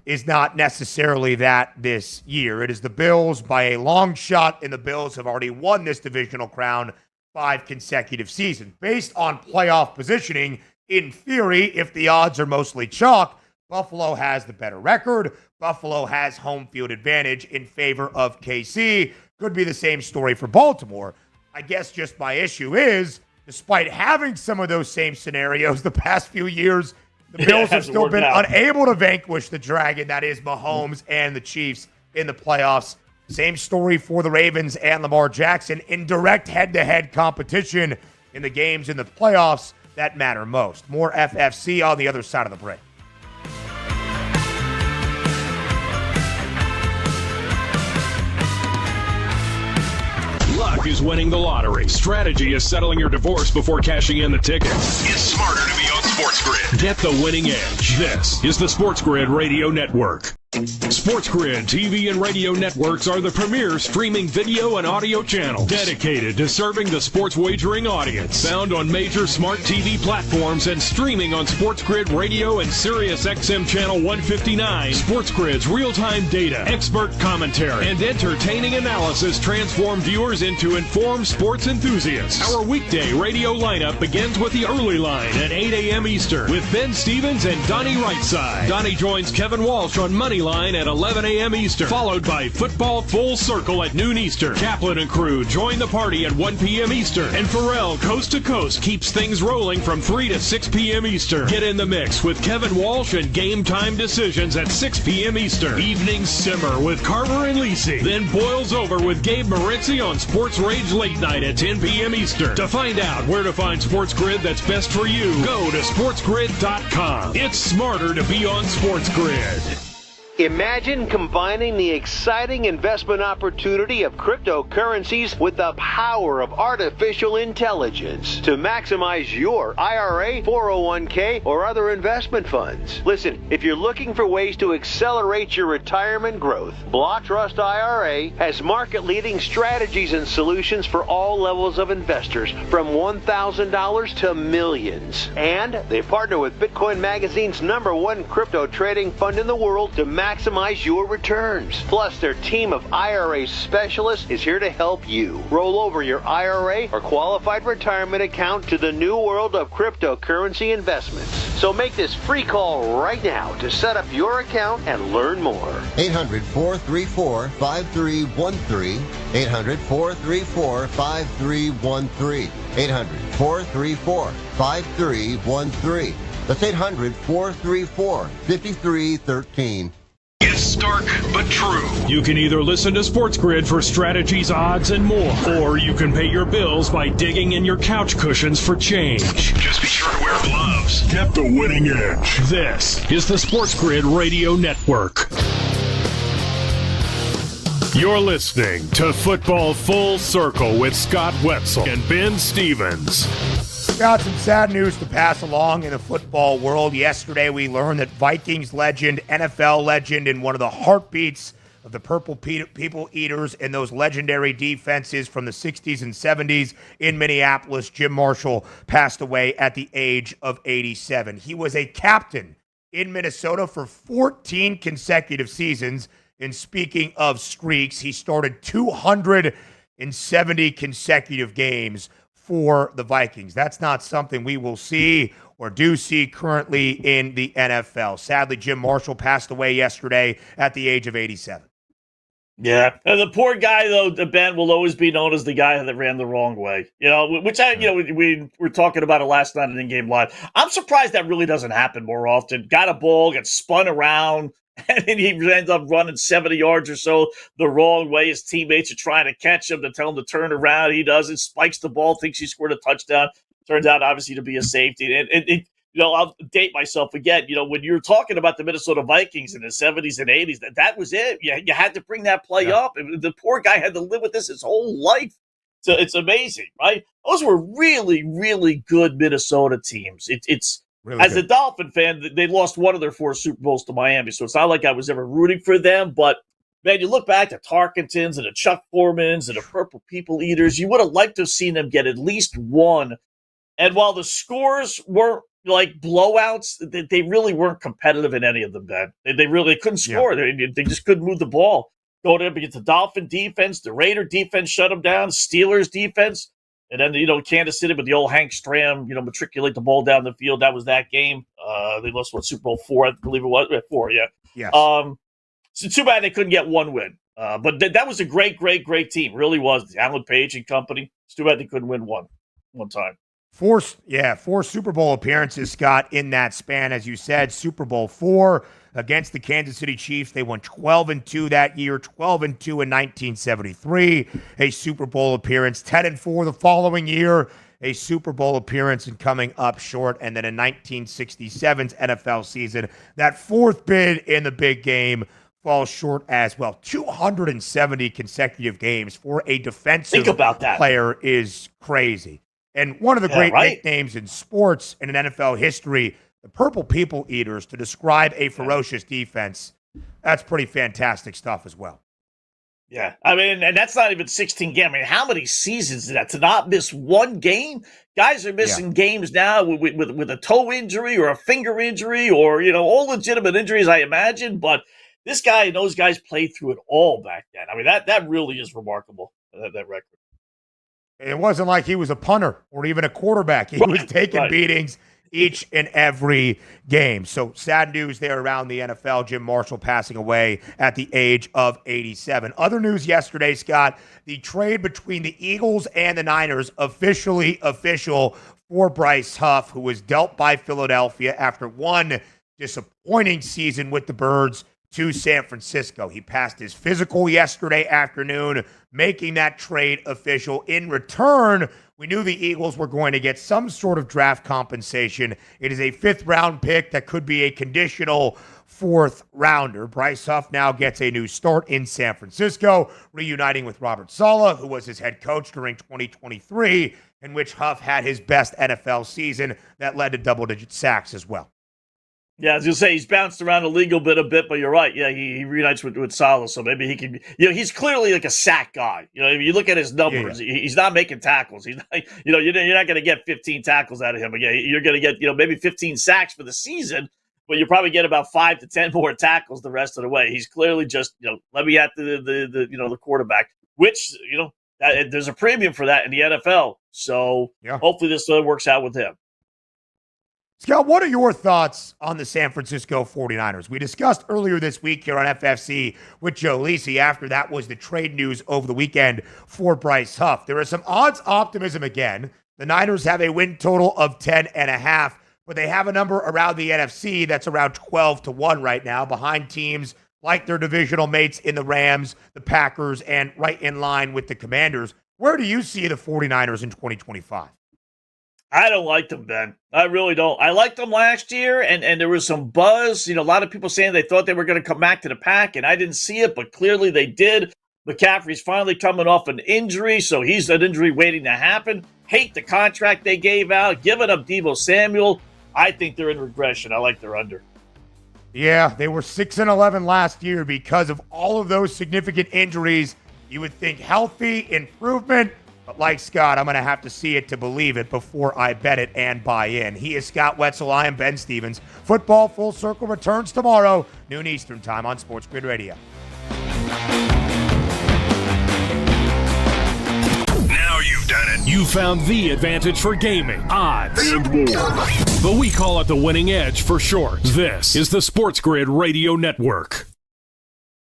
is not necessarily that this year. It is the Bills by a long shot, and the Bills have already won this divisional crown 5 consecutive seasons. Based on playoff positioning, in theory, if the odds are mostly chalk, Buffalo has the better record. Buffalo has home field advantage in favor of KC. Could be the same story for Baltimore. I guess just my issue is, despite having some of those same scenarios the past few years, the Bills have still been unable to vanquish the dragon that is Mahomes and the Chiefs in the playoffs. Same story for the Ravens and Lamar Jackson in direct head-to-head competition in the games in the playoffs that matter most. More FFC on the other side of the break. Luck is winning the lottery. Strategy is settling your divorce before cashing in the ticket. It's smarter to be on SportsGrid. Get the winning edge. This is the SportsGrid Radio Network. SportsGrid TV and radio networks are the premier streaming video and audio channels dedicated to serving the sports wagering audience. Found on major smart TV platforms and streaming on SportsGrid Radio and Sirius XM Channel 159. SportsGrid's real-time data, expert commentary, and entertaining analysis transform viewers into informed sports enthusiasts. Our weekday radio lineup begins with the early line at 8 a.m. Eastern with Ben Stevens and Donnie Rightside. Donnie joins Kevin Walsh on Moneyline at 11 a.m. Eastern, followed by Football Full Circle at noon Eastern. Kaplan and crew join the party at 1 p.m. Eastern. And Pharrell Coast to Coast keeps things rolling from 3 to 6 p.m. Eastern. Get in the mix with Kevin Walsh and Game Time Decisions at 6 p.m. Eastern. Evenings simmer with Carver and Lisi. Then boils over with Gabe Moritzi on Sports Rage Late Night at 10 p.m. Eastern. To find out where to find SportsGrid that's best for you, go to SportsGrid.com. It's smarter to be on SportsGrid. Imagine combining the exciting investment opportunity of cryptocurrencies with the power of artificial intelligence to maximize your IRA, 401k, or other investment funds. Listen, if you're looking for ways to accelerate your retirement growth, Block Trust IRA has market-leading strategies and solutions for all levels of investors, from $1,000 to millions. And they partner with Bitcoin Magazine's #1 crypto trading fund in the world to maximize your returns. Plus, their team of IRA specialists is here to help you roll over your IRA or qualified retirement account to the new world of cryptocurrency investments. So make this free call right now to set up your account and learn more. 800-434-5313. 800-434-5313. 800-434-5313. That's 800-434-5313. It's stark but true. You can either listen to SportsGrid for strategies, odds, and more, or you can pay your bills by digging in your couch cushions for change. Just be sure to wear gloves. Get the winning edge. This is the SportsGrid Radio Network. You're listening to Football Full Circle with Scott Wetzel and Ben Stevens. Got some sad news to pass along in the football world. Yesterday, we learned that Vikings legend, NFL legend, and one of the heartbeats of the Purple People Eaters and those legendary defenses from the 60s and 70s in Minneapolis, Jim Marshall, passed away at the age of 87. He was a captain in Minnesota for 14 consecutive seasons. And speaking of streaks, he started 270 consecutive games for the Vikings. That's not something we will see or do see currently in the NFL. Sadly, Jim Marshall passed away yesterday at the age of 87. Yeah, and the poor guy, though, Ben, will always be known as the guy that ran the wrong way. Which we were talking about it last night in In-Game Live. I'm surprised that really doesn't happen more often. Got a ball, gets spun around, and then he ends up running 70 yards or so the wrong way. His teammates are trying to catch him to tell him to turn around. He doesn't, spikes the ball, thinks he scored a touchdown. Turns out, obviously, to be a safety. And I'll date myself again. When you're talking about the Minnesota Vikings in the 70s and 80s, that was it. You had to bring that play up. The poor guy had to live with this his whole life. So it's amazing, right? Those were really, really good Minnesota teams. It's really as good. A Dolphin fan, they lost one of their 4 Super Bowls to Miami, so it's not like I was ever rooting for them. But, man, you look back to Tarkentons and the Chuck Foremans and the Purple People Eaters, you would have liked to have seen them get at least one. And while the scores weren't like blowouts, they really weren't competitive in any of them, Ben. They really couldn't score. Yeah. They just couldn't move the ball. Going up against the Dolphin defense, the Raider defense shut them down, Steelers defense, and then, Kansas City with the old Hank Stram, matriculate the ball down the field. That was that game. They lost, Super Bowl 4, I believe it was. 4, yeah. Yes. So too bad they couldn't get one win. But that was a great, great, great team. Really was. Alan Page and company. It's too bad they couldn't win one time. 4 Super Bowl appearances, Scott, in that span. As you said, Super Bowl 4 against the Kansas City Chiefs. They won 12-2 that year, 12-2 in 1973, a Super Bowl appearance, 10-4 the following year, a Super Bowl appearance and coming up short. And then in 1967's NFL season, that 4th bid in the big game falls short as well. 270 consecutive games for a defensive player is crazy. And one of the great nicknames in sports and in NFL history, the Purple People Eaters, to describe a ferocious defense, that's pretty fantastic stuff as well. Yeah, and that's not even 16 games. How many seasons is that? To not miss one game? Guys are missing games now with a toe injury or a finger injury or, all legitimate injuries, I imagine. But this guy and those guys played through it all back then. That really is remarkable, that record. It wasn't like he was a punter or even a quarterback. He was taking beatings each and every game. So sad news there around the NFL. Jim Marshall passing away at the age of 87. Other news yesterday, Scott, the trade between the Eagles and the Niners officially official for Bryce Huff, who was dealt by Philadelphia after one disappointing season with the Birds to San Francisco. He passed his physical yesterday afternoon, making that trade official. In return, we knew the Eagles were going to get some sort of draft compensation. It is a 5th-round pick that could be a conditional 4th rounder. Bryce Huff now gets a new start in San Francisco, reuniting with Robert Saleh, who was his head coach during 2023, in which Huff had his best NFL season that led to double-digit sacks as well. Yeah, I was going to say, he's bounced around the league a bit, but you're right. Yeah, he reunites with Saleh, so maybe he can, he's clearly like a sack guy. If you look at his numbers, he's not making tackles. He's not, you're not going to get 15 tackles out of him. Again, you're going to get, maybe 15 sacks for the season, but you probably get about 5 to 10 more tackles the rest of the way. He's clearly just, let me at the quarterback, which, there's a premium for that in the NFL. So hopefully this works out with him. Scott, what are your thoughts on the San Francisco 49ers? We discussed earlier this week here on FFC with Joe Lisi. After that was the trade news over the weekend for Bryce Huff. There is some odds optimism again. The Niners have a win total of 10.5, but they have a number around the NFC that's around 12-1 right now, behind teams like their divisional mates in the Rams, the Packers, and right in line with the Commanders. Where do you see the 49ers in 2025? I don't like them, Ben. I really don't. I liked them last year, and there was some buzz. A lot of people saying they thought they were going to come back to the pack, and I didn't see it, but clearly they did. McCaffrey's finally coming off an injury, so he's an injury waiting to happen. Hate the contract they gave out, giving up Deebo Samuel. I think they're in regression. I like their under. Yeah, they were 6-11 last year because of all of those significant injuries. You would think healthy, improvement, but like Scott, I'm going to have to see it to believe it before I bet it and buy in. He is Scott Wetzel. I am Ben Stevens. Football Full Circle returns tomorrow, noon Eastern time on SportsGrid Radio. Now you've done it. You found the advantage for gaming, odds, and more. But we call it the winning edge for short. This is the SportsGrid Radio Network.